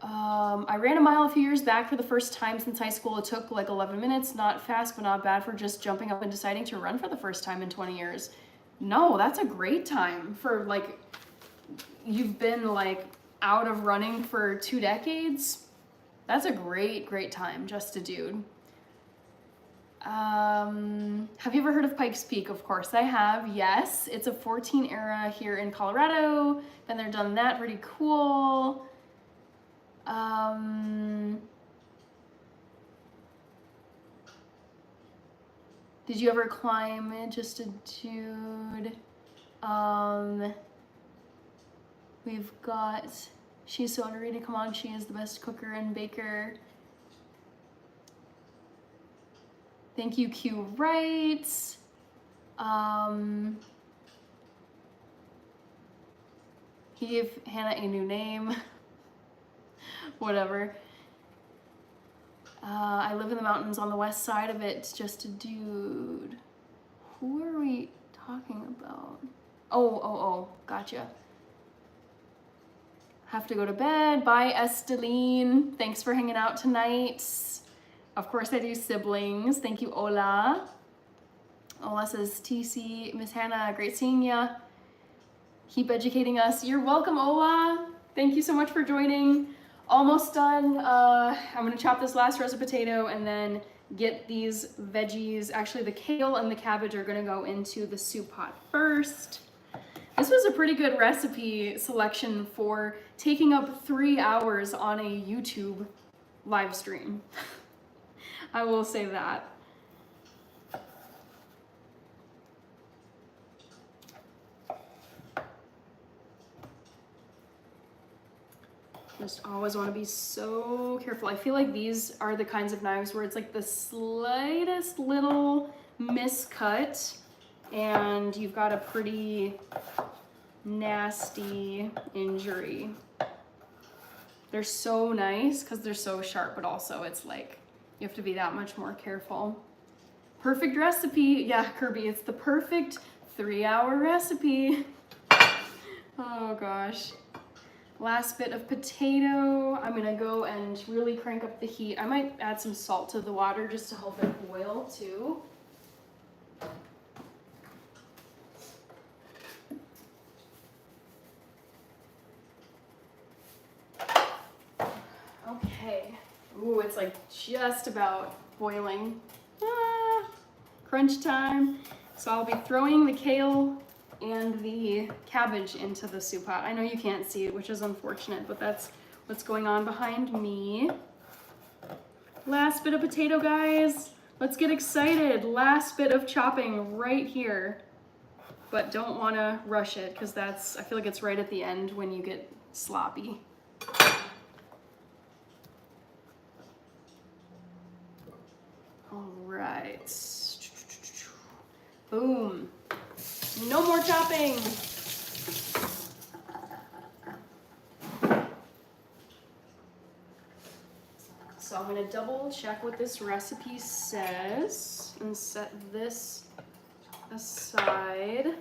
I ran a mile a few years back for the first time since high school. It took like 11 minutes, not fast, but not bad for just jumping up and deciding to run for the first time in 20 years. No, that's a great time for like, you've been like out of running for 2 decades. That's a great time, just a dude. Have you ever heard of Pikes Peak? Of course I have, yes. It's a 14 era here in Colorado. Been there, done that, pretty cool. Did you ever climb it? Just a dude. We've got, she's so underrated, come on, she is the best cooker and baker. Thank you, Q Wright. He gave Hannah a new name. Whatever. I live in the mountains on the west side of it. Just a dude. Who are we talking about? Oh, gotcha. Have to go to bed. Bye, Esteline. Thanks for hanging out tonight. Of course I do, siblings. Thank you, Ola. Ola says, TC, Miss Hannah, great seeing ya. Keep educating us. You're welcome, Ola. Thank you so much for joining. Almost done. I'm gonna chop this last roast of potato and then get these veggies. Actually, the kale and the cabbage are gonna go into the soup pot first. This was a pretty good recipe selection for taking up 3 hours on a YouTube live stream. I will say that. Just always want to be so careful. I feel like these are the kinds of knives where it's like the slightest little miscut and you've got a pretty nasty injury. They're so nice because they're so sharp, but also it's like you have to be that much more careful. Perfect recipe. Yeah, Kirby, it's the perfect 3-hour recipe. Oh gosh. Last bit of potato. I'm gonna go and really crank up the heat. I might add some salt to the water just to help it boil too. Okay. Ooh, it's like just about boiling. Ah, crunch time. So I'll be throwing the kale and the cabbage into the soup pot. I know you can't see it, which is unfortunate, but that's what's going on behind me. Last bit of potato, guys. Let's get excited. Last bit of chopping right here. But don't want to rush it because that's, I feel like it's right at the end when you get sloppy. All right. Boom. No more chopping. So I'm gonna double check what this recipe says and set this aside.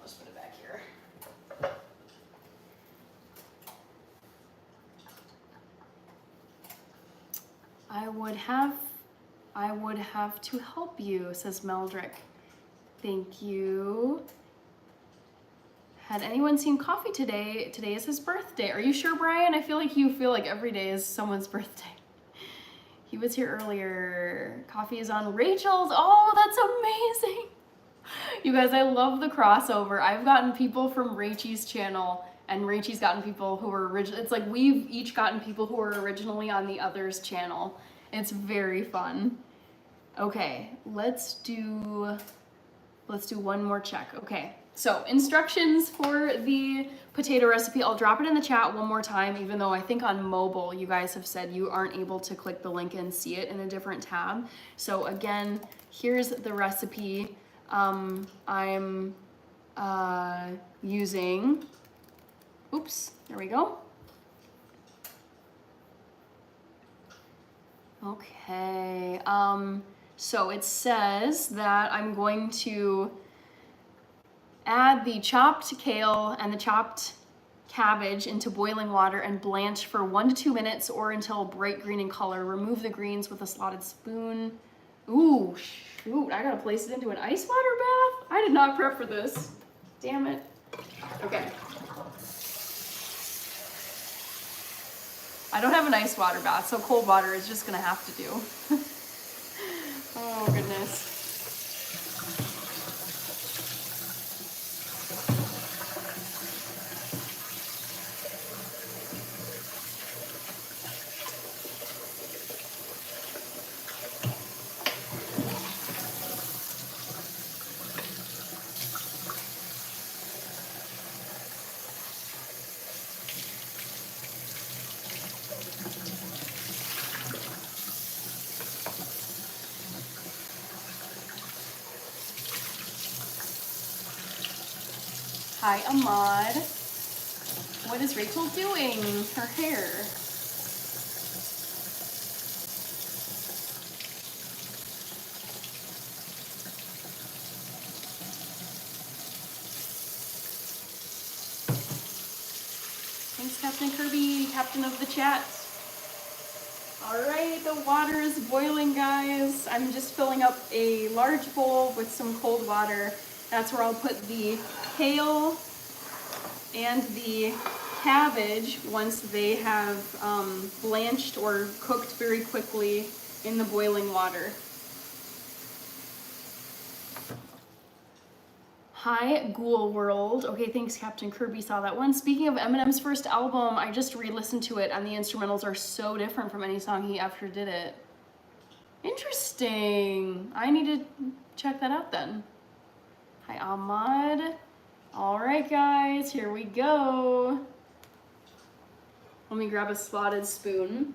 Let's put it back here. I would have to help you, says Meldrick. Thank you. Had anyone seen Coffee today? Today is his birthday. Are you sure, Brian? I feel like you feel like every day is someone's birthday. He was here earlier. Coffee is on Rachel's. Oh, that's amazing. You guys, I love the crossover. I've gotten people from Rachel's channel, and Rachel's gotten people who were original. It's like we've each gotten people who were originally on the other's channel. It's very fun. Okay, let's do one more check. Okay, so instructions for the potato recipe. I'll drop it in the chat one more time, even though I think on mobile you guys have said you aren't able to click the link and see it in a different tab. So again, here's the recipe. I'm using, oops, there we go. Okay, so it says that I'm going to add the chopped kale and the chopped cabbage into boiling water and blanch for 1 to 2 minutes or until bright green in color. Remove the greens with a slotted spoon. Ooh, shoot, I gotta place it into an ice water bath? I did not prep for this. Damn it. Okay. I don't have an ice water bath, so cold water is just gonna have to do. Oh, goodness. Hi, Ahmad. What is Rachel doing? Her hair. Thanks, Captain Kirby, captain of the chat. All right, the water is boiling, guys. I'm just filling up a large bowl with some cold water. That's where I'll put the kale and the cabbage once they have blanched or cooked very quickly in the boiling water. Hi, Ghoul World. Okay, thanks, Captain Kirby, saw that one. Speaking of Eminem's first album, I just re-listened to it and the instrumentals are so different from any song he ever did it. Interesting. I need to check that out then. Hi, Ahmad. All right, guys, here we go. Let me grab a slotted spoon.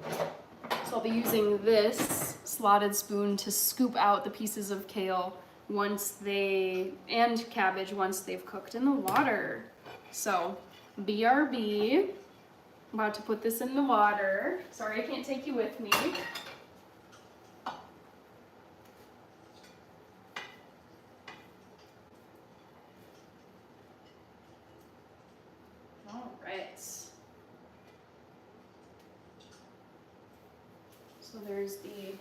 So I'll be using this slotted spoon to scoop out the pieces of kale and cabbage once they've cooked in the water. So, BRB, I'm about to put this in the water. Sorry, I can't take you with me. All right. So there's the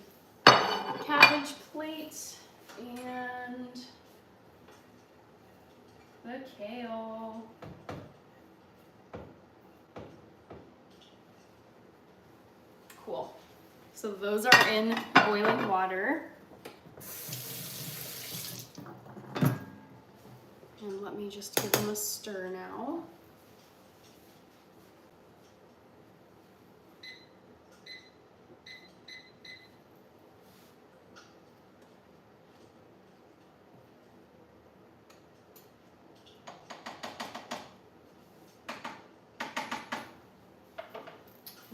cabbage plate and the kale. Cool. So those are in boiling water. And let me just give them a stir now.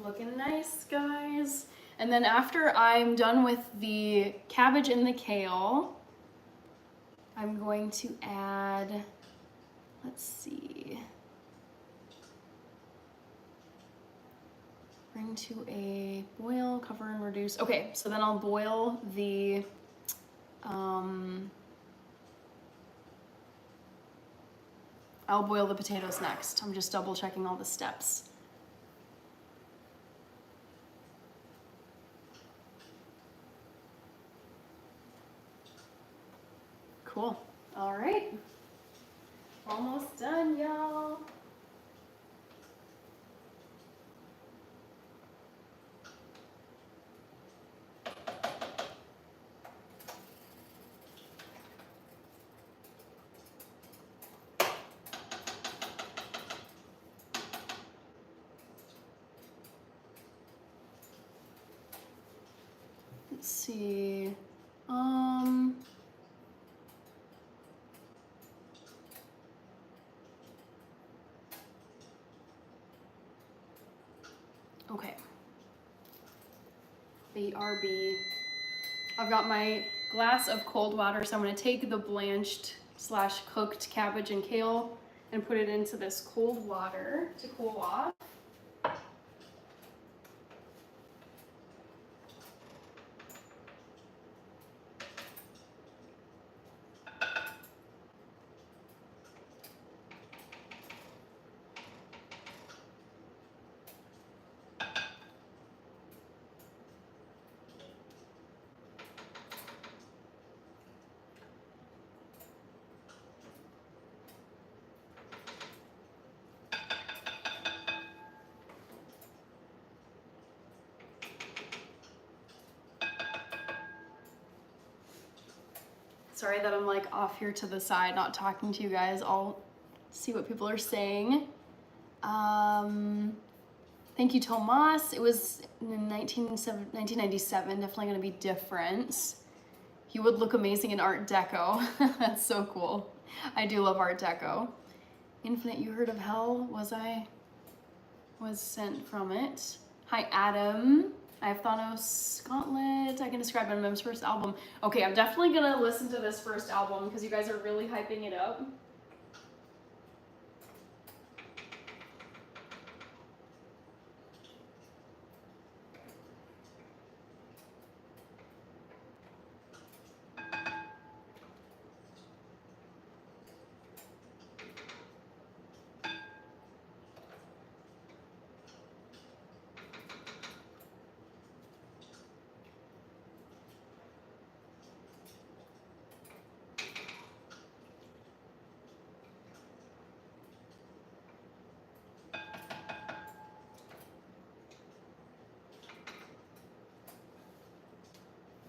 Looking nice, guys. And then after I'm done with the cabbage and the kale, I'm going to add, let's see, bring to a boil, cover and reduce. Okay, so then I'll boil the, I'll boil the potatoes next. I'm just double checking all the steps. Cool. All right. Almost done, y'all. Let's see. Okay. BRB. I've got my glass of cold water, so I'm gonna take the blanched / cooked cabbage and kale and put it into this cold water to cool off. Sorry that I'm like off here to the side, not talking to you guys. I'll see what people are saying. Thank you, Tomas. It was in 1997, definitely gonna be different. You would look amazing in Art Deco. That's so cool. I do love Art Deco. Infinite, you heard of Hell? Was sent from it. Hi, Adam. I have Thanos Gauntlet. I can describe Eminem's first album. Okay, I'm definitely gonna listen to this first album because you guys are really hyping it up.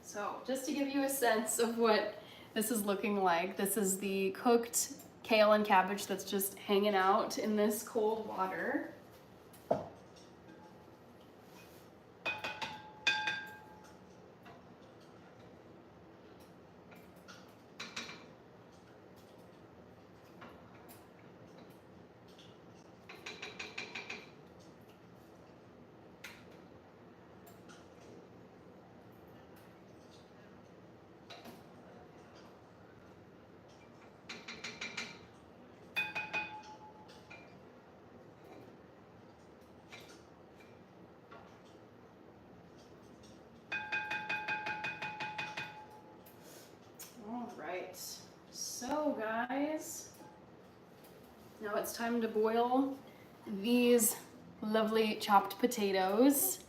So just to give you a sense of what this is looking like, this is the cooked kale and cabbage that's just hanging out in this cold water. Alright, so guys, now it's time to boil these lovely chopped potatoes.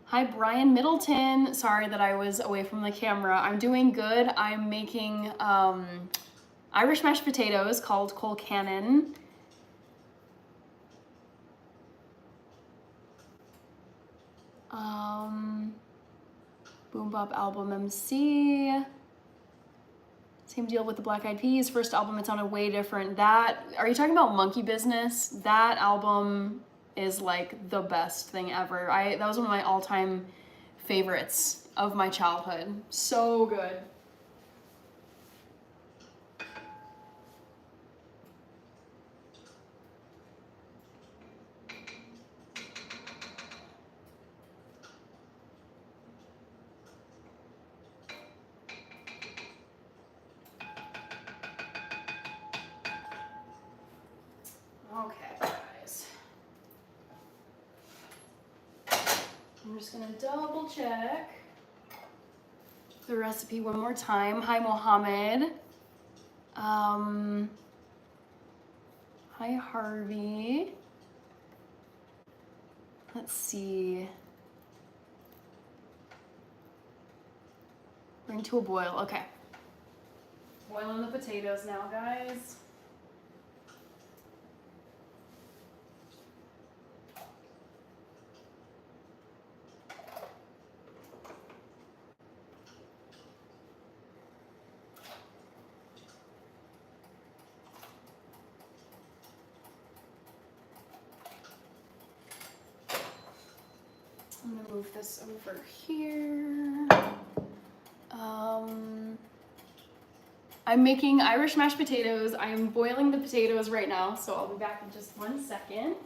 Hi Brian Middleton, sorry that I was away from the camera. I'm doing good. I'm making Irish mashed potatoes called Cole Cannon. Boom Bop Album MC. Same deal with the Black Eyed Peas. First album, it sounded way different. Are you talking about Monkey Business? That album is like the best thing ever. That was one of my all-time favorites of my childhood. So good. Okay, guys. I'm just gonna double check the recipe one more time. Hi, Mohammed. Hi, Harvey. Let's see. Bring to a boil. Okay. Boiling the potatoes now, guys. move this over here. I'm making Irish mashed potatoes. I'm boiling the potatoes right now, so I'll be back in just 1 second.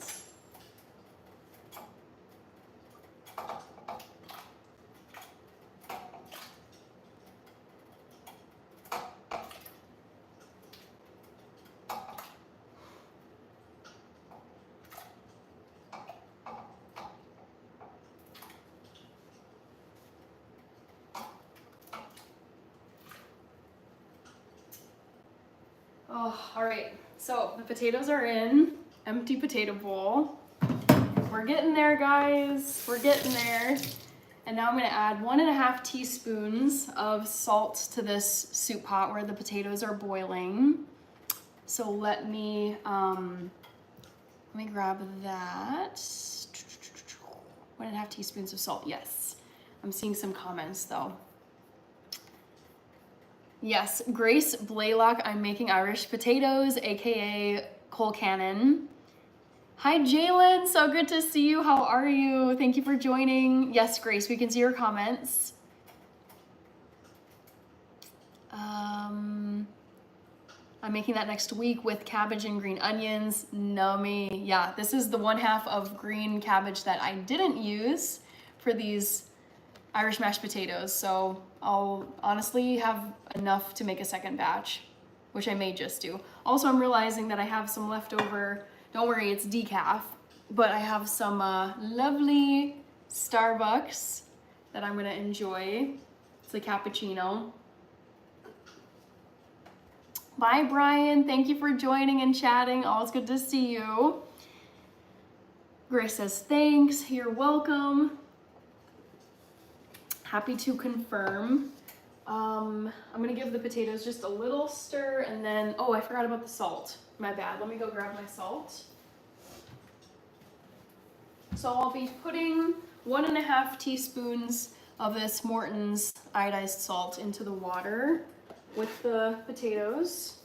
Oh, all right, so the potatoes are in, empty potato bowl. We're getting there, guys, we're getting there. And now I'm gonna add 1.5 teaspoons of salt to this soup pot where the potatoes are boiling. So let me grab that. 1.5 teaspoons of salt, yes. I'm seeing some comments though. Yes, Grace Blaylock, I'm making Irish potatoes, AKA Cole Cannon. Hi Jalen, so good to see you. How are you? Thank you for joining. Yes, Grace, we can see your comments. I'm making that next week with cabbage and green onions. Nummy. Yeah, this is the 1/2 of green cabbage that I didn't use for these Irish mashed potatoes. So I'll honestly have enough to make a second batch, which I may just do. Also, I'm realizing that I have some leftover, don't worry, it's decaf, but I have some lovely Starbucks that I'm gonna enjoy. It's a cappuccino. Bye, Brian. Thank you for joining and chatting. Always good to see you. Grace says, thanks. You're welcome. Happy to confirm. I'm gonna give the potatoes just a little stir and then, oh, I forgot about the salt. My bad. Let me go grab my salt. So I'll be putting 1.5 teaspoons of this Morton's iodized salt into the water with the potatoes.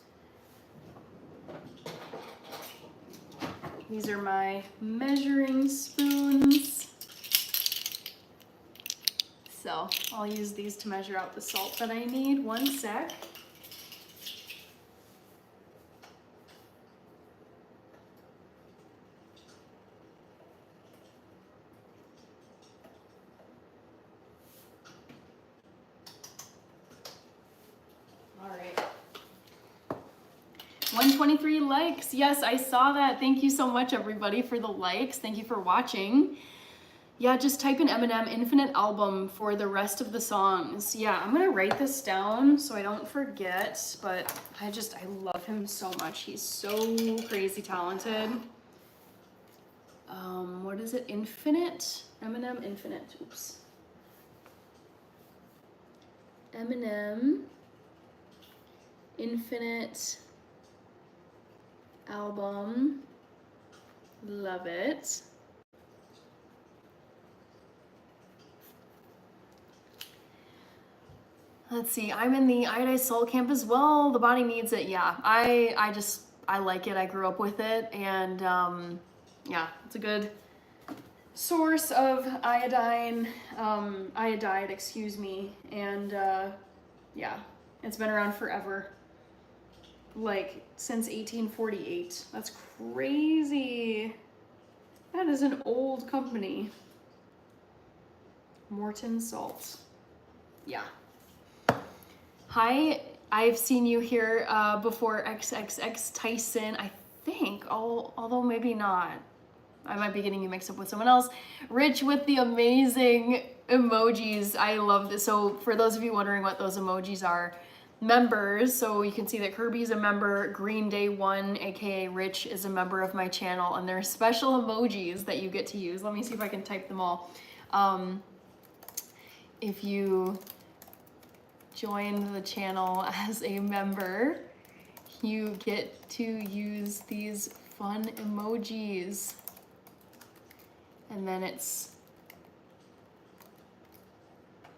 These are my measuring spoons. So I'll use these to measure out the salt that I need. 1 sec. All right. 123 likes. Yes, I saw that. Thank you so much, everybody, for the likes. Thank you for watching. Yeah, just type in Eminem Infinite Album for the rest of the songs. Yeah, I'm gonna write this down so I don't forget, but I love him so much. He's so crazy talented. What is it? Infinite? Eminem Infinite. Oops. Eminem Infinite Album. Love it. Let's see, I'm in the iodized salt camp as well. The body needs it, yeah. I like it, I grew up with it, and yeah, it's a good source of iodide, excuse me, and yeah, it's been around forever. Like, since 1848. That's crazy. That is an old company. Morton Salt. Yeah. Hi, I've seen you here before, XXX Tyson, I think, although maybe not. I might be getting you mixed up with someone else. Rich with the amazing emojis. I love this. So for those of you wondering what those emojis are, members, so you can see that Kirby's a member, Green Day 1, aka Rich, is a member of my channel, and there are special emojis that you get to use. Let me see if I can type them all. If you join the channel as a member, you get to use these fun emojis. And then it's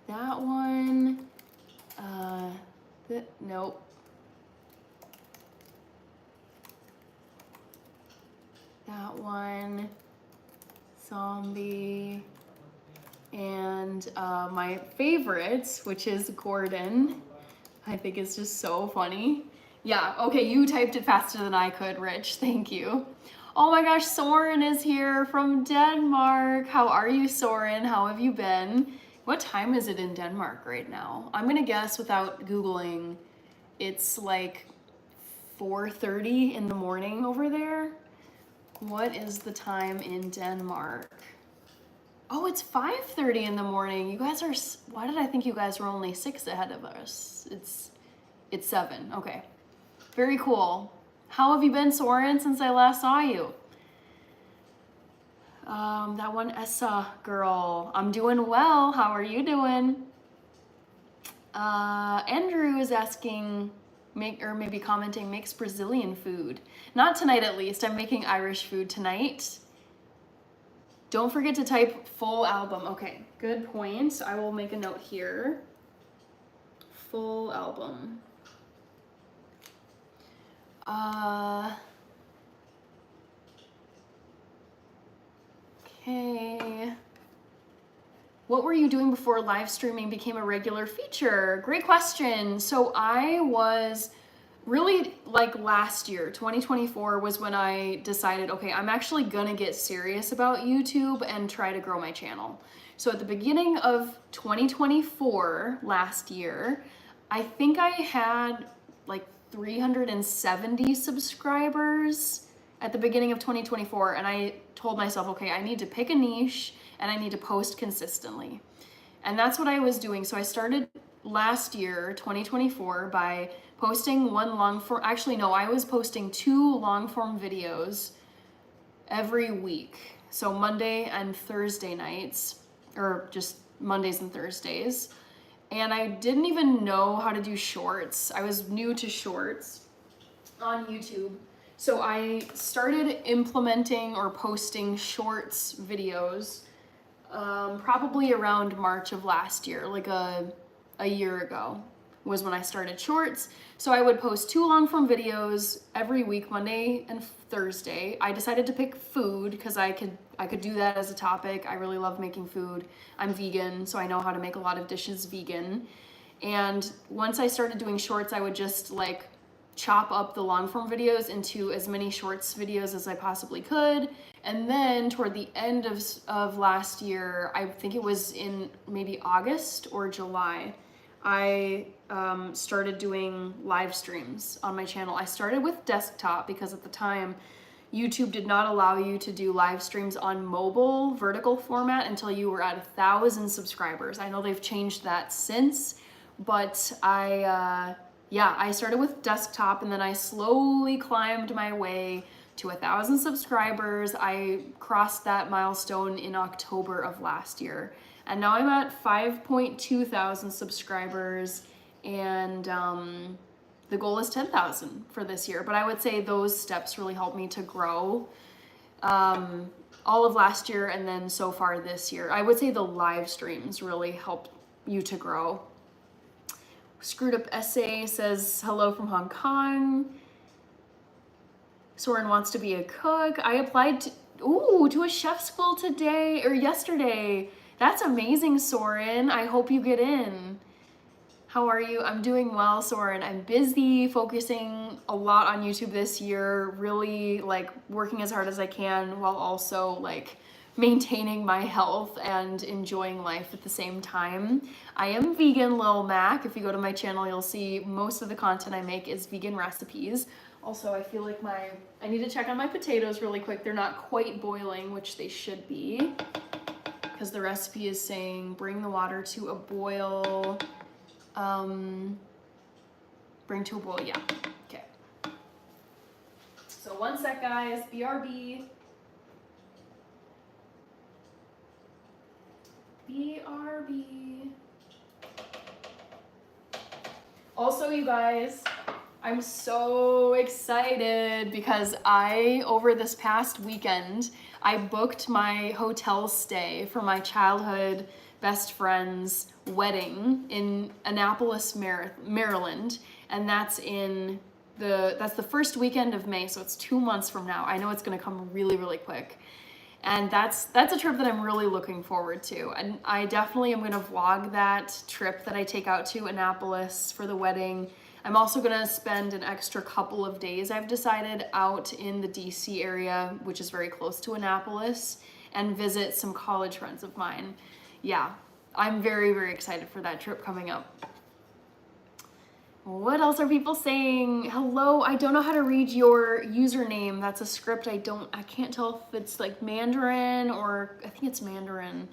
that one, nope. That one, zombie, And my favorite, which is Gordon, I think it's just so funny. Yeah, okay, you typed it faster than I could, Rich. Thank you. Oh my gosh, Soren is here from Denmark. How are you, Soren? How have you been? What time is it in Denmark right now? I'm gonna guess without Googling, it's like 4:30 in the morning over there. What is the time in Denmark? Oh, it's 5:30 in the morning. You guys are, why did I think you guys were only 6 ahead of us? It's 7, okay. Very cool. How have you been, Soren, since I last saw you? That one Essa girl. I'm doing well. How are you doing? Andrew is asking, or maybe commenting, makes Brazilian food. Not tonight, at least. I'm making Irish food tonight. Don't forget to type full album. Okay, good point. I will make a note here. Full album. Okay. What were you doing before live streaming became a regular feature? Great question. So I was really, like, last year, 2024 was when I decided, okay, I'm actually gonna get serious about YouTube and try to grow my channel. So at the beginning of 2024, last year, I think I had like 370 subscribers at the beginning of 2024, and I told myself, okay, I need to pick a niche and I need to post consistently. And that's what I was doing. So I started last year, 2024, by posting one long form, actually no, I was posting 2 long form videos every week. So Monday and Thursday nights, or just Mondays and Thursdays. And I didn't even know how to do shorts. I was new to shorts on YouTube. So I started implementing or posting shorts videos probably around March of last year, like a year ago was when I started shorts. So I would post 2 long form videos every week, Monday and Thursday. I decided to pick food because I could do that as a topic. I really love making food. I'm vegan, so I know how to make a lot of dishes vegan. And once I started doing shorts, I would just like chop up the long form videos into as many shorts videos as I possibly could. And then toward the end of last year, I think it was in maybe August or July, I started doing live streams on my channel. I started with desktop because at the time, YouTube did not allow you to do live streams on mobile vertical format until you were at 1,000 subscribers. I know they've changed that since, but I started with desktop and then I slowly climbed my way to 1,000 subscribers. I crossed that milestone in October of last year. And now I'm at 5.2 thousand subscribers, and the goal is 10,000 for this year. But I would say those steps really helped me to grow all of last year and then so far this year. I would say the live streams really helped you to grow. Screwed Up Essay says hello from Hong Kong. Soren wants to be a cook. I applied to a chef school today or yesterday. That's amazing, Soren. I hope you get in. How are you? I'm doing well, Soren. I'm busy, focusing a lot on YouTube this year, really like working as hard as I can while also like maintaining my health and enjoying life at the same time. I am vegan, Lil Mac. If you go to my channel, you'll see most of the content I make is vegan recipes. Also, I feel like I need to check on my potatoes really quick. They're not quite boiling, which they should be, because the recipe is saying bring the water to a boil. Bring to a boil, yeah, okay. So one sec, guys, BRB. BRB. Also, you guys, I'm so excited because over this past weekend, I booked my hotel stay for my childhood best friend's wedding in Annapolis, Maryland, and that's the first weekend of May, so it's 2 months from now. I know it's gonna come really, really quick. And that's a trip that I'm really looking forward to. And I definitely am going to vlog that trip that I take out to Annapolis for the wedding. I'm also going to spend an extra couple of days, I've decided, out in the DC area, which is very close to Annapolis, and visit some college friends of mine. Yeah, I'm very, very excited for that trip coming up. What else are people saying? Hello, I don't know how to read your username. That's a script I can't tell if it's like Mandarin or I think it's Mandarin.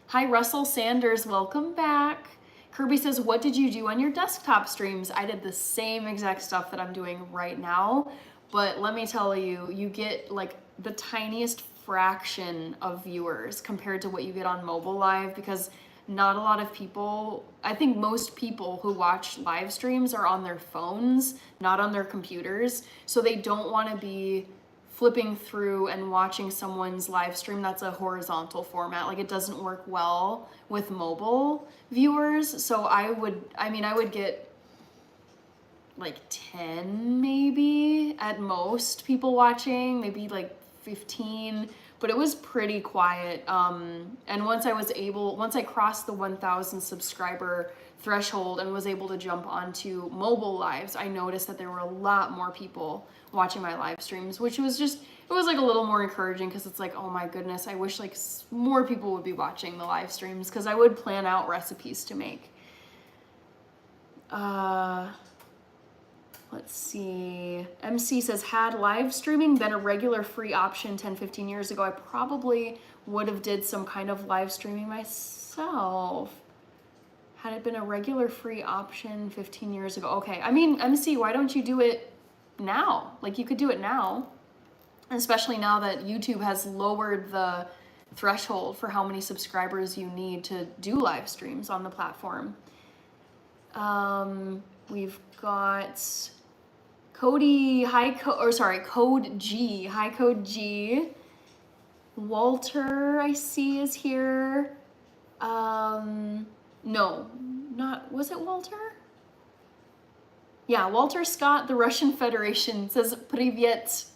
Hi, Russell Sanders, welcome back. Kirby says, what did you do on your desktop streams? I did the same exact stuff that I'm doing right now, but let me tell you, you get like the tiniest fraction of viewers compared to what you get on mobile live, because not a lot of people, I think most people who watch live streams are on their phones, not on their computers. So they don't want to be flipping through and watching someone's live stream that's a horizontal format. Like, it doesn't work well with mobile viewers. So I would get like 10 maybe at most people watching, maybe like 15. But it was pretty quiet. And once I crossed the 1,000 subscriber threshold and was able to jump onto mobile lives, I noticed that there were a lot more people watching my live streams, which was it was like a little more encouraging, because it's like, oh my goodness, I wish like more people would be watching the live streams, because I would plan out recipes to make. Let's see. MC says, had live streaming been a regular free option 10, 15 years ago, I probably would have did some kind of live streaming myself. Had it been a regular free option 15 years ago. Okay, I mean, MC, why don't you do it now? Like, you could do it now, especially now that YouTube has lowered the threshold for how many subscribers you need to do live streams on the platform. We've got Cody, Code G. Hi, Code G. Walter, I see, is here. No, was it Walter? Yeah, Walter Scott, the Russian Federation, says, Privyet.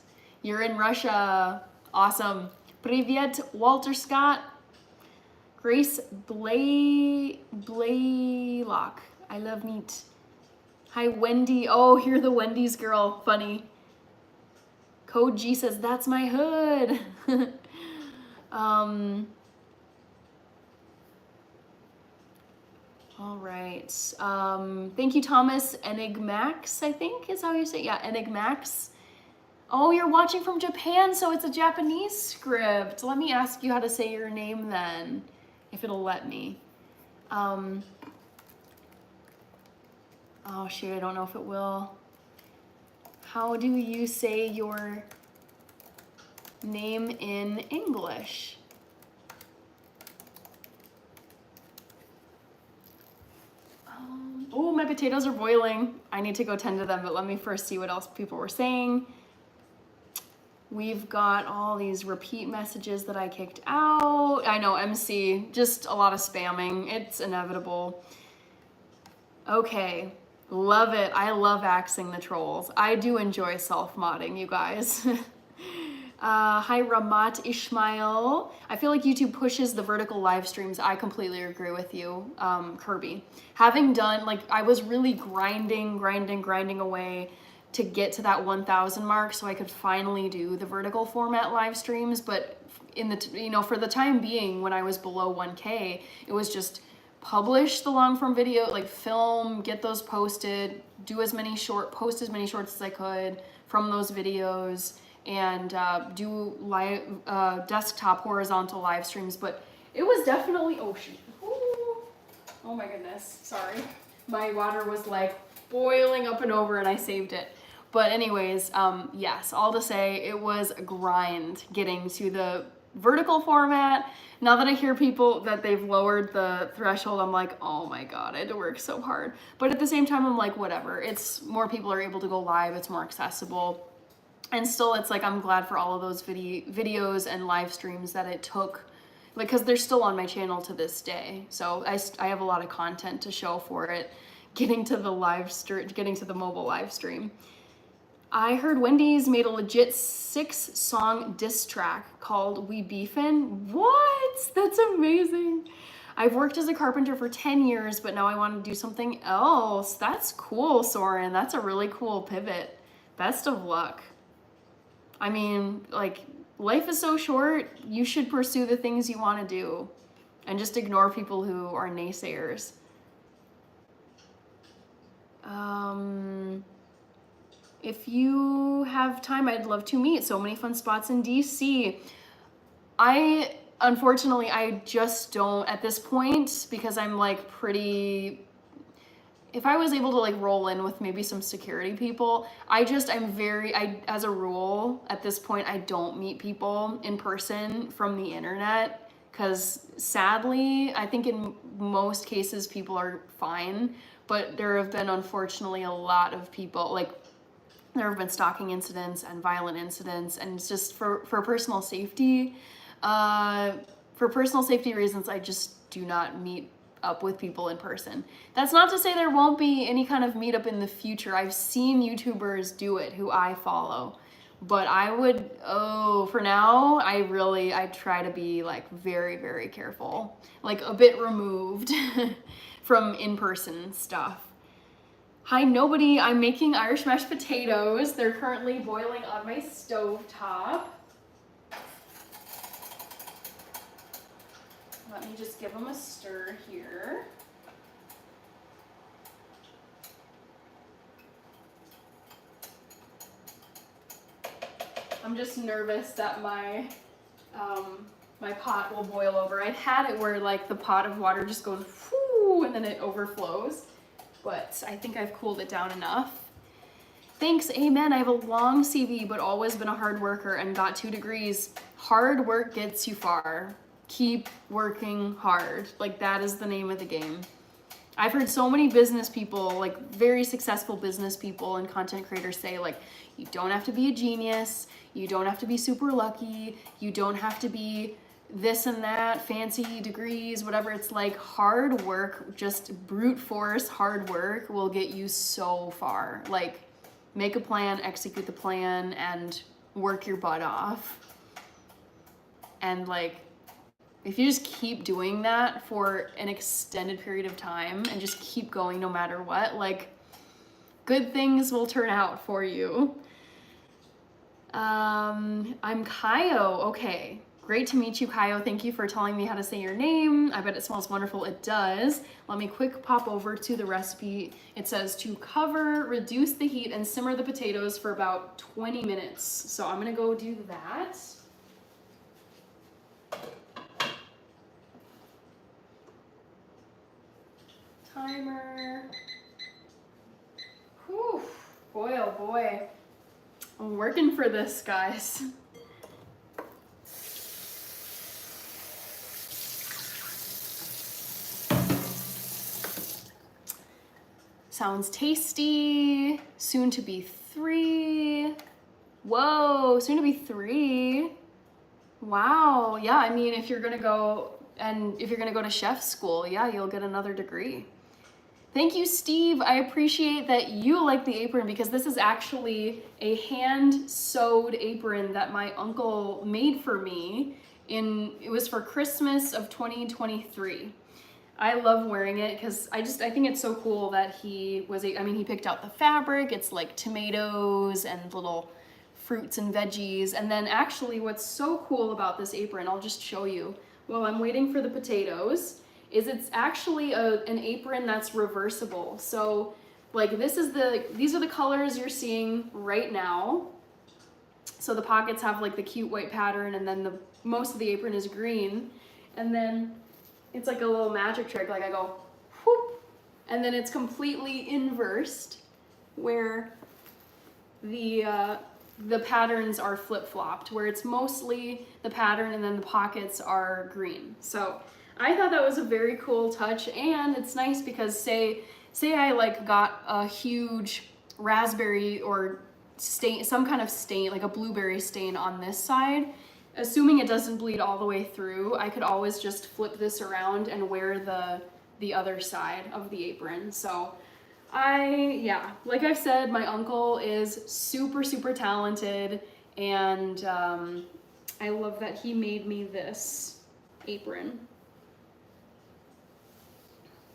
You're in Russia. Awesome. Privyet, Walter Scott. Grace Blaylock. I love meat. Hi, Wendy. Oh, you're the Wendy's girl. Funny. Code G says, that's my hood. All right. Thank you, Thomas. Enigmax, I think is how you say it. Yeah, Enigmax. Oh, you're watching from Japan, so it's a Japanese script. Let me ask you how to say your name then, if it'll let me. Oh shoot, I don't know if it will. How do you say your name in English? Oh, my potatoes are boiling. I need to go tend to them, but let me first see what else people were saying. We've got all these repeat messages that I kicked out. I know, MC, just a lot of spamming. It's inevitable. Okay. Love it. I love axing the trolls. I do enjoy self-modding, you guys. Hi, Ramat Ishmael. I feel like YouTube pushes the vertical live streams. I completely agree with you, Kirby. Having done, like, I was really grinding away to get to that 1,000 mark so I could finally do the vertical format live streams. But in the, for the time being, when I was below 1K, it was just publish the long form video, like film, get those posted, post as many shorts as I could from those videos, and do live desktop horizontal live streams. But it was definitely, oh shoot, oh my goodness, sorry, my water was like boiling up and over and I saved it. But anyways, yes, all to say, it was a grind getting to the vertical format. Now that I hear people that they've lowered the threshold, I'm like, oh my God, I had to work so hard. But at the same time, I'm like, whatever. It's more people are able to go live. It's more accessible. And still, it's like, I'm glad for all of those videos and live streams that it took, like, because they're still on my channel to this day. So I have a lot of content to show for it, getting to the mobile live stream. I heard Wendy's made a legit 6-song diss track called We Beefin'. What? That's amazing. I've worked as a carpenter for 10 years, but now I want to do something else. That's cool, Soren. That's a really cool pivot. Best of luck. I mean, like, life is so short. You should pursue the things you want to do and just ignore people who are naysayers. If you have time, I'd love to meet. So many fun spots in DC. Unfortunately, I just don't at this point, because I'm like pretty, if I was able to like roll in with maybe some security people, as a rule, at this point, I don't meet people in person from the internet, because sadly, I think in most cases, people are fine, but there have been, unfortunately, a lot of people, like, there have been stalking incidents and violent incidents, and it's just for personal safety. For personal safety reasons, I just do not meet up with people in person. That's not to say there won't be any kind of meetup in the future. I've seen YouTubers do it who I follow, but I would, for now, I try to be like very, very careful, like a bit removed from in-person stuff. Hi, nobody. I'm making Irish mashed potatoes. They're currently boiling on my stovetop. Let me just give them a stir here. I'm just nervous that my pot will boil over. I've had it where like the pot of water just goes whoo, and then it overflows. But I think I've cooled it down enough. Thanks, amen. I have a long CV, but always been a hard worker and got 2 degrees. Hard work gets you far. Keep working hard. Like, that is the name of the game. I've heard so many business people, like very successful business people and content creators say, like, you don't have to be a genius. You don't have to be super lucky. You don't have to be this and that, fancy degrees, whatever. It's like hard work, just brute force hard work will get you so far. Like, make a plan, execute the plan, and work your butt off. And like, if you just keep doing that for an extended period of time and just keep going no matter what, like, good things will turn out for you. I'm Kaio. Okay. Great to meet you, Kaio. Thank you for telling me how to say your name. I bet it smells wonderful. It does. Let me quick pop over to the recipe. It says to cover, reduce the heat, and simmer the potatoes for about 20 minutes. So I'm gonna go do that. Timer. Whew. Boy, oh boy. I'm working for this, guys. Sounds tasty. Soon to be 3. Whoa, soon to be 3. Wow. Yeah, I mean, if you're gonna go to chef school, yeah, you'll get another degree. Thank you, Steve. I appreciate that you like the apron, because this is actually a hand-sewed apron that my uncle made for me. It was for Christmas of 2023. I love wearing it because I think it's so cool that he picked out the fabric. It's like tomatoes and little fruits and veggies. And then actually what's so cool about this apron, I'll just show you while I'm waiting for the potatoes, is it's actually an apron that's reversible. So like these are the colors you're seeing right now. So the pockets have like the cute white pattern, and then most of the apron is green. And then it's like a little magic trick, like I go whoop, and then it's completely inversed where the patterns are flip-flopped, where it's mostly the pattern and then the pockets are green. So I thought that was a very cool touch, and it's nice because say I like got a huge raspberry or stain, some kind of stain, like a blueberry stain on this side, assuming it doesn't bleed all the way through, I could always just flip this around and wear the other side of the apron. So Yeah, like I've said, my uncle is super, super talented, and I love that he made me this apron.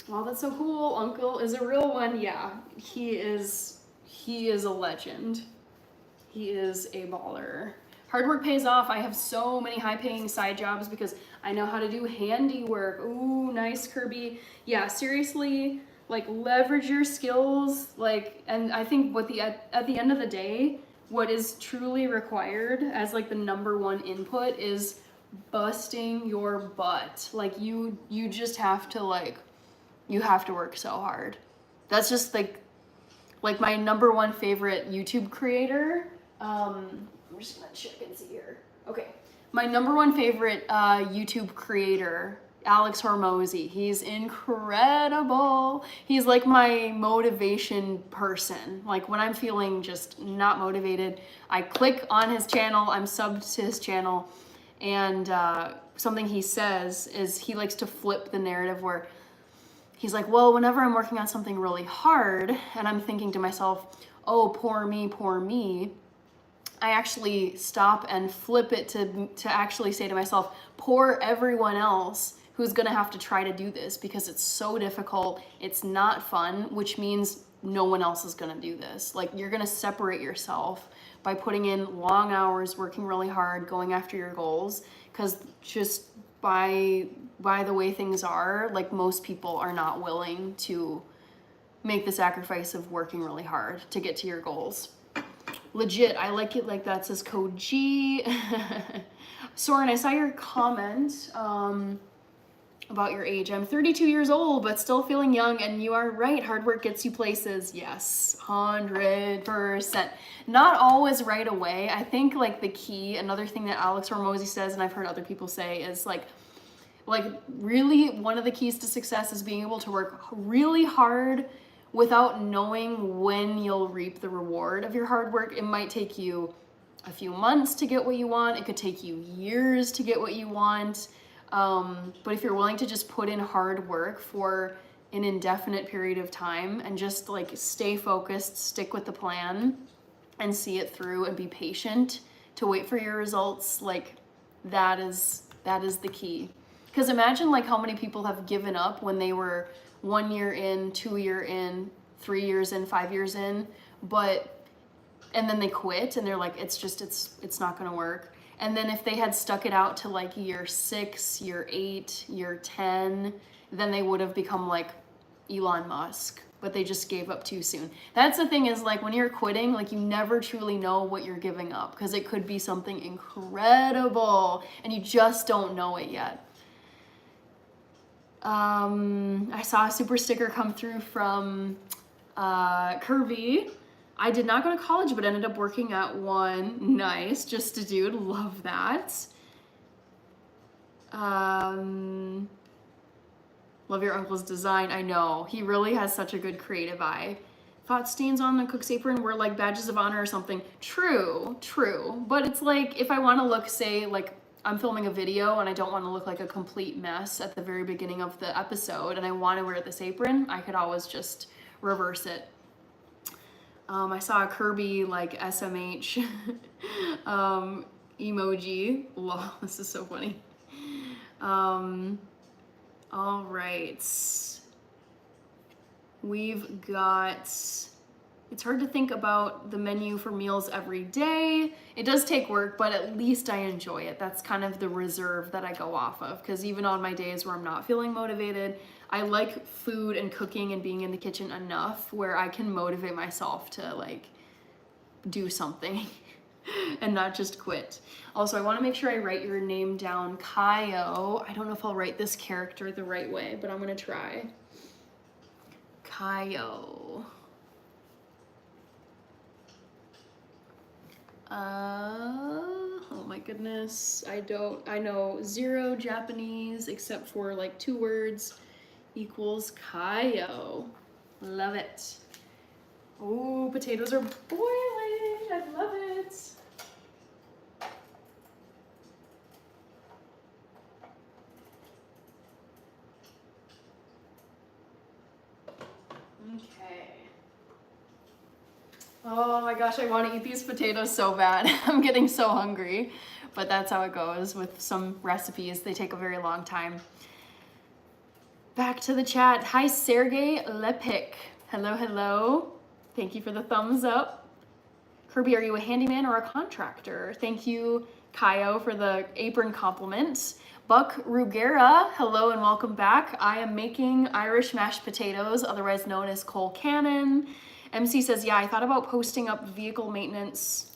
Wow, that's so cool. Uncle is a real one. Yeah, he is a legend. He is a baller. Hard work pays off. I have so many high-paying side jobs because I know how to do handiwork. Ooh, nice, Kirby. Yeah, seriously, like leverage your skills. Like, and I think at the end of the day, what is truly required as like the #1 input is busting your butt. Like you just have to you have to work so hard. That's just like my #1 favorite YouTube creator. I'm just gonna check and see here. Okay, my #1 favorite YouTube creator, Alex Hormozy. He's incredible. He's like my motivation person. Like when I'm feeling just not motivated, I click on his channel, I'm subbed to his channel, and something he says is he likes to flip the narrative where he's like, well, whenever I'm working on something really hard and I'm thinking to myself, oh, poor me, I actually stop and flip it to actually say to myself, poor everyone else who's gonna have to try to do this because it's so difficult, it's not fun, which means no one else is gonna do this. Like you're gonna separate yourself by putting in long hours, working really hard, going after your goals, because just by the way things are, like most people are not willing to make the sacrifice of working really hard to get to your goals. Legit, I like it like that, says Code G. Soren, I saw your comment about your age. I'm 32 years old, but still feeling young, and you are right, hard work gets you places. Yes, 100%. Not always right away. I think like the key, another thing that Alex Hormozy says, and I've heard other people say, is like really one of the keys to success is being able to work really hard without knowing when you'll reap the reward of your hard work. It might take you a few months to get what you want. It could take you years to get what you want. But if you're willing to just put in hard work for an indefinite period of time and just like stay focused, stick with the plan and see it through and be patient to wait for your results, like that is the key. Because imagine like how many people have given up when they were 1 year in, 2 year in, 3 years in, 5 years in, and then they quit and they're like, it's not gonna work. And then if they had stuck it out to like year 6, year 8, year 10, then they would have become like Elon Musk, but they just gave up too soon. That's the thing, is like when you're quitting, like you never truly know what you're giving up because it could be something incredible and you just don't know it yet. I saw a super sticker come through from Kirby. I did not go to college, but ended up working at one. Nice, just a dude, love that. Love your uncle's design. I know, he really has such a good creative eye. Thought stains on the cook's apron were like badges of honor or something. True, but it's like if I want to look, say like I'm filming a video and I don't want to look like a complete mess at the very beginning of the episode and I want to wear this apron, I could always just reverse it. I saw a Kirby like SMH emoji. Lol, this is so funny. All right. We've got, it's hard to think about the menu for meals every day. It does take work, but at least I enjoy it. That's kind of the reserve that I go off of, because even on my days where I'm not feeling motivated, I like food and cooking and being in the kitchen enough where I can motivate myself to like do something and not just quit. Also, I want to make sure I write your name down, Kyle. I don't know if I'll write this character the right way, but I'm gonna try. Kyle. Oh my goodness. I know 0 Japanese except for like 2 words equals Kayo. Love it. Oh, potatoes are boiling. I love it. Okay. Oh my gosh, I want to eat these potatoes so bad. I'm getting so hungry, but that's how it goes with some recipes. They take a very long time. Back to the chat. Hi, Sergey Lepik. Hello, hello. Thank you for the thumbs up. Kirby, are you a handyman or a contractor? Thank you, Kaio, for the apron compliment. Buck Rugera, hello and welcome back. I am making Irish mashed potatoes, otherwise known as Cole Cannon. MC says, yeah, I thought about posting up vehicle maintenance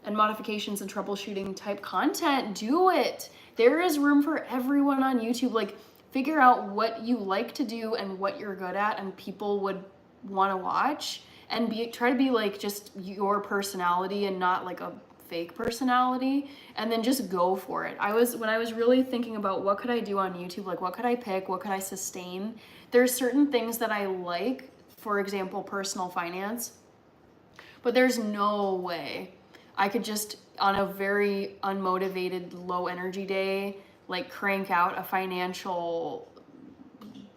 and modifications and troubleshooting type content. Do it. There is room for everyone on YouTube. Like, figure out what you like to do and what you're good at and people would want to watch, and try to be like just your personality and not like a fake personality, and then just go for it. When I was really thinking about what could I do on YouTube, like what could I pick, what could I sustain, there's certain things that I like, for example, personal finance, but there's no way I could just on a very unmotivated, low energy day, like crank out a financial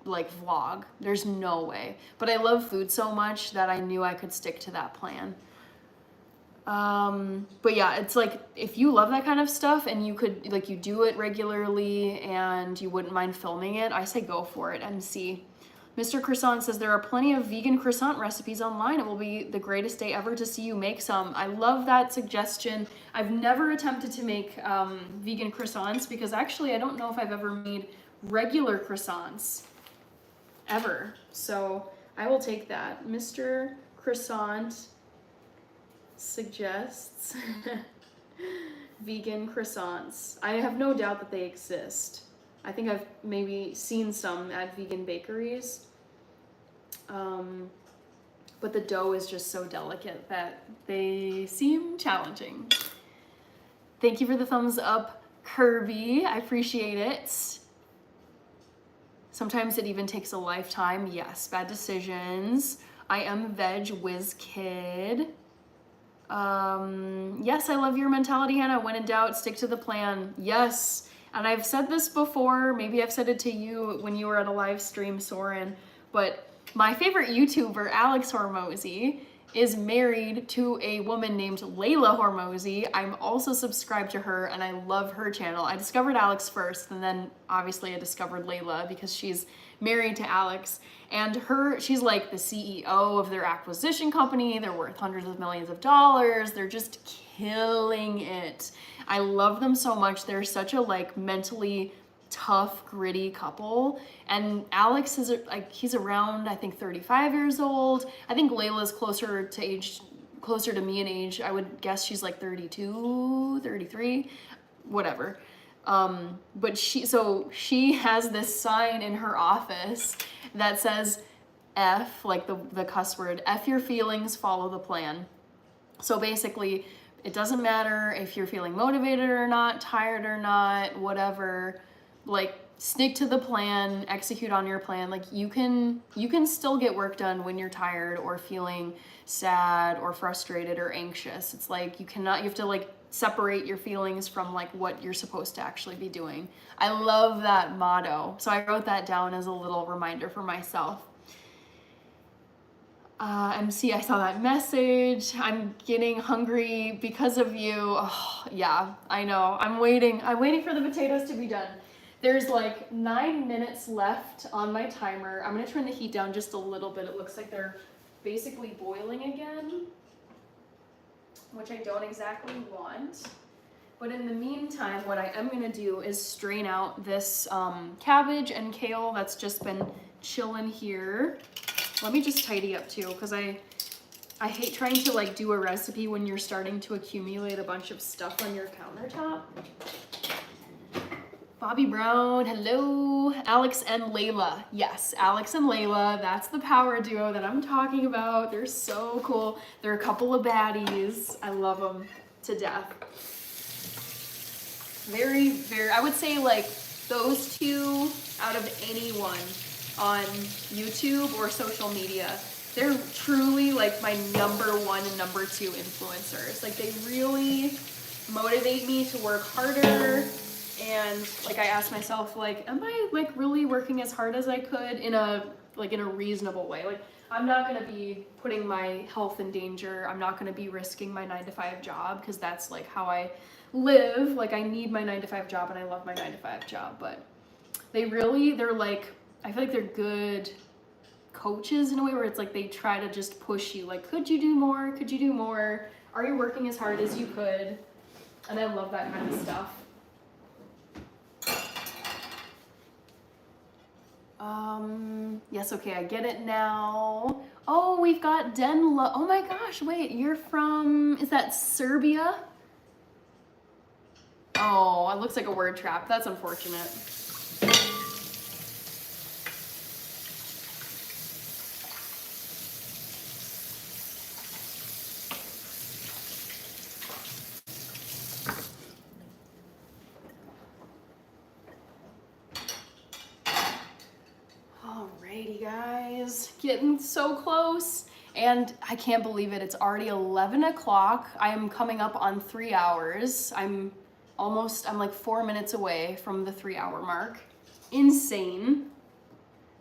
like vlog. There's no way. But I love food so much that I knew I could stick to that plan. But yeah, it's like if you love that kind of stuff and you could like you do it regularly and you wouldn't mind filming it, I say go for it. MC. Mr. Croissant says there are plenty of vegan croissant recipes online. It will be the greatest day ever to see you make some. I love that suggestion. I've never attempted to make vegan croissants because actually I don't know if I've ever made regular croissants ever. So I will take that. Mr. Croissant suggests vegan croissants. I have no doubt that they exist. I think I've maybe seen some at vegan bakeries. But the dough is just so delicate that they seem challenging. Thank you for the thumbs up, Kirby. I appreciate it. Sometimes it even takes a lifetime. Yes, bad decisions. I am veg whiz kid. Yes, I love your mentality, Hannah. When in doubt, stick to the plan. Yes. And I've said this before, maybe I've said it to you when you were at a live stream, Soren, but my favorite YouTuber, Alex Hormozy, is married to a woman named Layla Hormozy. I'm also subscribed to her and I love her channel. I discovered Alex first and then obviously I discovered Layla because she's married to Alex, and she's like the CEO of their acquisition company. They're worth hundreds of millions of dollars. They're just killing it. I love them so much. They're such a like mentally tough, gritty couple. And Alex is like, he's around, I think 35 years old. I think Layla's closer to me in age. I would guess she's like 32, 33, whatever. But she has this sign in her office that says F, like the cuss word, F your feelings, follow the plan. So basically, it doesn't matter if you're feeling motivated or not, tired or not, whatever, like stick to the plan, execute on your plan. Like you can still get work done when you're tired or feeling sad or frustrated or anxious. It's like you have to like separate your feelings from like what you're supposed to actually be doing. I love that motto. So I wrote that down as a little reminder for myself. MC, I saw that message. I'm getting hungry because of you. Oh, yeah, I know. I'm waiting for the potatoes to be done. There's like 9 minutes left on my timer. I'm gonna turn the heat down just a little bit. It looks like they're basically boiling again, which I don't exactly want. But in the meantime, what I am gonna do is strain out this cabbage and kale that's just been chilling here. Let me just tidy up too, because I hate trying to like do a recipe when you're starting to accumulate a bunch of stuff on your countertop. Bobby Brown, hello. Alex and Layla. Yes, Alex and Layla, that's the power duo that I'm talking about. They're so cool. They're a couple of baddies. I love them to death. Very, very, I would say like those two out of anyone on YouTube or social media, they're truly like my #1 and #2 influencers. Like they really motivate me to work harder. And like I asked myself, like, am I like really working as hard as I could in a like in a reasonable way. Like I'm not gonna be putting my health in danger. I'm not gonna be risking my 9-to-5 job because that's like how I live. Like I need my 9-to-5 job and I love my 9-to-5 job, but they're like, I feel like they're good coaches in a way where it's like they try to just push you, like, could you do more? Could you do more? Are you working as hard as you could? And I love that kind of stuff. Yes, okay, I get it now. Oh, we've got Denla. Oh my gosh, wait, you're from, is that Serbia? Oh, it looks like a word trap. That's unfortunate. Alrighty, guys, getting so close. And I can't believe it, it's already 11 o'clock. I am coming up on 3 hours. I'm like 4 minutes away from the 3-hour mark. Insane,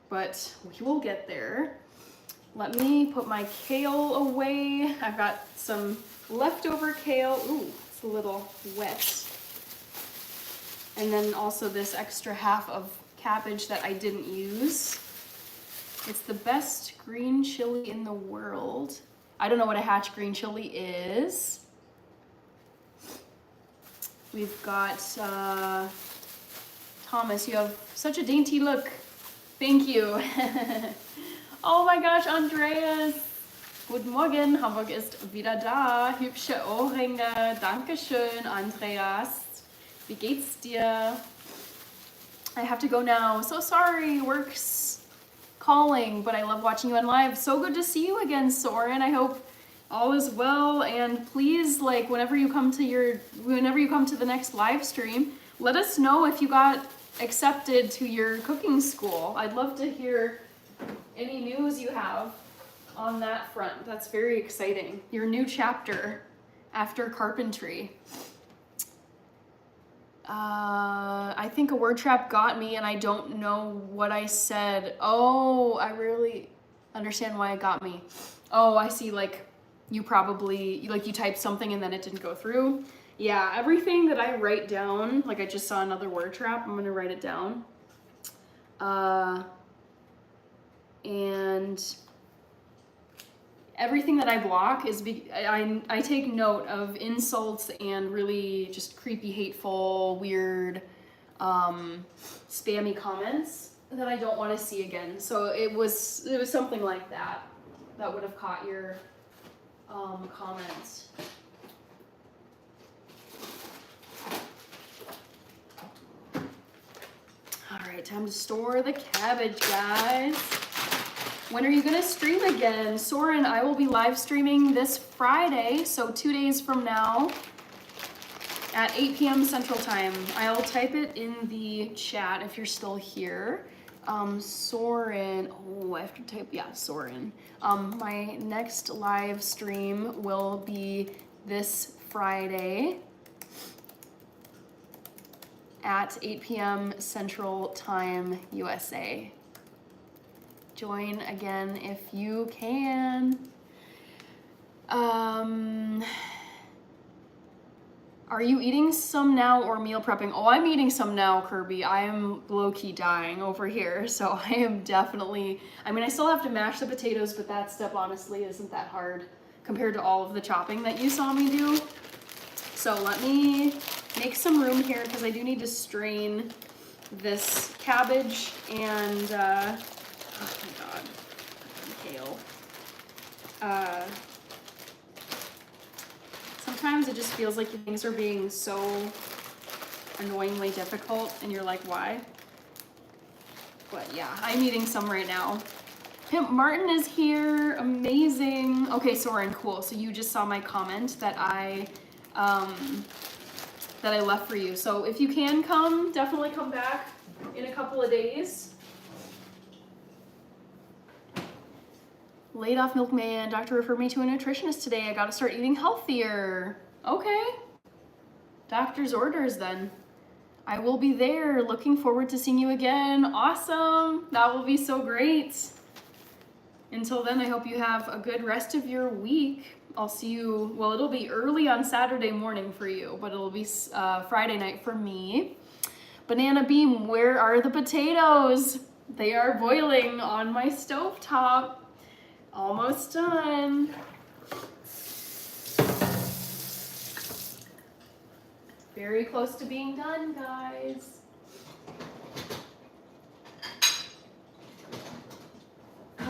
but we will get there. Let me put my kale away. I've got some leftover kale. Ooh, it's a little wet. And then also this extra half of cabbage that I didn't use. It's the best green chili in the world. I don't know what a hatch green chili is. We've got, Thomas, you have such a dainty look. Thank you. Oh my gosh, Andreas. Guten Morgen, Hamburg ist wieder da. Hübsche Ohrringe. Dankeschön, Andreas. Wie geht's dir? I have to go now. So sorry, work's calling, but I love watching you on live. So good to see you again, Soren. I hope all is well, and please, like, whenever you come to the next live stream, let us know if you got accepted to your cooking school. I'd love to hear any news you have on that front. That's very exciting. Your new chapter after carpentry. I think a word trap got me and I don't know what I said. Oh, I really understand why it got me. Oh, I see, like, you probably, like, you typed something and then it didn't go through. Yeah, everything that I write down, like I just saw another word trap, I'm gonna write it down. And everything that I block is, I take note of insults and really just creepy, hateful, weird, spammy comments that I don't want to see again. So it was something like that would have caught your comments. All right, time to store the cabbage, guys. When are you gonna stream again? Soren, I will be live streaming this Friday, so 2 days from now at 8 p.m. Central Time. I'll type it in the chat if you're still here. Soren, oh, I have to type, yeah, Soren. My next live stream will be this Friday at 8 p.m. Central Time, USA. Join again if you can. Are you eating some now or meal prepping? Oh, I'm eating some now, Kirby. I am low-key dying over here, so I am definitely, I mean, I still have to mash the potatoes, but that step honestly isn't that hard compared to all of the chopping that you saw me do. So let me make some room here because I do need to strain this cabbage and, oh my god, kale. Sometimes it just feels like things are being so annoyingly difficult and you're like, why? But yeah, I'm eating some right now. Pimp Martin is here, amazing. Okay, Soren, cool. So you just saw my comment that I left for you. So if you can come, definitely come back in a couple of days. Laid off milkman, doctor referred me to a nutritionist today. I gotta start eating healthier. Okay. Doctor's orders then. I will be there. Looking forward to seeing you again. Awesome. That will be so great. until then, I hope you have a good rest of your week. I'll see you, well, it'll be early on Saturday morning for you, but it'll be Friday night for me. Banana Beam, where are the potatoes? They are boiling on my stovetop. Almost done. Very close to being done, guys.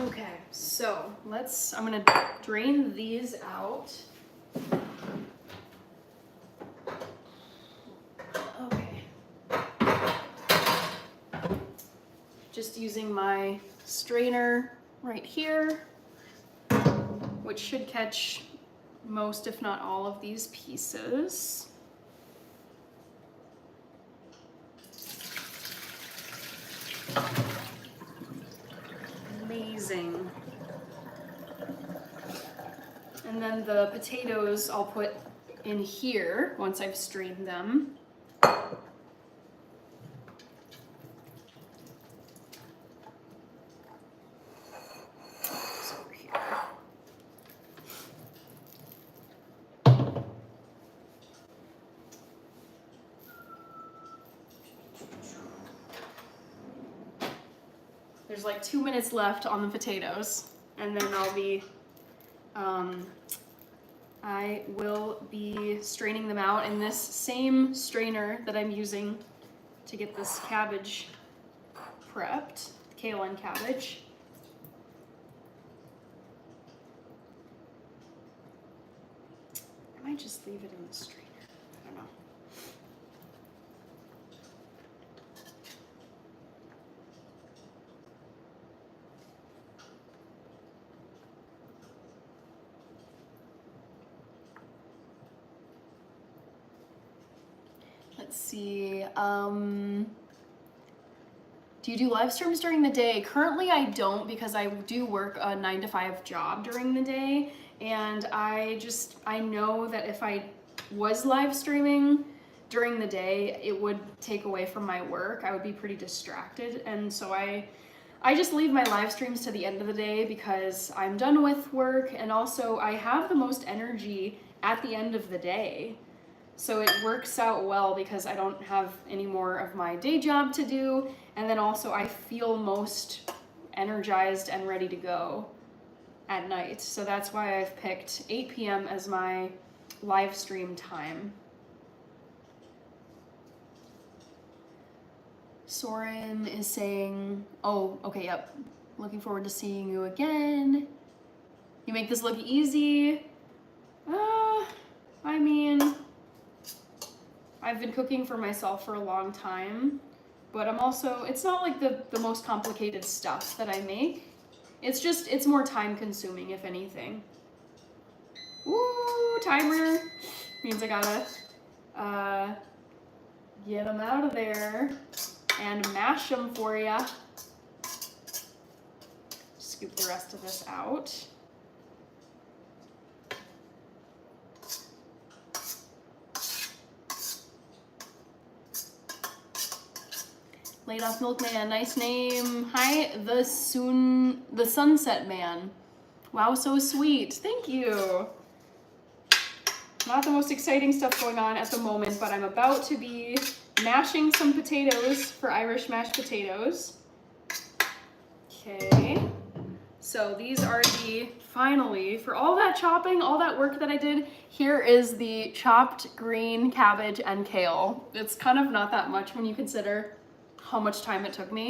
Okay, so I'm gonna drain these out. Okay. Just using my strainer right here, which should catch most, if not all, of these pieces. Amazing. And then the potatoes I'll put in here once I've strained them. It's over here. There's like 2 minutes left on the potatoes, and then I will be straining them out in this same strainer that I'm using to get this cabbage prepped, kale and cabbage. I might just leave it in the strainer. I don't know. Let's see, do you do live streams during the day? Currently I don't, because I do work a 9-to-5 job during the day, and I know that if I was live streaming during the day, it would take away from my work. I would be pretty distracted, and so I just leave my live streams to the end of the day because I'm done with work, and also I have the most energy at the end of the day. So it works out well because I don't have any more of my day job to do, and then also I feel most energized and ready to go at night. So that's why I've picked 8 p.m. as my live stream time. Soren is saying, oh, okay, yep. Looking forward to seeing you again. You make this look easy. I mean, I've been cooking for myself for a long time, but it's not like the most complicated stuff that I make. It's more time consuming, if anything. Ooh, timer. Means I gotta get them out of there and mash them for ya. Scoop the rest of this out. Laid Off Milkman, nice name. Hi, the Sunset Man. Wow, so sweet. Thank you. Not the most exciting stuff going on at the moment, but I'm about to be mashing some potatoes for Irish mashed potatoes. Okay. So these are finally, for all that chopping, all that work that I did, here is the chopped green cabbage and kale. It's kind of not that much when you consider how much time it took me.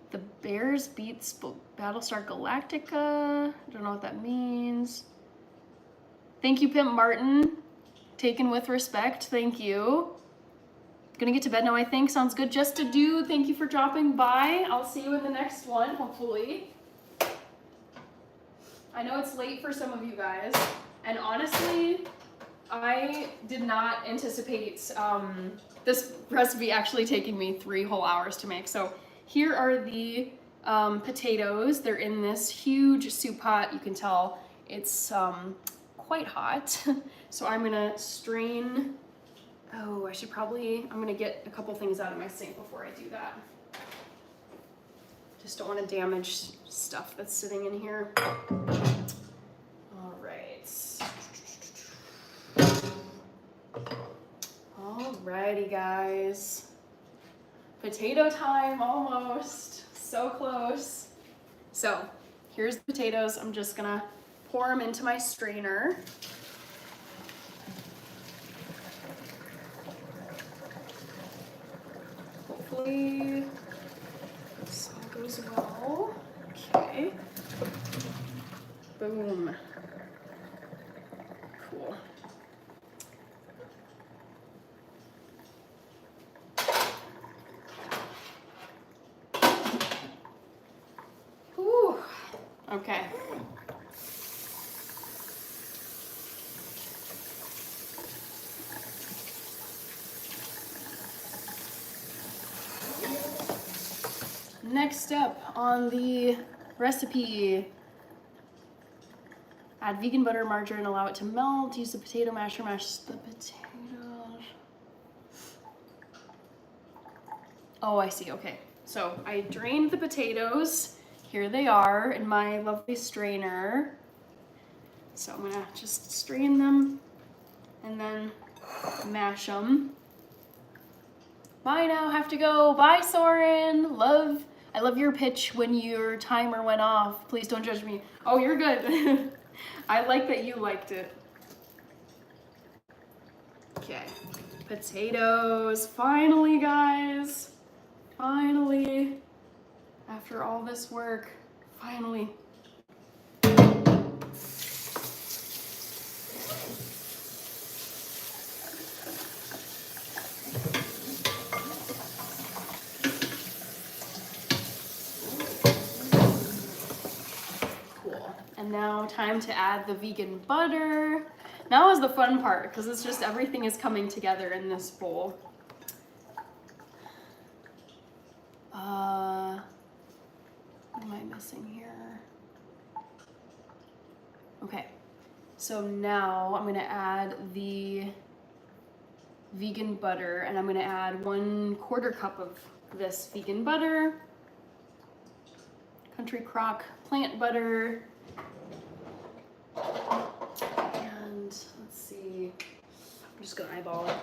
The Bears Beets Battlestar Galactica. I don't know what that means. Thank you, Pimp Martin. Taken with respect, thank you. Gonna get to bed now, I think. Sounds good. Just to do. Thank you for dropping by. I'll see you in the next one, hopefully. I know it's late for some of you guys, and honestly, I did not anticipate this recipe actually taking me 3 whole hours to make. So here are the potatoes. They're in this huge soup pot. You can tell it's quite hot. So I'm gonna strain Oh, I'm gonna get a couple things out of my sink before I do that. Just don't want to damage stuff that's sitting in here. All right. Alrighty, guys. Potato time, almost. So close. So, here's the potatoes. I'm just gonna pour them into my strainer. Hopefully this all goes well. Okay. Boom. Cool. Whew. Okay. Next up on the recipe, add vegan butter, margarine, allow it to melt, use the potato masher, mash the potatoes. Oh, I see, okay. So I drained the potatoes. Here they are in my lovely strainer. So I'm gonna just strain them and then mash them. Bye now, have to go. Bye, Soren. I love your pitch when your timer went off. Please don't judge me. Oh, you're good. I like that you liked it. Okay, potatoes. Finally, guys. Finally. After all this work, finally. And now time to add the vegan butter. Now is the fun part because it's just everything is coming together in this bowl. What am I missing here? Okay, so now I'm gonna add the vegan butter and I'm gonna add 1/4 cup of this vegan butter, country crock plant butter, and let's see, I'm just gonna eyeball it.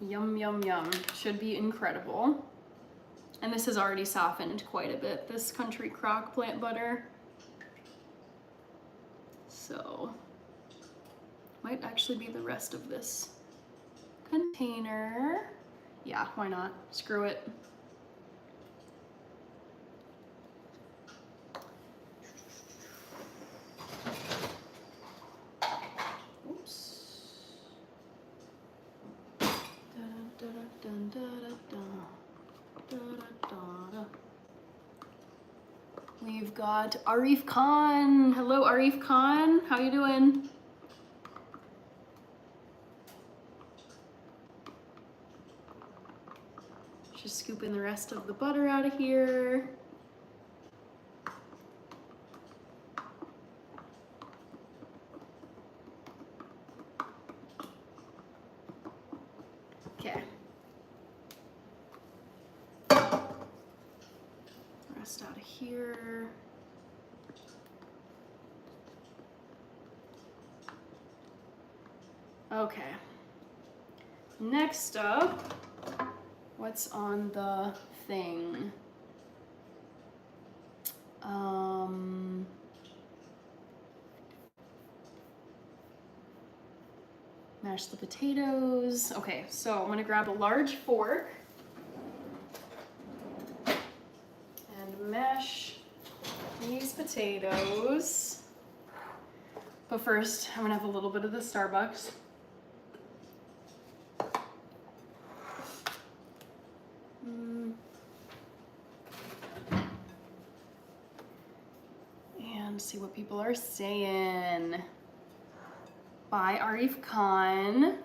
Yum, yum, yum. Should be incredible. And this has already softened quite a bit, this country crock plant butter. So, might actually be the rest of this container. Yeah, why not? Screw it. We've got Arif Khan. Hello, Arif Khan. How you doing? Just scooping the rest of the butter out of here. Okay. Rest out of here. Okay. Next up, what's on the thing? Mash the potatoes. Okay, so I'm gonna grab a large fork and mash these potatoes. But first, I'm gonna have a little bit of the Starbucks. And see what people are saying. Bye, Arif Khan.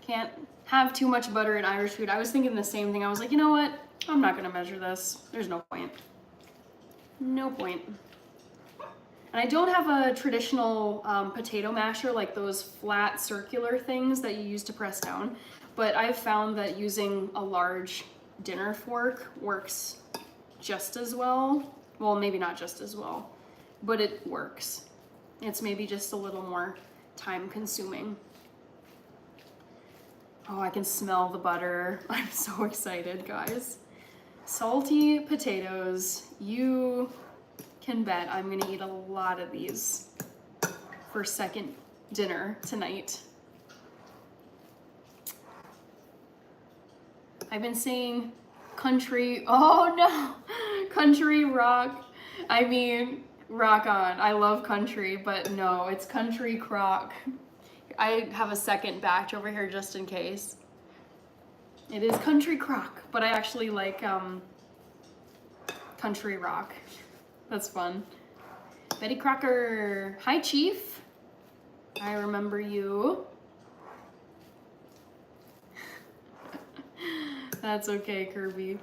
Can't have too much butter in Irish food. I was thinking the same thing. I was like, you know what? I'm not gonna measure this. There's no point. No point. And I don't have a traditional potato masher, like those flat circular things that you use to press down, but I've found that using a large dinner fork works just as well. Well, maybe not just as well, but it works. It's maybe just a little more time consuming. Oh, I can smell the butter. I'm so excited, guys. Salty potatoes. You can bet I'm gonna eat a lot of these for second dinner tonight. I've been saying country, oh no, country rock. I mean, rock on. I love country, but no, it's country crock. I have a second batch over here just in case. It is country crock, but I actually like country rock. That's fun. Betty Crocker. Hi, Chief. I remember you. That's okay, Kirby.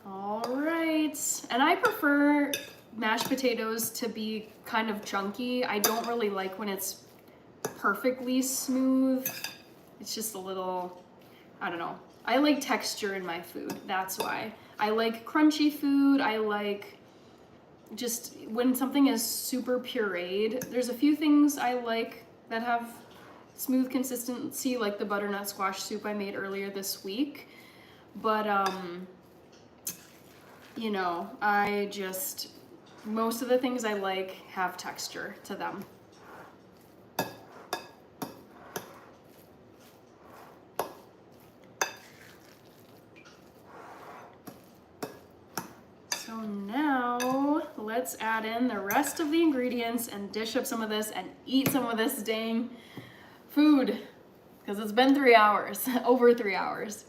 All right. And I prefer mashed potatoes to be kind of chunky. I don't really like when it's perfectly smooth. It's just a little, I don't know. I like texture in my food. That's why. I like crunchy food. I like just when something is super pureed. There's a few things I like that have smooth consistency, like the butternut squash soup I made earlier this week. But, you know, most of the things I like have texture to them. So now let's add in the rest of the ingredients and dish up some of this and eat some of this dang food because it's been 3 hours, over 3 hours.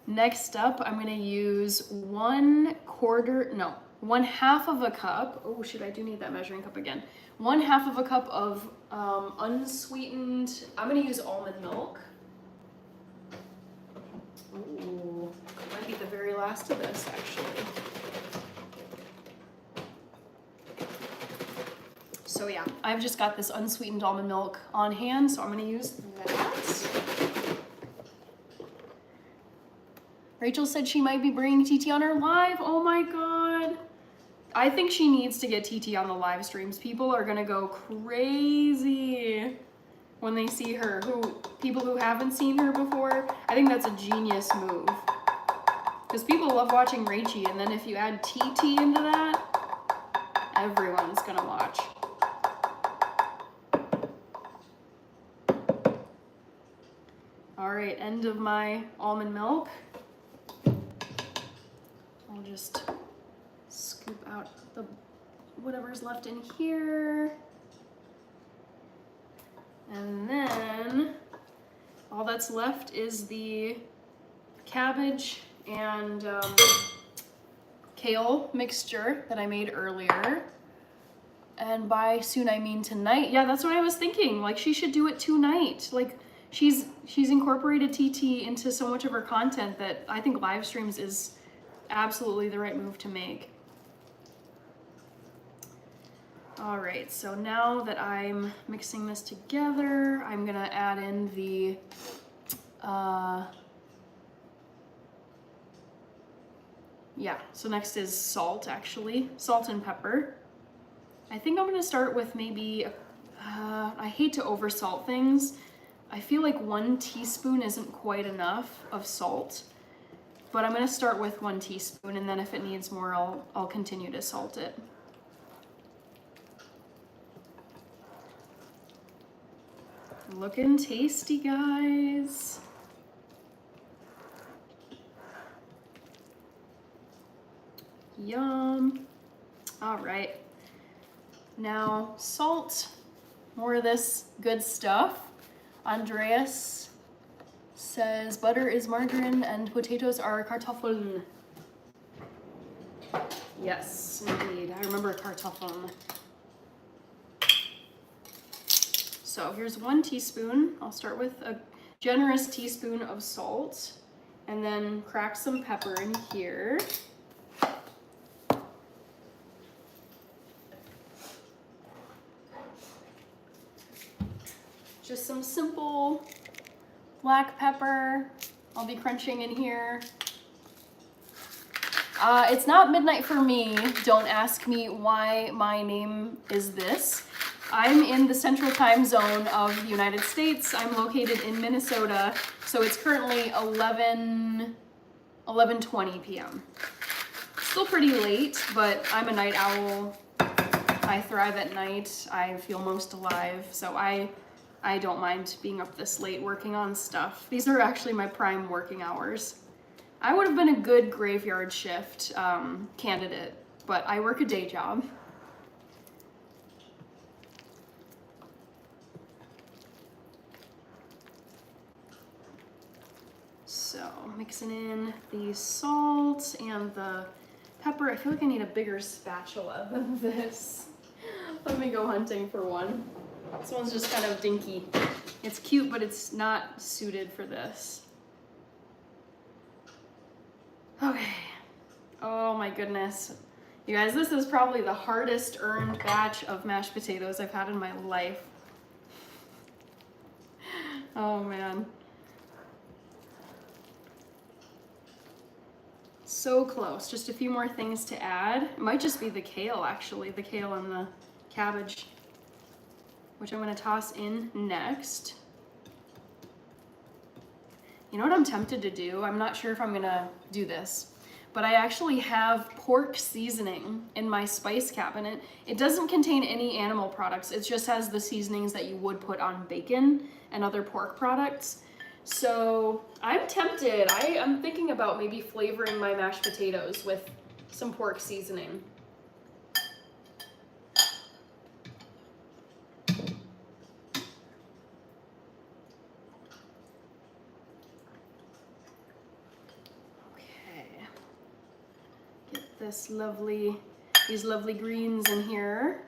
Next up, I'm gonna use 1/2 of a cup. Oh shoot, I do need that measuring cup again. 1/2 of a cup of unsweetened, I'm gonna use almond milk. Ooh, might be the very last of this actually. So yeah, I've just got this unsweetened almond milk on hand, so I'm gonna use that. Rachel said she might be bringing TT on her live. Oh my God. I think she needs to get TT on the live streams. People are gonna go crazy when they see her. People who haven't seen her before, I think that's a genius move. Because people love watching Rachie, and then if you add TT into that, everyone's gonna watch. All right, end of my almond milk. I'll just scoop out the whatever's left in here. And then all that's left is the cabbage and kale mixture that I made earlier. And by soon I mean tonight. Yeah, that's what I was thinking. Like, she should do it tonight. Like, she's incorporated TT into so much of her content that I think live streams is absolutely the right move to make. All right, so now that I'm mixing this together, I'm gonna add in the so next is salt, actually. Salt and pepper. I think I'm gonna start with maybe, I hate to oversalt things. I feel like 1 teaspoon isn't quite enough of salt, but I'm gonna start with 1 teaspoon, and then if it needs more, I'll continue to salt it. Looking tasty, guys. Yum. All right. Now, salt, more of this good stuff. Andreas says butter is margarine and potatoes are Kartoffeln. Yes, indeed. I remember Kartoffeln. So here's 1 teaspoon. I'll start with a generous teaspoon of salt. And then crack some pepper in here. Just some simple black pepper. I'll be crunching in here. It's not midnight for me. Don't ask me why my name is this. I'm in the central time zone of the United States. I'm located in Minnesota, so it's currently 11:20 p.m. Still pretty late, but I'm a night owl. I thrive at night. I feel most alive, so I don't mind being up this late working on stuff. These are actually my prime working hours. I would have been a good graveyard shift candidate, but I work a day job. So mixing in the salt and the pepper. I feel like I need a bigger spatula than this. Let me go hunting for one. This one's just kind of dinky. It's cute, but it's not suited for this. Okay. Oh my goodness. You guys, this is probably the hardest earned batch of mashed potatoes I've had in my life. Oh man. So close. Just a few more things to add. It might just be the kale, actually. The kale and the cabbage, which I'm going to toss in next. You know what I'm tempted to do? I'm not sure if I'm going to do this, but I actually have pork seasoning in my spice cabinet. It doesn't contain any animal products. It just has the seasonings that you would put on bacon and other pork products. So I'm tempted. I'm thinking about maybe flavoring my mashed potatoes with some pork seasoning. These lovely greens in here.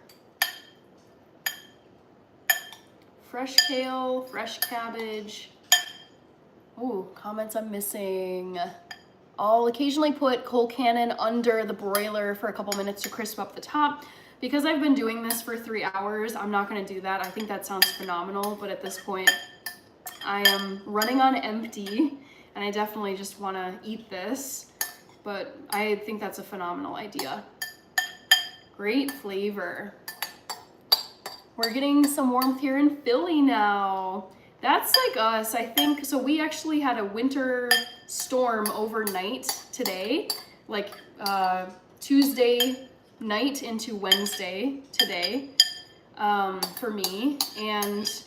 Fresh kale, fresh cabbage. Ooh, comments I'm missing. I'll occasionally put Coal Cannon under the broiler for a couple minutes to crisp up the top. Because I've been doing this for 3 hours, I'm not gonna do that. I think that sounds phenomenal, but at this point, I am running on empty and I definitely just wanna eat this. But I think that's a phenomenal idea. Great flavor. We're getting some warmth here in Philly now. That's like us, I think. So we actually had a winter storm overnight today, like Tuesday night into Wednesday today for me. And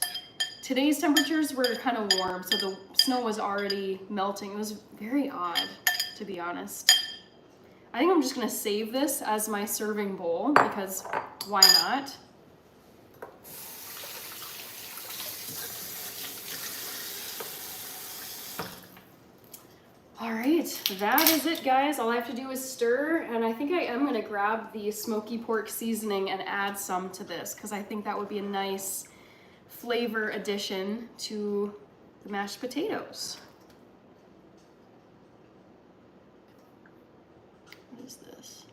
today's temperatures were kind of warm, so the snow was already melting. It was very odd, to be honest. I think I'm just gonna save this as my serving bowl because why not? All right, that is it, guys. All I have to do is stir, and I think I am gonna grab the smoky pork seasoning and add some to this because I think that would be a nice flavor addition to the mashed potatoes. What is this?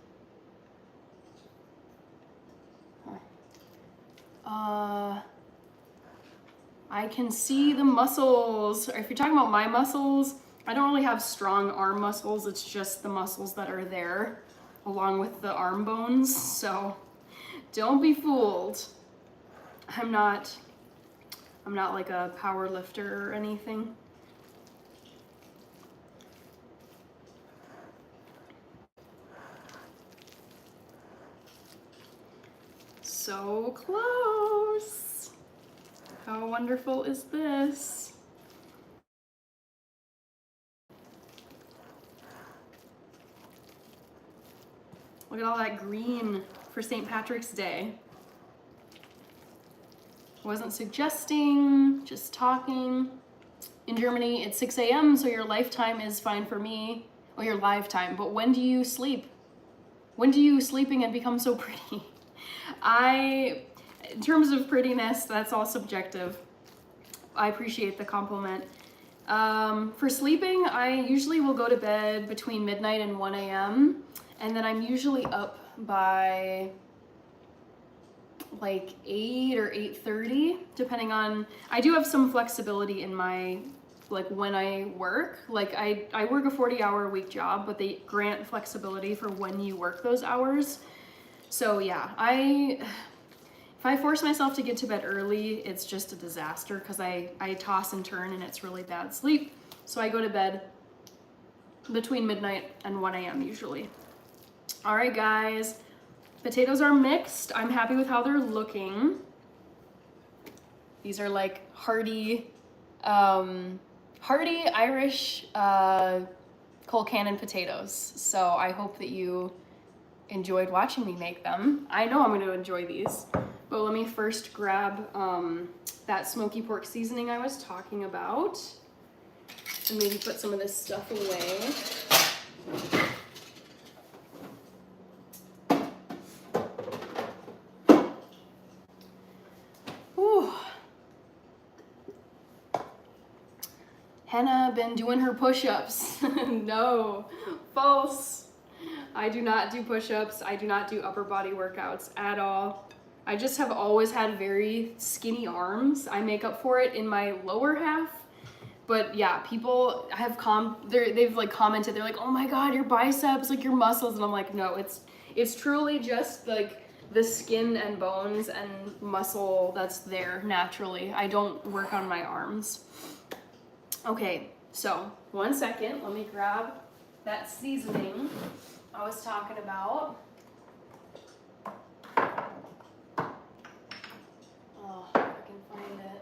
I can see the muscles. If you're talking about my muscles, I don't really have strong arm muscles. It's just the muscles that are there along with the arm bones. So don't be fooled. I'm not like a power lifter or anything. So close. How wonderful is this? Look at all that green for St. Patrick's Day. Wasn't suggesting, just talking. In Germany, it's 6 a.m., so your lifetime is fine for me. Well, your live time, but when do you sleep? When do you sleeping and become so pretty? In terms of prettiness, that's all subjective. I appreciate the compliment. For sleeping, I usually will go to bed between midnight and 1 a.m. and then I'm usually up by like 8 or 8:30, depending on, I do have some flexibility in my, like when I work, like I work a 40-hour a week job, but they grant flexibility for when you work those hours. So yeah, if I force myself to get to bed early, it's just a disaster because I toss and turn and it's really bad sleep. So I go to bed between midnight and 1 a.m. usually. All right, guys, potatoes are mixed. I'm happy with how they're looking. These are like hearty Irish Colcannon potatoes. So I hope that you enjoyed watching me make them. I know I'm going to enjoy these. But let me first grab that smoky pork seasoning I was talking about and maybe put some of this stuff away. Whew. Hannah been doing her push-ups. No, false. I do not do push-ups. I do not do upper body workouts at all. I just have always had very skinny arms. I make up for it in my lower half. But yeah, people have they've like commented, they're like, oh my God, your biceps, like your muscles. And I'm like, no, it's truly just like the skin and bones and muscle that's there naturally. I don't work on my arms. Okay, so 1 second, let me grab that seasoning I was talking about. Oh, if I can find it.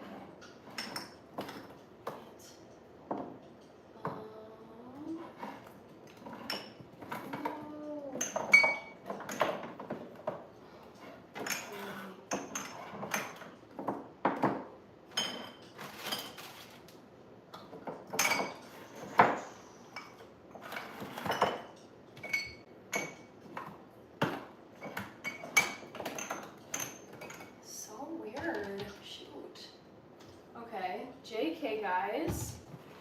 JK, guys,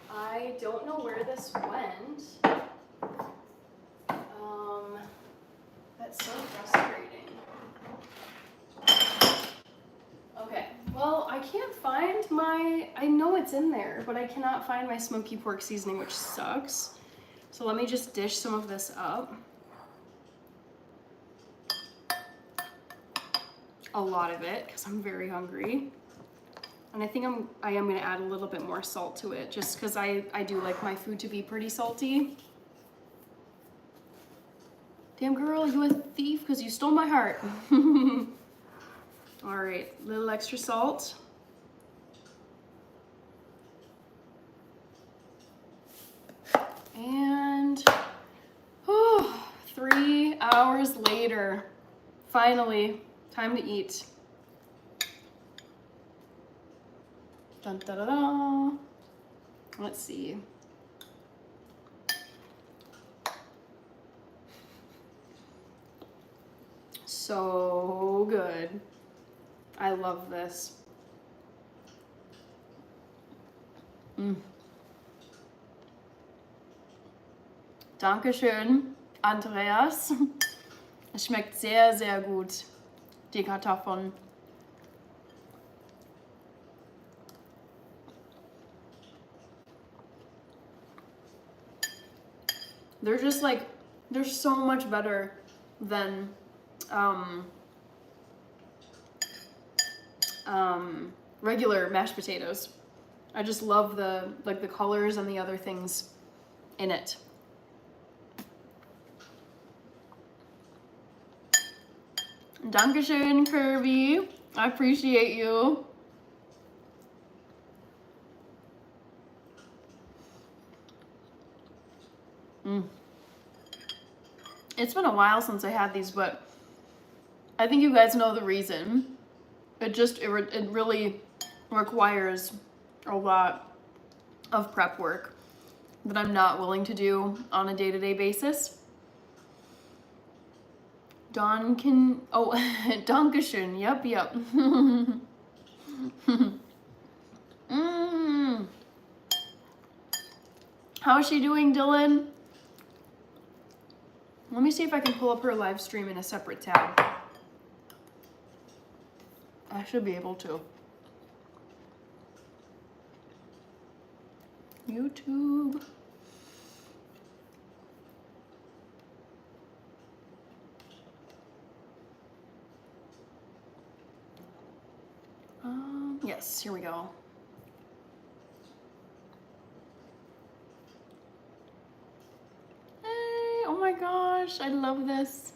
I don't know where this went. That's so frustrating. Okay, well, I can't find I know it's in there, but I cannot find my smoky pork seasoning, which sucks. So let me just dish some of this up. A lot of it, because I'm very hungry. And I think I am gonna add a little bit more salt to it, just because I do like my food to be pretty salty. Damn girl, you a thief because you stole my heart. All right, a little extra salt. And 3 hours later, finally, time to eat. Dun, da, da, da. Let's see. So good. I love this. Dankeschön, Andreas. Es schmeckt sehr, sehr gut, die Kartoffeln. They're just like, they're so much better than regular mashed potatoes. I just love the colors and the other things in it. Dankeschön, Kirby. I appreciate you. It's been a while since I had these, but I think you guys know the reason. It really requires a lot of prep work that I'm not willing to do on a day-to-day basis. Dankeschön, yep. How's she doing, Dylan? Let me see if I can pull up her live stream in a separate tab. I should be able to. YouTube. Yes, here we go. Hey, oh my gosh, I love this.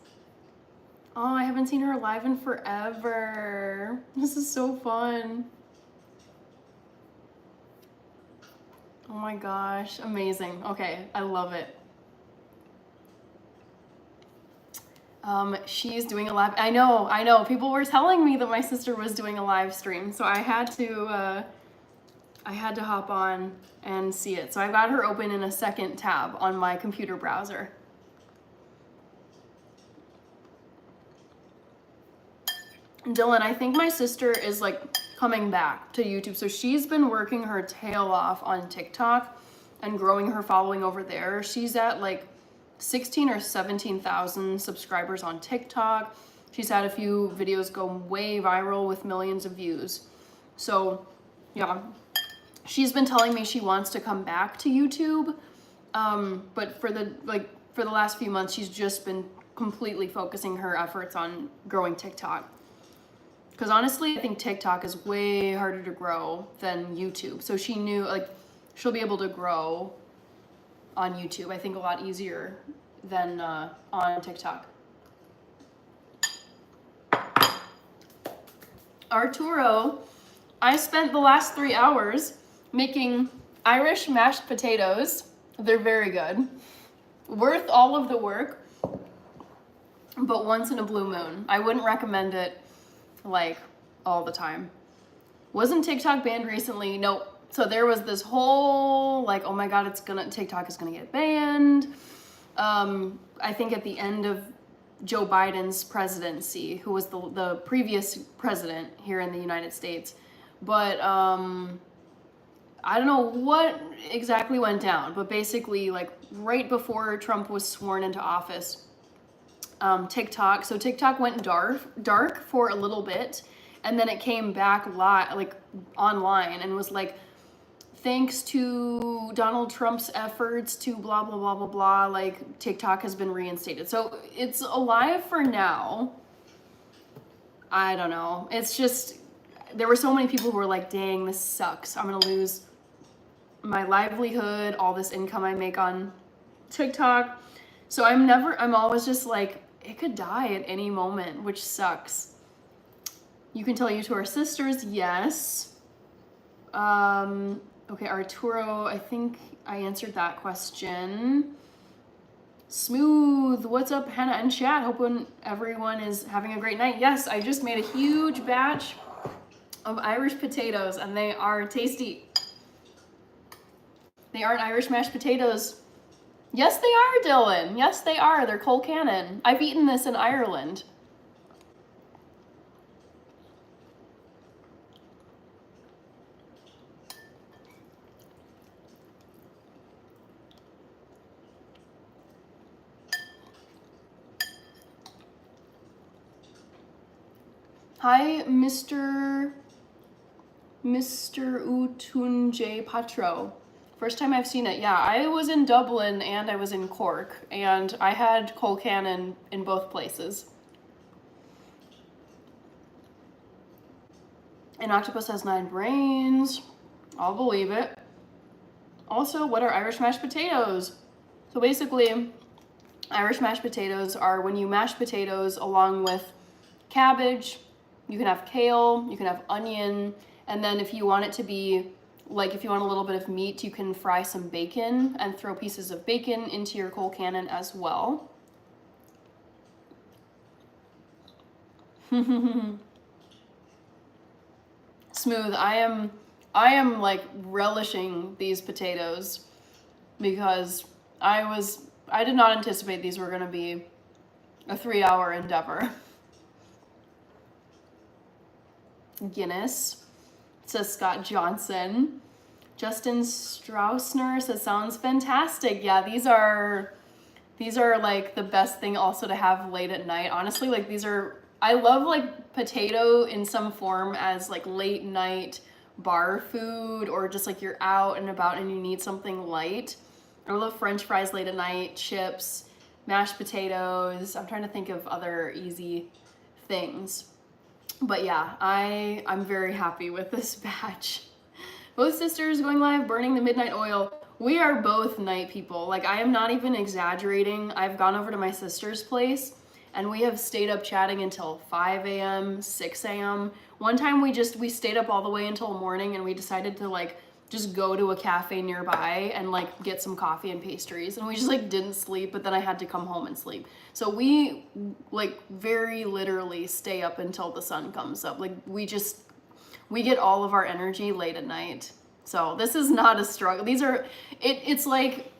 Oh, I haven't seen her live in forever. This is so fun. Oh my gosh, amazing. Okay, I love it. She's doing a live, I know. People were telling me that my sister was doing a live stream, so I had to hop on and see it. So I've got her open in a second tab on my computer browser. Dylan, I think my sister is like coming back to YouTube. So she's been working her tail off on TikTok and growing her following over there. She's at like 16 or 17,000 subscribers on TikTok. She's had a few videos go way viral with millions of views. So yeah, she's been telling me she wants to come back to YouTube. But for the last few months, she's just been completely focusing her efforts on growing TikTok. Because honestly, I think TikTok is way harder to grow than YouTube. So she knew like she'll be able to grow on YouTube, I think a lot easier than on TikTok. Arturo, I spent the last 3 hours making Irish mashed potatoes. They're very good. Worth all of the work, but once in a blue moon. I wouldn't recommend it like all the time. Wasn't TikTok banned recently? Nope. So there was this whole like, oh my God, TikTok is gonna get banned. I think at the end of Joe Biden's presidency, who was the previous president here in the United States. But I don't know what exactly went down, but basically like right before Trump was sworn into office, TikTok went dark for a little bit, and then it came back online and was like, thanks to Donald Trump's efforts to blah, blah, blah, blah, blah, like TikTok has been reinstated. So it's alive for now. I don't know. It's just, there were so many people who were like, dang, this sucks. I'm gonna lose my livelihood, all this income I make on TikTok. So I'm always just like, it could die at any moment, which sucks. You can tell you to our sisters, yes. Okay, Arturo, I think I answered that question. Smooth, what's up, Hannah and chat? Hoping everyone is having a great night. Yes, I just made a huge batch of Irish potatoes, and they are tasty. They aren't Irish mashed potatoes. Yes, they are, Dylan. Yes, they are. They're Cole Cannon. I've eaten this in Ireland. Hi, Mr. Utunje Patro. First time I've seen it. Yeah, I was in Dublin and I was in Cork, and I had Cole Cannon in both places. An octopus has 9 brains. I'll believe it. Also, what are Irish mashed potatoes? So basically, Irish mashed potatoes are when you mash potatoes along with cabbage. You can have kale, you can have onion, and then if you want it to be, like if you want a little bit of meat, you can fry some bacon and throw pieces of bacon into your Cole Cannon as well. Smooth, I am like relishing these potatoes because I did not anticipate these were gonna be a 3-hour endeavor. Guinness, says Scott Johnson. Justin Straussner says, sounds fantastic. Yeah, these are like the best thing also to have late at night. Honestly, like I love like potato in some form as like late night bar food, or just like you're out and about and you need something light. I love French fries late at night, chips, mashed potatoes. I'm trying to think of other easy things. But yeah, I'm very happy with this batch. Both sisters going live, burning the midnight oil. We are both night people. Like, I am not even exaggerating. I've gone over to my sister's place and we have stayed up chatting until 5 a.m., 6 a.m. One time we stayed up all the way until morning, and we decided to like just go to a cafe nearby and like get some coffee and pastries, and we just like didn't sleep, but then I had to come home and sleep. So we like very literally stay up until the sun comes up. Like we get all of our energy late at night. So this is not a struggle. It's like,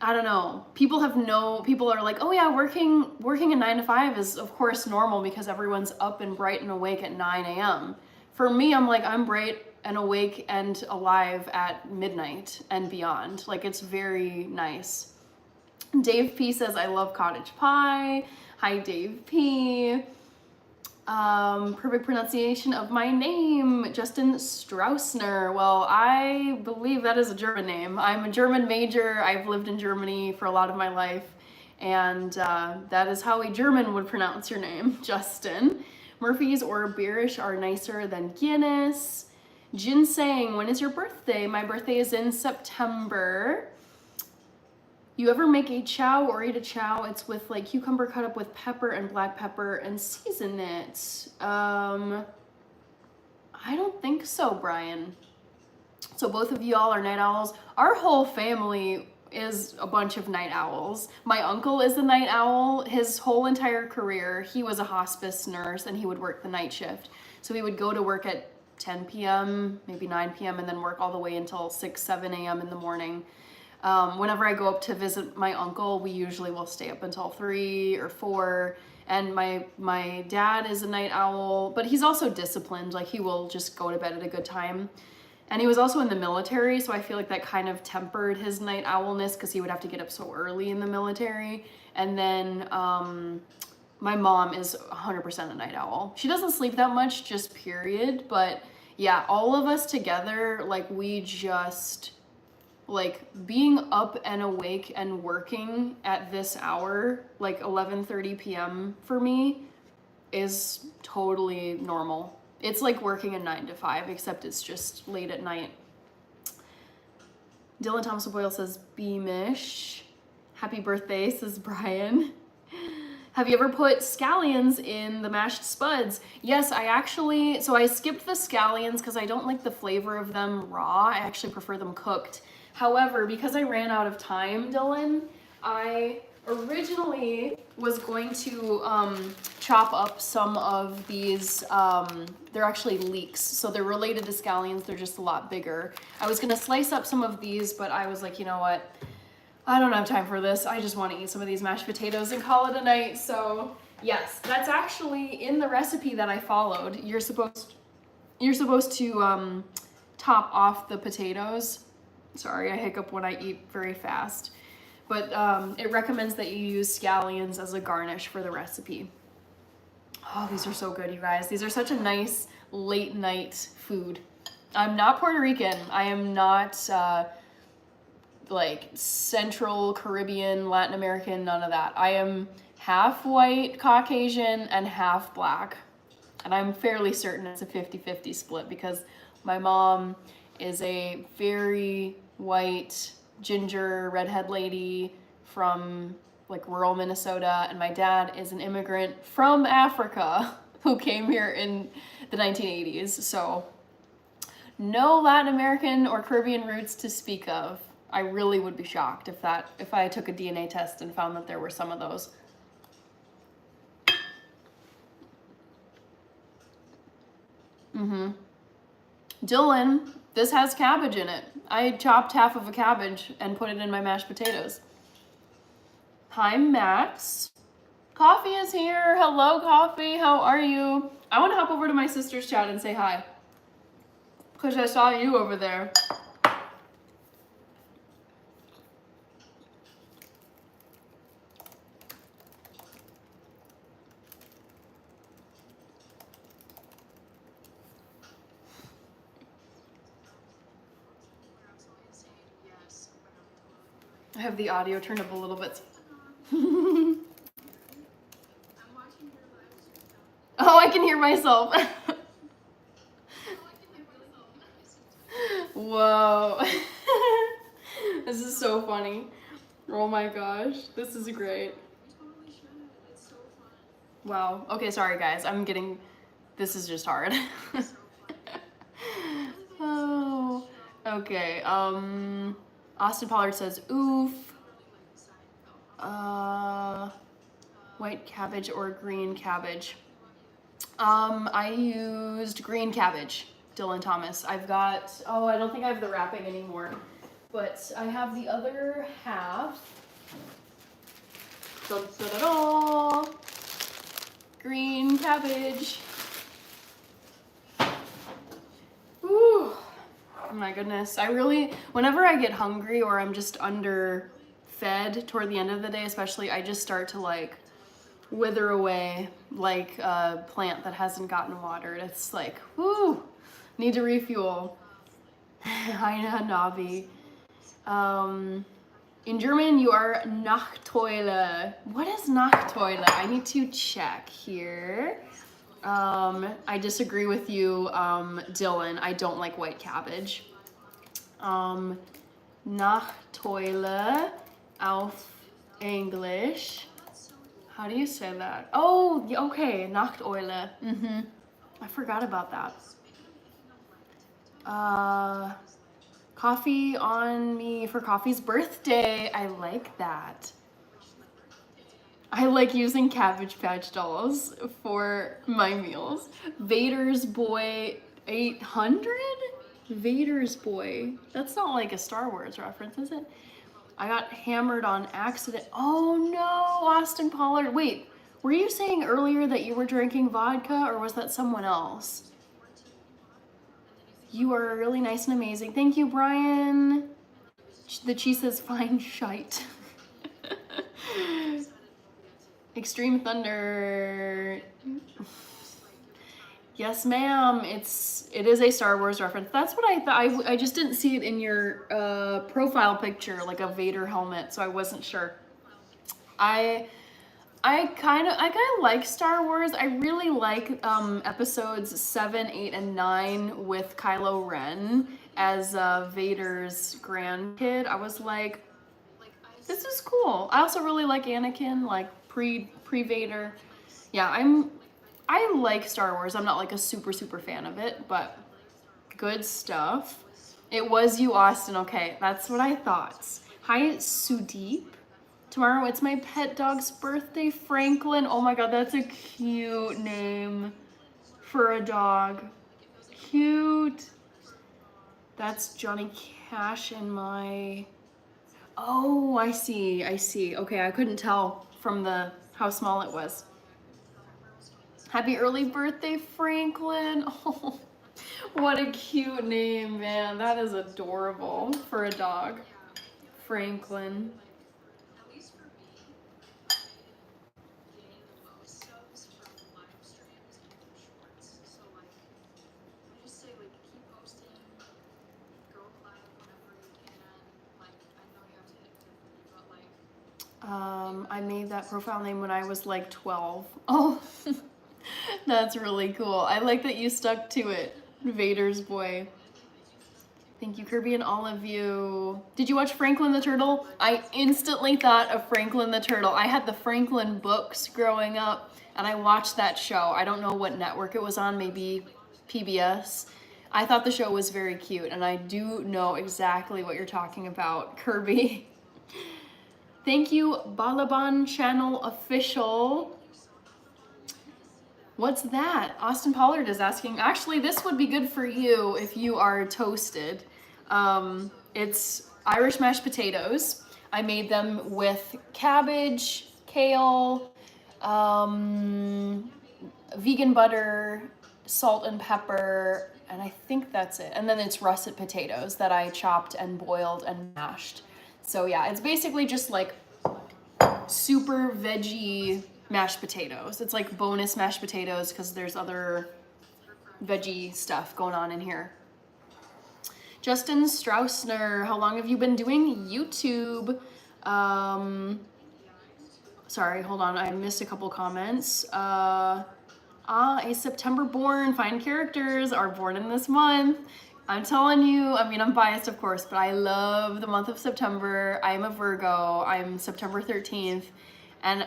I don't know. People are like, oh yeah, working a 9 to 5 is of course normal because everyone's up and bright and awake at 9 a.m. For me, I'm like, I'm bright and awake and alive at midnight and beyond. Like, it's very nice. Dave P says, I love cottage pie. Hi, Dave P. Perfect pronunciation of my name, Justin Straussner. Well, I believe that is a German name. I'm a German major. I've lived in Germany for a lot of my life, and that is how a German would pronounce your name, Justin. Murphy's or Beerish are nicer than Guinness. Ginseng, when is your birthday? My birthday is in September. You ever make a chow or eat a chow? It's with like cucumber cut up with pepper and black pepper and season it. I don't think so, Brian. So both of y'all are night owls. Our whole family is a bunch of night owls. My uncle is a night owl. His whole entire career, he was a hospice nurse and he would work the night shift. So he would go to work at 10 p.m., maybe 9 p.m., and then work all the way until 6, 7 a.m. in the morning. Whenever I go up to visit my uncle, we usually will stay up until 3 or 4. And my dad is a night owl, but he's also disciplined. Like, he will just go to bed at a good time. And he was also in the military, so I feel like that kind of tempered his night owlness because he would have to get up so early in the military. And then my mom is 100% a night owl. She doesn't sleep that much, just period. But yeah, all of us together, like, we just... like, being up and awake and working at this hour, like 11:30 p.m. for me, is totally normal. It's like working a 9 to 5, except it's just late at night. Dylan Thompson Boyle says, Beamish. Happy birthday, says Brian. Have you ever put scallions in the mashed spuds? Yes, so I skipped the scallions because I don't like the flavor of them raw. I actually prefer them cooked. However, because I ran out of time, Dylan, I originally was going to chop up some of these. They're actually leeks, so they're related to scallions. They're just a lot bigger. I was gonna slice up some of these, but I was like, you know what? I don't have time for this. I just want to eat some of these mashed potatoes and call it a night. So yes, that's actually in the recipe that I followed. You're supposed to top off the potatoes. Sorry, I hiccup when I eat very fast. But it recommends that you use scallions as a garnish for the recipe. Oh, these are so good, you guys. These are such a nice late night food. I'm not Puerto Rican. I am not like Central Caribbean, Latin American, none of that. I am half white, Caucasian, and half black. And I'm fairly certain it's a 50-50 split because my mom is a very white, ginger, redhead lady from like rural Minnesota, and my dad is an immigrant from Africa who came here in the 1980s. So no Latin American or Caribbean roots to speak of. I really would be shocked if I took a DNA test and found that there were some of those. Dylan, this has cabbage in it. I chopped half of a cabbage and put it in my mashed potatoes. Hi, Max. Coffee is here. Hello, Coffee. How are you? I want to hop over to my sister's chat and say hi. Because I saw you over there. I have the audio turned up a little bit. Oh, I can hear myself. Whoa. This is so funny. Oh my gosh, this is great. Wow. Okay, sorry guys. This is just hard. Oh. Okay. Austin Pollard says oof. White cabbage or green cabbage. I used green cabbage, Dylan Thomas. I don't think I have the wrapping anymore, but I have the other half. Da-da-da-da. Green cabbage. Ooh, oh my goodness. Whenever I get hungry or I'm just underfed toward the end of the day, especially, I just start to like wither away like a plant that hasn't gotten watered. It's like, whoo, need to refuel. Hi, Navi. In German, you are Nachteule. What is Nachteule? I need to check here. I disagree with you, Dylan. I don't like white cabbage. Nachteule auf English. How do you say that? Oh, okay, Nachteule. I forgot about that. Coffee on me for Coffee's birthday. I like that. I like using Cabbage Patch dolls for my meals. Vader's Boy 800? Vader's Boy. That's not like a Star Wars reference, is it? I got hammered on accident. Oh no, Austin Pollard. Wait, were you saying earlier that you were drinking vodka or was that someone else? You are really nice and amazing. Thank you, Brian. The cheese says fine shite. Extreme Thunder. Yes, ma'am. It is a Star Wars reference. That's what I thought. I just didn't see it in your profile picture, like a Vader helmet, so I wasn't sure. I kind of like Star Wars. I really like episodes 7, 8, and 9 with Kylo Ren as Vader's grandkid. I was like, this is cool. I also really like Anakin, like pre-Vader. Yeah, I like Star Wars. I'm not like a super fan of it, but good stuff. It was you, Austin. Okay, that's what I thought. Hi, Sudeep. Tomorrow it's my pet dog's birthday, Franklin. Oh my god, that's a cute name for a dog. Cute. That's Johnny Cash in my... Oh, I see. Okay, I couldn't tell from how small it was. Happy early birthday, Franklin. Oh, what a cute name, man. That is adorable for a dog. Franklin. I made that profile name when I was like 12. Oh, that's really cool. I like that you stuck to it. Vader's Boy. Thank you, Kirby, and all of you. Did you watch Franklin the Turtle? I instantly thought of Franklin the Turtle. I had the Franklin books growing up, and I watched that show. I don't know what network it was on, maybe PBS. I thought the show was very cute, and I do know exactly what you're talking about, Kirby. Thank you, Balaban Channel Official. What's that? Austin Pollard is asking. Actually, this would be good for you if you are toasted. It's Irish mashed potatoes. I made them with cabbage, kale, vegan butter, salt and pepper, and I think that's it. And then it's russet potatoes that I chopped and boiled and mashed. So yeah, it's basically just like super veggie mashed potatoes. It's like bonus mashed potatoes because there's other veggie stuff going on in here. Justin Strausner, how long have you been doing YouTube? Sorry, hold on, I missed a couple comments. A September born, fine characters are born in this month. I'm telling you, I mean, I'm biased, of course, but I love the month of September. I'm a Virgo. I'm September 13th. And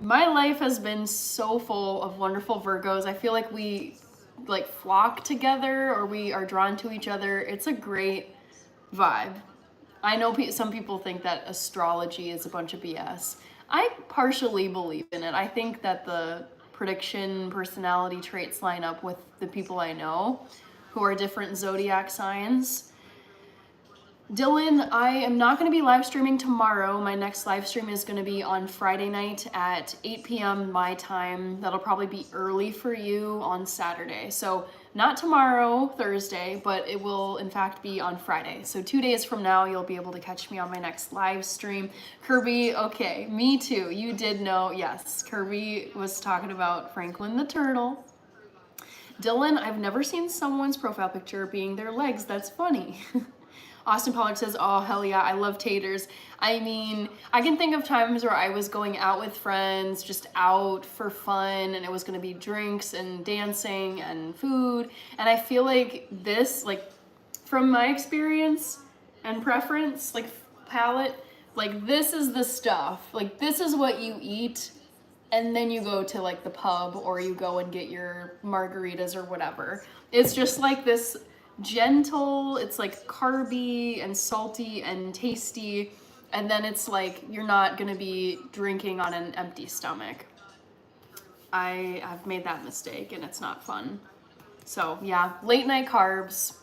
my life has been so full of wonderful Virgos. I feel like we like flock together, or we are drawn to each other. It's a great vibe. I know some people think that astrology is a bunch of BS. I partially believe in it. I think that the prediction personality traits line up with the people I know who are different zodiac signs. Dylan, I am not going to be live streaming tomorrow. My next live stream is going to be on Friday night at 8 p.m. my time. That'll probably be early for you on Saturday. So not tomorrow, Thursday, but it will in fact be on Friday. So 2 days from now, you'll be able to catch me on my next live stream. Kirby, okay, me too. You did know, yes. Kirby was talking about Franklin the turtle. Dylan, I've never seen someone's profile picture being their legs. That's funny. Austin Pollack says, oh, hell yeah, I love taters. I mean, I can think of times where I was going out with friends, just out for fun, and it was gonna be drinks and dancing and food. And I feel like this, like, from my experience and preference, like, palate, like, this is the stuff. Like, this is what you eat, and then you go to, like, the pub, or you go and get your margaritas or whatever. It's just like this gentle, it's like carby and salty and tasty, and then it's like you're not gonna be drinking on an empty stomach. I have made that mistake and it's not fun. So yeah, late night carbs,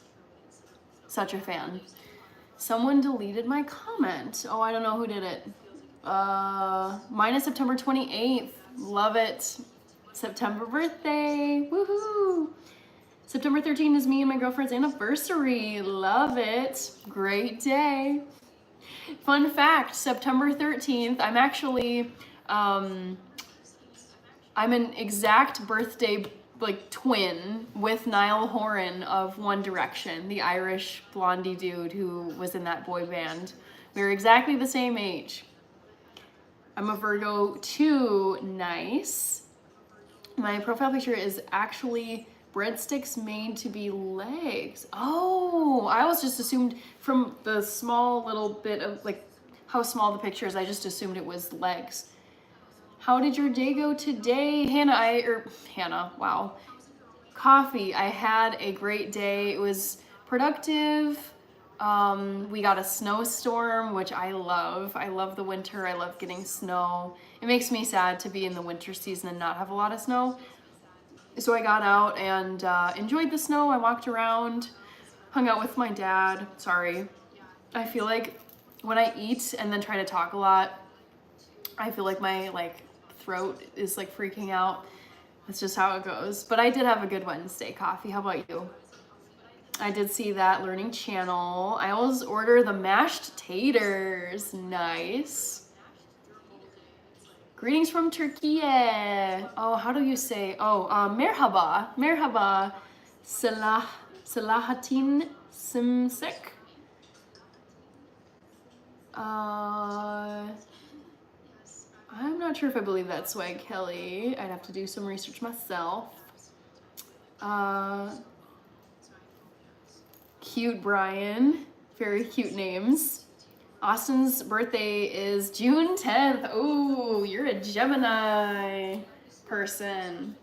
such a fan. Someone deleted my comment. Oh, I don't know who did it. Mine is September 28th. Love it. September birthday. Woohoo! September 13th is me and my girlfriend's anniversary. Love it. Great day. Fun fact, September 13th, I'm actually, I'm an exact birthday like twin with Niall Horan of One Direction, the Irish blondie dude who was in that boy band. We were exactly the same age. I'm a Virgo too. Nice. My profile picture is actually breadsticks made to be legs. Oh, I always just assumed from the small little bit of like how small the picture is, I just assumed it was legs. How did your day go today? Hannah, wow. Coffee, I had a great day. It was productive. We got a snowstorm, which I love. I love the winter. I love getting snow. It makes me sad to be in the winter season and not have a lot of snow. So I got out and enjoyed the snow. I walked around, hung out with my dad. Sorry. I feel like when I eat and then try to talk a lot, I feel like my throat is like freaking out. That's just how it goes. But I did have a good Wednesday coffee. How about you? I did see that Learning Channel. I always order the mashed taters. Nice. Greetings from Turkey. Oh, how do you say? Oh, merhaba. Merhaba. Selahattin Simsek. I'm not sure if I believe that, Swag Kelly. I'd have to do some research myself. Cute Brian. Very cute names. Austin's birthday is June 10th. Oh, you're a Gemini person.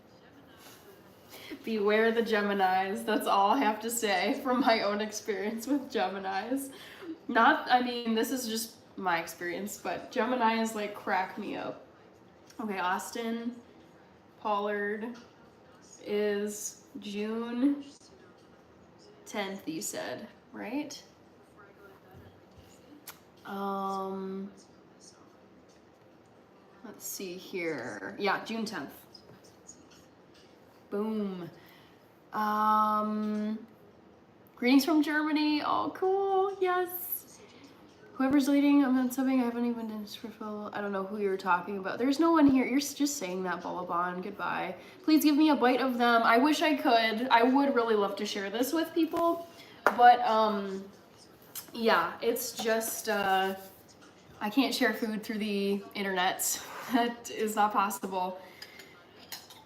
Beware the Geminis. That's all I have to say from my own experience with Geminis. I mean, this is just my experience, but Geminis like crack me up. Okay, Austin Pollard is June 10th, you said, right? Let's see here. Yeah, June 10th. Boom. Greetings from Germany. Oh, cool. Yes. Whoever's leading, I'm not subbing. I haven't even done this for full. I don't know who you're talking about. There's no one here. You're just saying that, Balaban. Goodbye. Please give me a bite of them. I wish I could. I would really love to share this with people. But, yeah, it's just, I can't share food through the internet. That is not possible.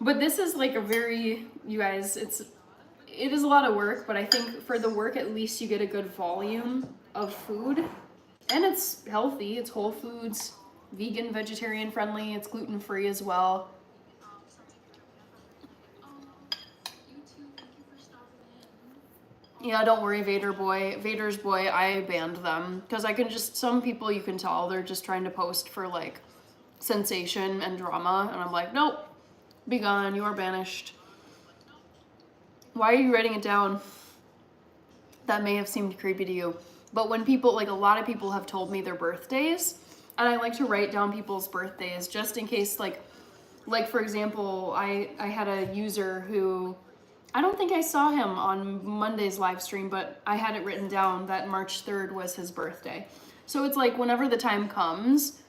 But this is like a very, you guys, it is a lot of work, but I think for the work, at least you get a good volume of food. And it's healthy, it's whole foods, vegan, vegetarian friendly, it's gluten-free as well. Yeah, don't worry, Vader's boy, I banned them. Because I can just, some people you can tell, they're just trying to post for like sensation and drama. And I'm like, nope, be gone, you are banished. Why are you writing it down? That may have seemed creepy to you. But when people, like a lot of people have told me their birthdays, and I like to write down people's birthdays just in case, like for example, I had a user who, I don't think I saw him on Monday's live stream, but I had it written down that March 3rd was his birthday. So it's like whenever the time comes,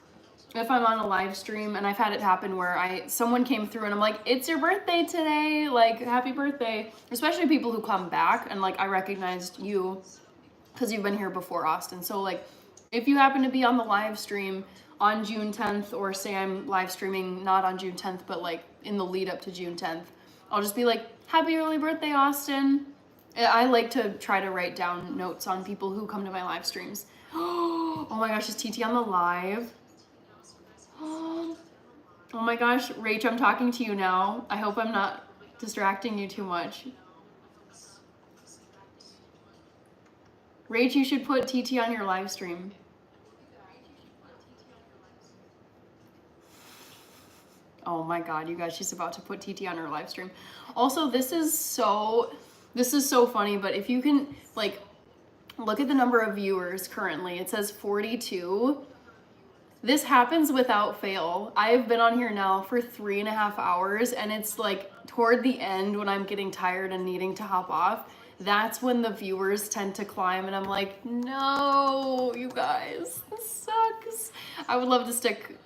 if I'm on a live stream, and I've had it happen where someone came through and I'm like, it's your birthday today, like happy birthday. Especially people who come back and like I recognized you because you've been here before, Austin. So like if you happen to be on the live stream on June 10th, or say I'm live streaming not on June 10th, but like in the lead up to June 10th, I'll just be like, happy early birthday, Austin. I like to try to write down notes on people who come to my live streams. Oh my gosh, is TT on the live? Oh my gosh, Rach, I'm talking to you now. I hope I'm not distracting you too much. Rach, you should put TT on your live stream. Oh my god, you guys, she's about to put TT on her live stream. Also, this is so funny, but if you can, like, look at the number of viewers currently. It says 42. This happens without fail. I've been on here now for 3.5 hours, and it's like toward the end when I'm getting tired and needing to hop off. That's when the viewers tend to climb, and I'm like, no, you guys, this sucks. I would love to stick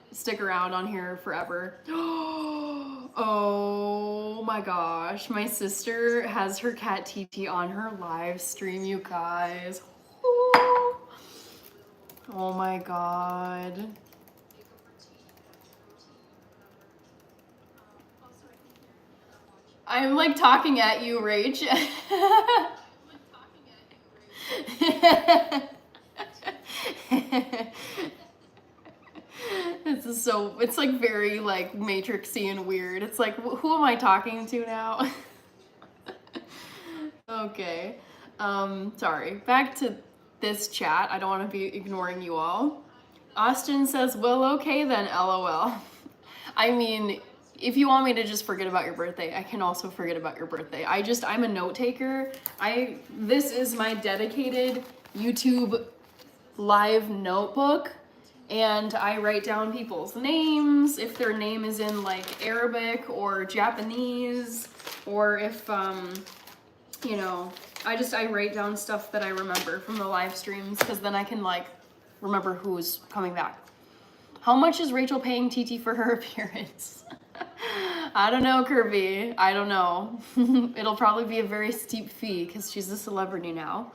around on here forever. Oh my gosh, my sister has her cat TT on her live stream, you guys. Oh my god. I'm like talking at you, Rach. This is so, it's like very like matrixy and weird. It's like, who am I talking to now? Okay. Sorry. Back to this chat. I don't want to be ignoring you all. Austin says, well, okay then, LOL. I mean, if you want me to just forget about your birthday, I can also forget about your birthday. I'm a note taker. This is my dedicated YouTube live notebook, and I write down people's names, if their name is in like Arabic or Japanese, or if, you know, I write down stuff that I remember from the live streams, because then I can like remember who's coming back. How much is Rachel paying TT for her appearance? I don't know, Kirby. I don't know. It'll probably be a very steep fee because she's a celebrity now.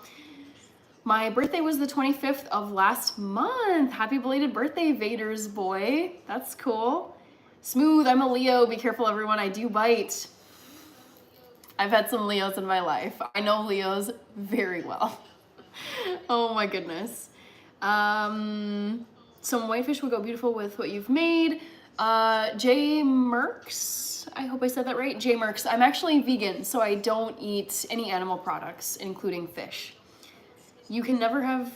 My birthday was the 25th of last month. Happy belated birthday, Vader's boy. That's cool. Smooth, I'm a Leo. Be careful, everyone. I do bite. I've had some Leos in my life. I know Leos very well. Oh my goodness. Some whitefish would go beautiful with what you've made. J Merks, I hope I said that right. J Merks, I'm actually vegan, so I don't eat any animal products, including fish. You can never have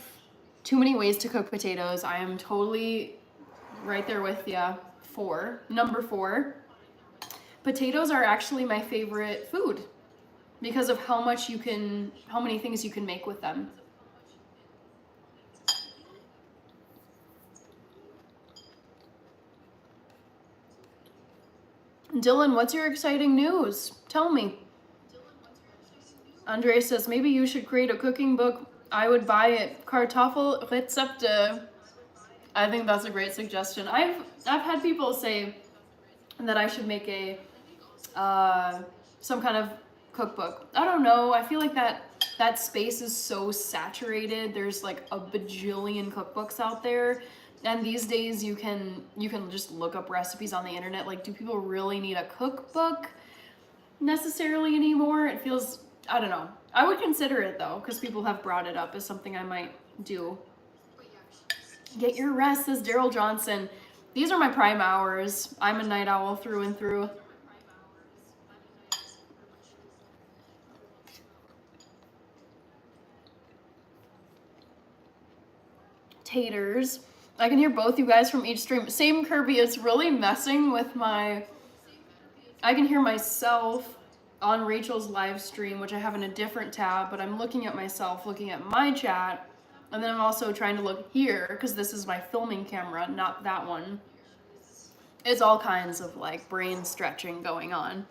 too many ways to cook potatoes. I am totally right there with ya. Number 4. Potatoes are actually my favorite food because of how many things you can make with them. Dylan, what's your exciting news? Tell me. Andre says, maybe you should create a cooking book. I would buy it. Kartoffelrezepte. I think that's a great suggestion. I've had people say that I should make a some kind of cookbook. I don't know. I feel like that space is so saturated. There's like a bajillion cookbooks out there. And these days you can just look up recipes on the internet. Like, do people really need a cookbook necessarily anymore? It feels, I don't know. I would consider it though, because people have brought it up as something I might do. Get your rest, says Daryl Johnson. These are my prime hours. I'm a night owl through and through. Taters. I can hear both you guys from each stream. Same, Kirby, it's really messing with my... I can hear myself on Rachel's live stream, which I have in a different tab, but I'm looking at myself, looking at my chat, and then I'm also trying to look here, because this is my filming camera, not that one. It's all kinds of like brain stretching going on.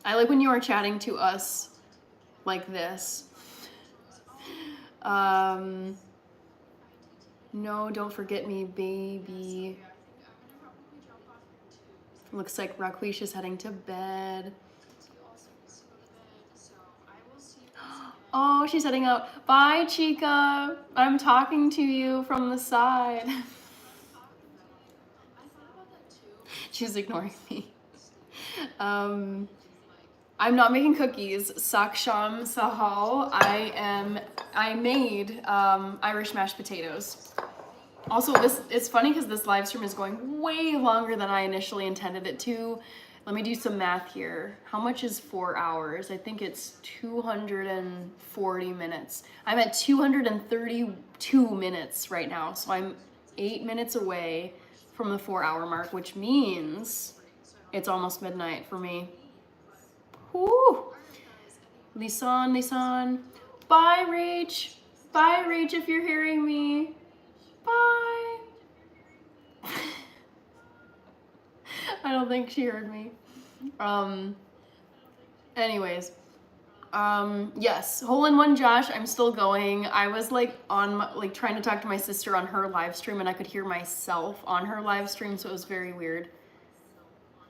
I like when you are chatting to us like this. No, don't forget me, baby. Looks like Raquish is heading to bed. Oh, she's heading out. Bye, Chica. I'm talking to you from the side. She's ignoring me. I'm not making cookies. Saksham Sahal. I made Irish mashed potatoes. Also, it's funny because this live stream is going way longer than I initially intended it to. Let me do some math here. How much is 4 hours? I think it's 240 minutes. I'm at 232 minutes right now, so I'm 8 minutes away from the 4 hour mark, which means it's almost midnight for me. Whoo! Lisan. Bye, Rach. Bye, Rach, if you're hearing me. Bye. I don't think she heard me. Anyways. Yes, hole in one Josh, I'm still going. I was like trying to talk to my sister on her live stream, and I could hear myself on her live stream, so it was very weird.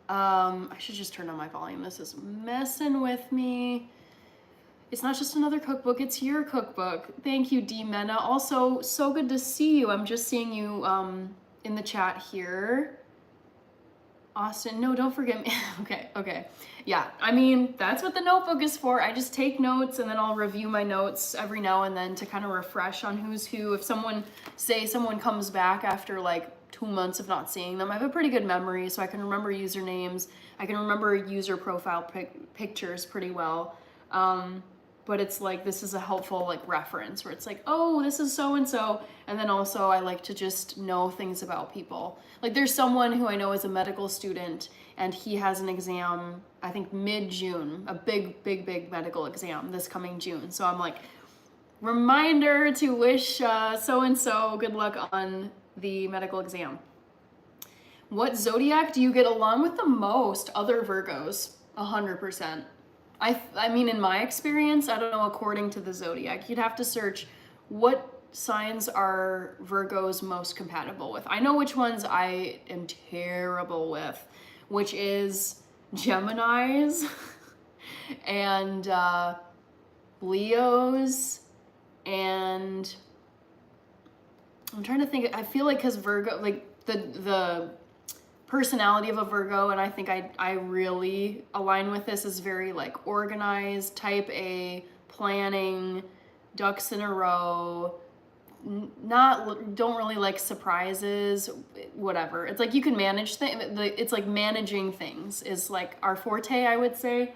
I should just turn on my volume. This is messing with me. It's not just another cookbook, it's your cookbook. Thank you, D Mena. Also, so good to see you. I'm just seeing you in the chat here. Austin, no, don't forget me. Okay. Yeah, I mean, that's what the notebook is for. I just take notes and then I'll review my notes every now and then to kind of refresh on who's who. If someone comes back after like 2 months of not seeing them, I have a pretty good memory, so I can remember usernames. I can remember user profile pictures pretty well. But it's like, this is a helpful like reference where it's like, oh, this is so-and-so. And then also I like to just know things about people. Like there's someone who I know is a medical student and he has an exam, I think mid-June, a big medical exam this coming June. So I'm like, reminder to wish so-and-so good luck on the medical exam. What zodiac do you get along with the most? Other Virgos, 100%. I mean, in my experience, I don't know, according to the zodiac, you'd have to search what signs are Virgos most compatible with. I know which ones I am terrible with, which is Geminis and Leos, and I'm trying to think. I feel like because Virgo, like the personality of a Virgo, and I think I really align with this, is very like organized, type A, planning, ducks in a row, don't really like surprises, whatever. It's like you can manage things. It's like managing things is like our forte, I would say.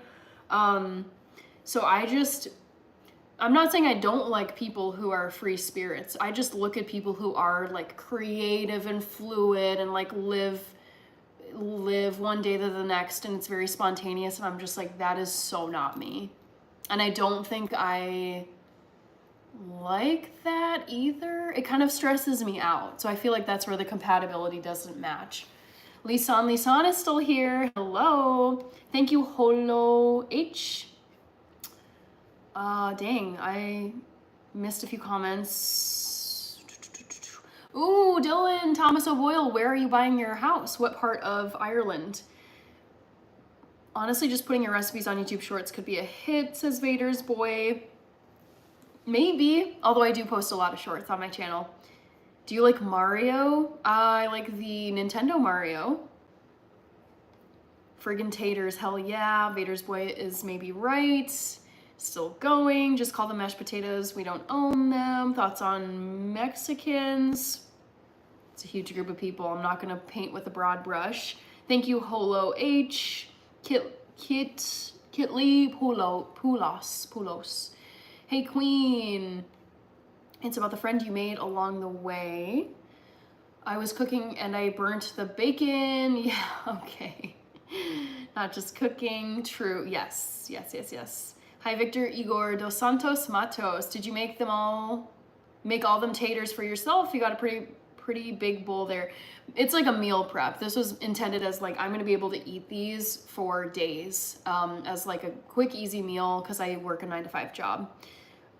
So I'm not saying I don't like people who are free spirits. I just look at people who are like creative and fluid and like live one day to the next, and it's very spontaneous, and I'm just like, that is so not me. And I don't think I like that either. It kind of stresses me out. So I feel like that's where the compatibility doesn't match. Lisan is still here. Hello. Thank you, Holo H. Dang, I missed a few comments. Ooh, Dylan, Thomas O'Boyle, where are you buying your house? What part of Ireland? Honestly, just putting your recipes on YouTube Shorts could be a hit, says Vader's Boy. Maybe, although I do post a lot of shorts on my channel. Do you like Mario? I like the Nintendo Mario. Friggin' taters, hell yeah. Vader's Boy is maybe right. Still going. Just call them mashed potatoes. We don't own them. Thoughts on Mexicans? It's a huge group of people. I'm not gonna paint with a broad brush. Thank you, Holo H. Kitly Pulos. Hey Queen. It's about the friend you made along the way. I was cooking and I burnt the bacon. Yeah, okay. Not just cooking. True. Yes. Hi Victor Igor Dos Santos Matos. Did you make all them taters for yourself? You got a pretty big bowl there. It's like a meal prep. This was intended as like, I'm gonna be able to eat these for days as like a quick, easy meal because I work a 9-to-5 job.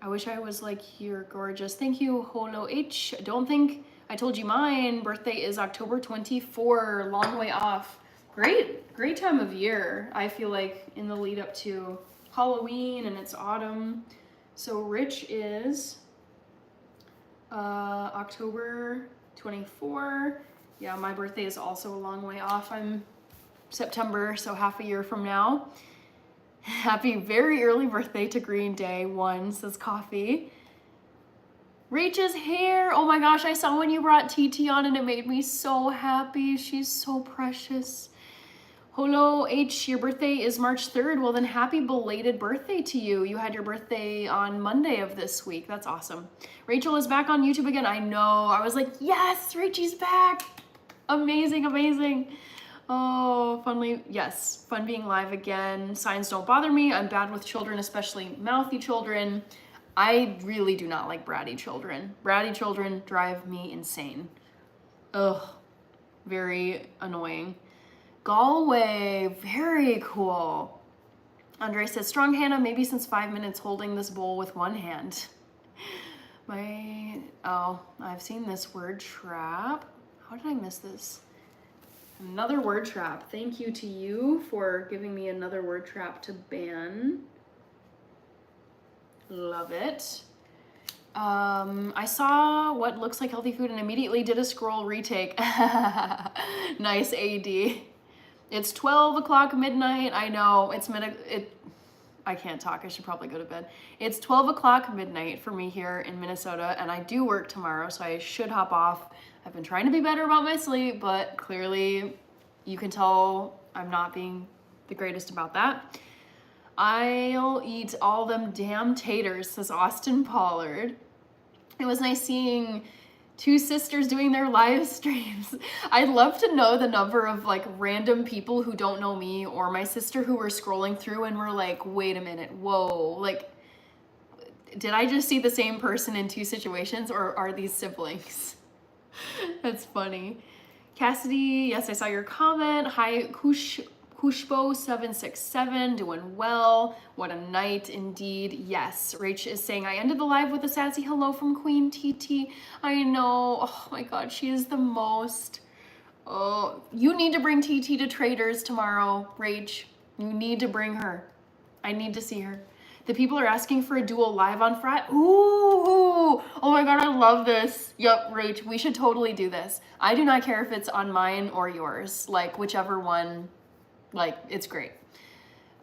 I wish I was like you're gorgeous. Thank you, Holo H. Don't think I told you mine. Birthday is October 24, long way off. Great time of year. I feel like in the lead up to Halloween and it's autumn. So Rich is October 24. Yeah, my birthday is also a long way off. I'm September, so half a year from now. Happy very early birthday to Green Day 1, says Coffee. Rachel's hair. Oh my gosh, I saw when you brought TT on and it made me so happy. She's so precious. Holo H, your birthday is March 3rd. Well then happy belated birthday to you. You had your birthday on Monday of this week. That's awesome. Rachel is back on YouTube again. I know. I was like, yes, Rachel's back. Amazing. Oh, fun being live again. Signs don't bother me. I'm bad with children, especially mouthy children. I really do not like bratty children. Bratty children drive me insane. Ugh, very annoying. Galway, very cool. Andre says, strong Hannah, maybe since 5 minutes holding this bowl with one hand. I've seen this word trap. How did I miss this? Another word trap. Thank you to you for giving me another word trap to ban. Love it. I saw what looks like healthy food and immediately did a scroll retake. Nice AD. It's 12 o'clock midnight. I know I can't talk. I should probably go to bed. It's 12 o'clock midnight for me here in Minnesota and I do work tomorrow, so I should hop off. I've been trying to be better about my sleep, but clearly you can tell I'm not being the greatest about that. I'll eat all them damn taters, says Austin Pollard. It was nice seeing two sisters doing their live streams. I'd love to know the number of like random people who don't know me or my sister who were scrolling through and were like, wait a minute, whoa, like, did I just see the same person in two situations or are these siblings? That's funny. Cassidy, yes, I saw your comment. Hi, Kushbo767, doing well. What a night indeed. Yes, Rach is saying, I ended the live with a sassy hello from Queen TT. I know. Oh my God, she is the most. Oh, you need to bring TT to Traders tomorrow, Rach. You need to bring her. I need to see her. The people are asking for a dual live on Friday. Ooh, oh my God, I love this. Yep, Rach, we should totally do this. I do not care if it's on mine or yours, like whichever one, like it's great.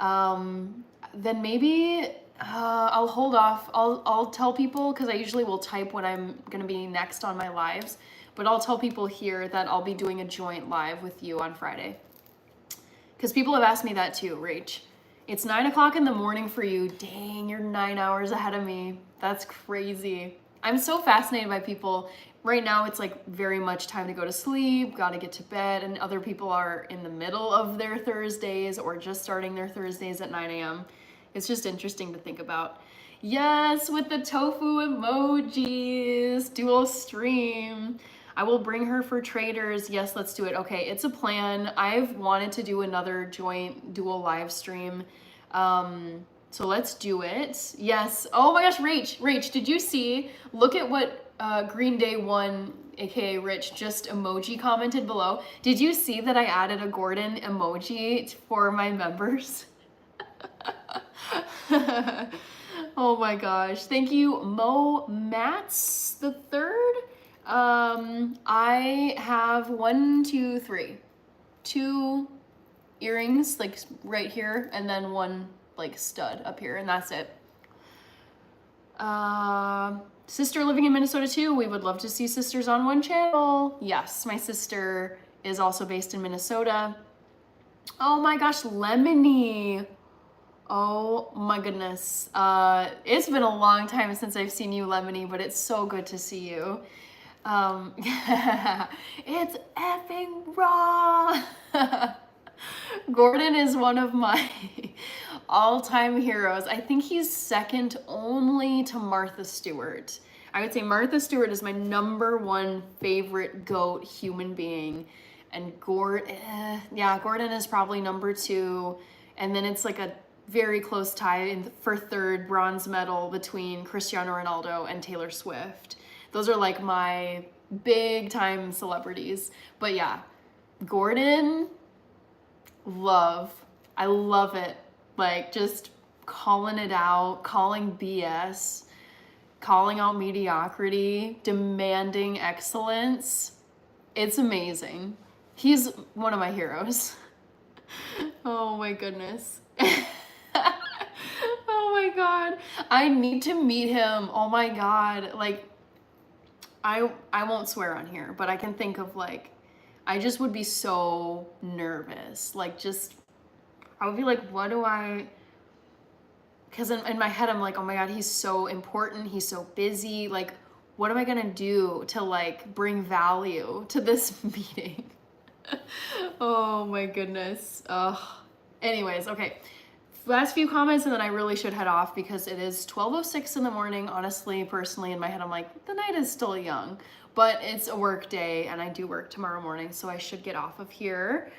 Then maybe I'll hold off. I'll tell people, because I usually will type when I'm gonna be next on my lives, but I'll tell people here that I'll be doing a joint live with you on Friday. Because people have asked me that too, Rach. It's 9 o'clock in the morning for you. Dang, you're 9 hours ahead of me. That's crazy. I'm so fascinated by people. Right now, it's like very much time to go to sleep, gotta get to bed, and other people are in the middle of their Thursdays or just starting their Thursdays at 9 a.m. It's just interesting to think about. Yes, with the tofu emojis, dual stream. I will bring her for Traders. Yes, let's do it. Okay, it's a plan. I've wanted to do another joint dual live stream So let's do it. Yes. Oh my gosh, Rach, did you see? Look at what Green Day 1, aka Rich, just emoji commented below. Did you see that I added a Gordon emoji for my members? Oh my gosh. Thank you, Mo Mats the third. I have 1, 2, 3. 2 earrings, like right here, and then 1 like stud up here, and that's it. Sister living in Minnesota too. We would love to see sisters on one channel. Yes, my sister is also based in Minnesota. Oh my gosh, Lemony. Oh my goodness. It's been a long time since I've seen you, Lemony, but it's so good to see you. It's effing raw. Gordon is one of my all-time heroes. I think he's second only to Martha Stewart. I would say Martha Stewart is my #1 favorite GOAT human being. And Gordon is probably #2. And then it's like a very close tie for third bronze medal between Cristiano Ronaldo and Taylor Swift. Those are like my big time celebrities. But yeah, Gordon, I love it. Like just calling it out, calling BS, calling out mediocrity, demanding excellence. It's amazing. He's one of my heroes. Oh my goodness. Oh my God. I need to meet him. Oh my God. Like, I won't swear on here, but I can think of like, I just would be so nervous. Like I would be like, what do I, because in my head, I'm like, oh my God, he's so important. He's so busy. Like, what am I going to do to like bring value to this meeting? Oh my goodness. Anyways, okay. Last few comments and then I really should head off because it is 12:06 in the morning. Honestly, personally, in my head, I'm like, the night is still young, but it's a work day and I do work tomorrow morning, so I should get off of here.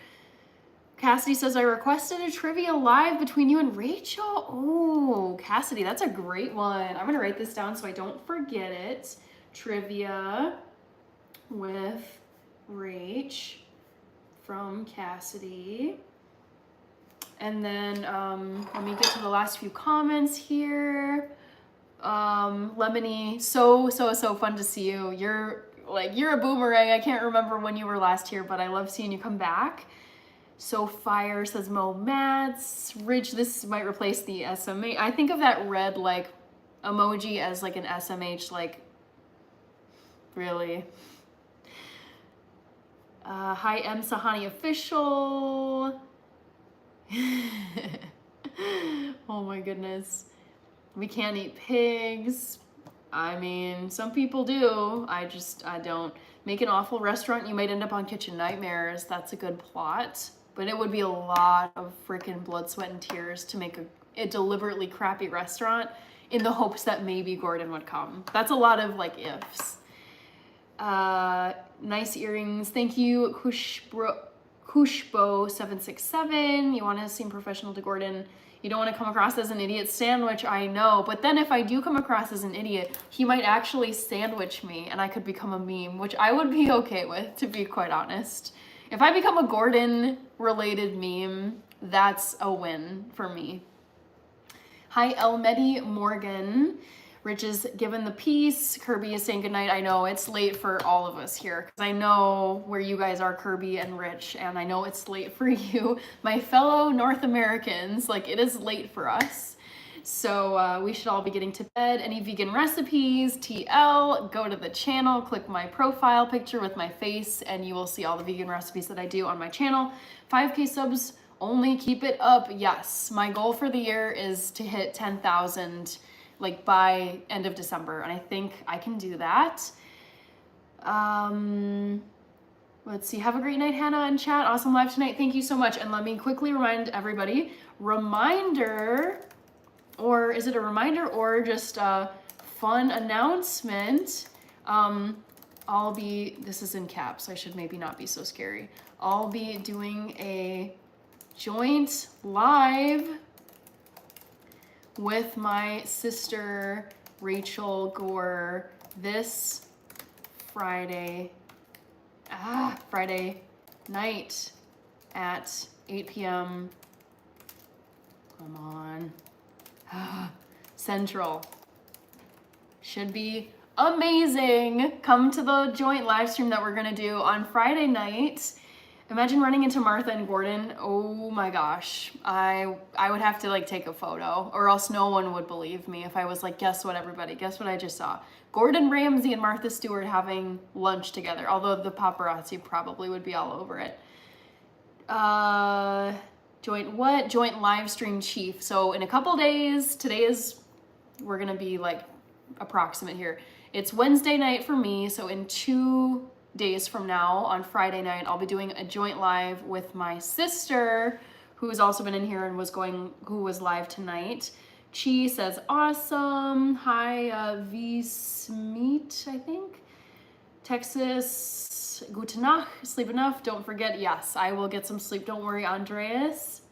Cassidy says, I requested a trivia live between you and Rachel. Oh, Cassidy, that's a great one. I'm gonna write this down so I don't forget it. Trivia with Rach from Cassidy. And then let me get to the last few comments here. Lemony, so fun to see you. You're a boomerang. I can't remember when you were last here, but I love seeing you come back. So fire, says Mo Mats. Ridge, this might replace the SMH. I think of that red like emoji as like an SMH, like really. Hi, M Sahani official. Oh my goodness. We can't eat pigs. I mean, some people do. I don't. Make an awful restaurant, you might end up on Kitchen Nightmares. That's a good plot. But it would be a lot of freaking blood, sweat, and tears to make a deliberately crappy restaurant in the hopes that maybe Gordon would come. That's a lot of like ifs. Nice earrings. Thank you, Kushbo767. You want to seem professional to Gordon. You don't want to come across as an idiot sandwich, I know. But then if I do come across as an idiot, he might actually sandwich me and I could become a meme, which I would be okay with, to be quite honest. If I become a Gordon-related meme, that's a win for me. Hi, Elmedi Morgan. Rich is given the peace. Kirby is saying goodnight. I know it's late for all of us here because I know where you guys are, Kirby and Rich, and I know it's late for you, my fellow North Americans. Like, it is late for us. So we should all be getting to bed. Any vegan recipes, TL, go to the channel, click my profile picture with my face, and you will see all the vegan recipes that I do on my channel. 5K subs only, keep it up. Yes, my goal for the year is to hit 10,000 like by end of December, and I think I can do that. Let's see. Have a great night, Hannah in chat. Awesome live tonight. Thank you so much. And let me quickly remind everybody, reminder, or is it a reminder or just a fun announcement? This is in caps, I should maybe not be so scary. I'll be doing a joint live with my sister, Rachel Gore, this Friday night at 8 p.m. Come on. Central. Should be amazing. Come to the joint live stream that we're gonna do on Friday night. Imagine running into Martha and Gordon. Oh my gosh. I would have to like take a photo, or else no one would believe me if I was like, guess what, everybody? Guess what I just saw? Gordon Ramsay and Martha Stewart having lunch together, although the paparazzi probably would be all over it. Joint live stream chief. So in a couple days, we're gonna be like approximate here. It's Wednesday night for me, so in 2 days from now, on Friday night, I'll be doing a joint live with my sister, who has also been in here and who was live tonight. Chi says, awesome. Hi, V-Smeet, I think. Texas, gute Nacht, sleep enough. Don't forget, yes, I will get some sleep. Don't worry, Andreas.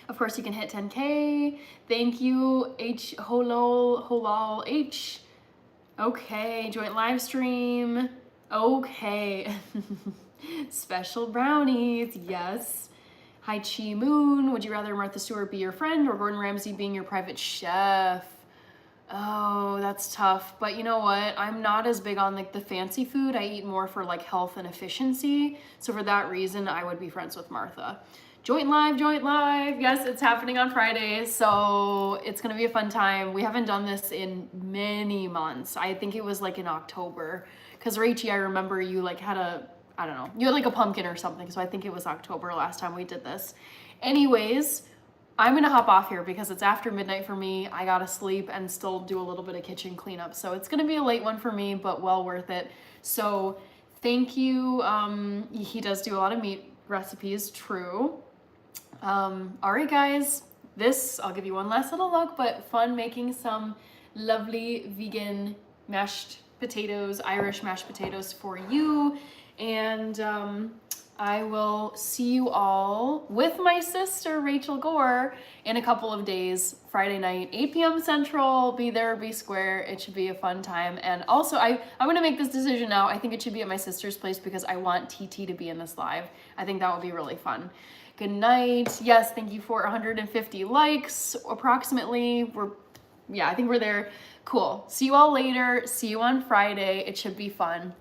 Of course, you can hit 10K. Thank you, Holol H. Okay, joint live stream. Okay. Special brownies, yes. Hi, Chi Moon. Would you rather Martha Stewart be your friend or Gordon Ramsay being your private chef? Oh, that's tough. But you know what? I'm not as big on like the fancy food. I eat more for like health and efficiency. So for that reason, I would be friends with Martha. Joint live. Yes, it's happening on Friday. So it's gonna be a fun time. We haven't done this in many months. I think it was like in October. Cause Rachie, I remember you like had you had like a pumpkin or something. So I think it was October last time we did this. Anyways, I'm gonna hop off here because it's after midnight for me. I gotta sleep and still do a little bit of kitchen cleanup. So it's gonna be a late one for me, but well worth it. So thank you. He does do a lot of meat recipes, true. All right, guys, I'll give you one last little look, but fun making some lovely vegan mashed potatoes, Irish mashed potatoes for you. And I will see you all with my sister, Rachel Gore, in a couple of days, Friday night, 8 p.m. Central. Be there, be square. It should be a fun time. And also, I'm going to make this decision now. I think it should be at my sister's place because I want TT to be in this live. I think that would be really fun. Good night. Yes, thank you for 150 likes, approximately. I think we're there. Cool. See you all later. See you on Friday. It should be fun.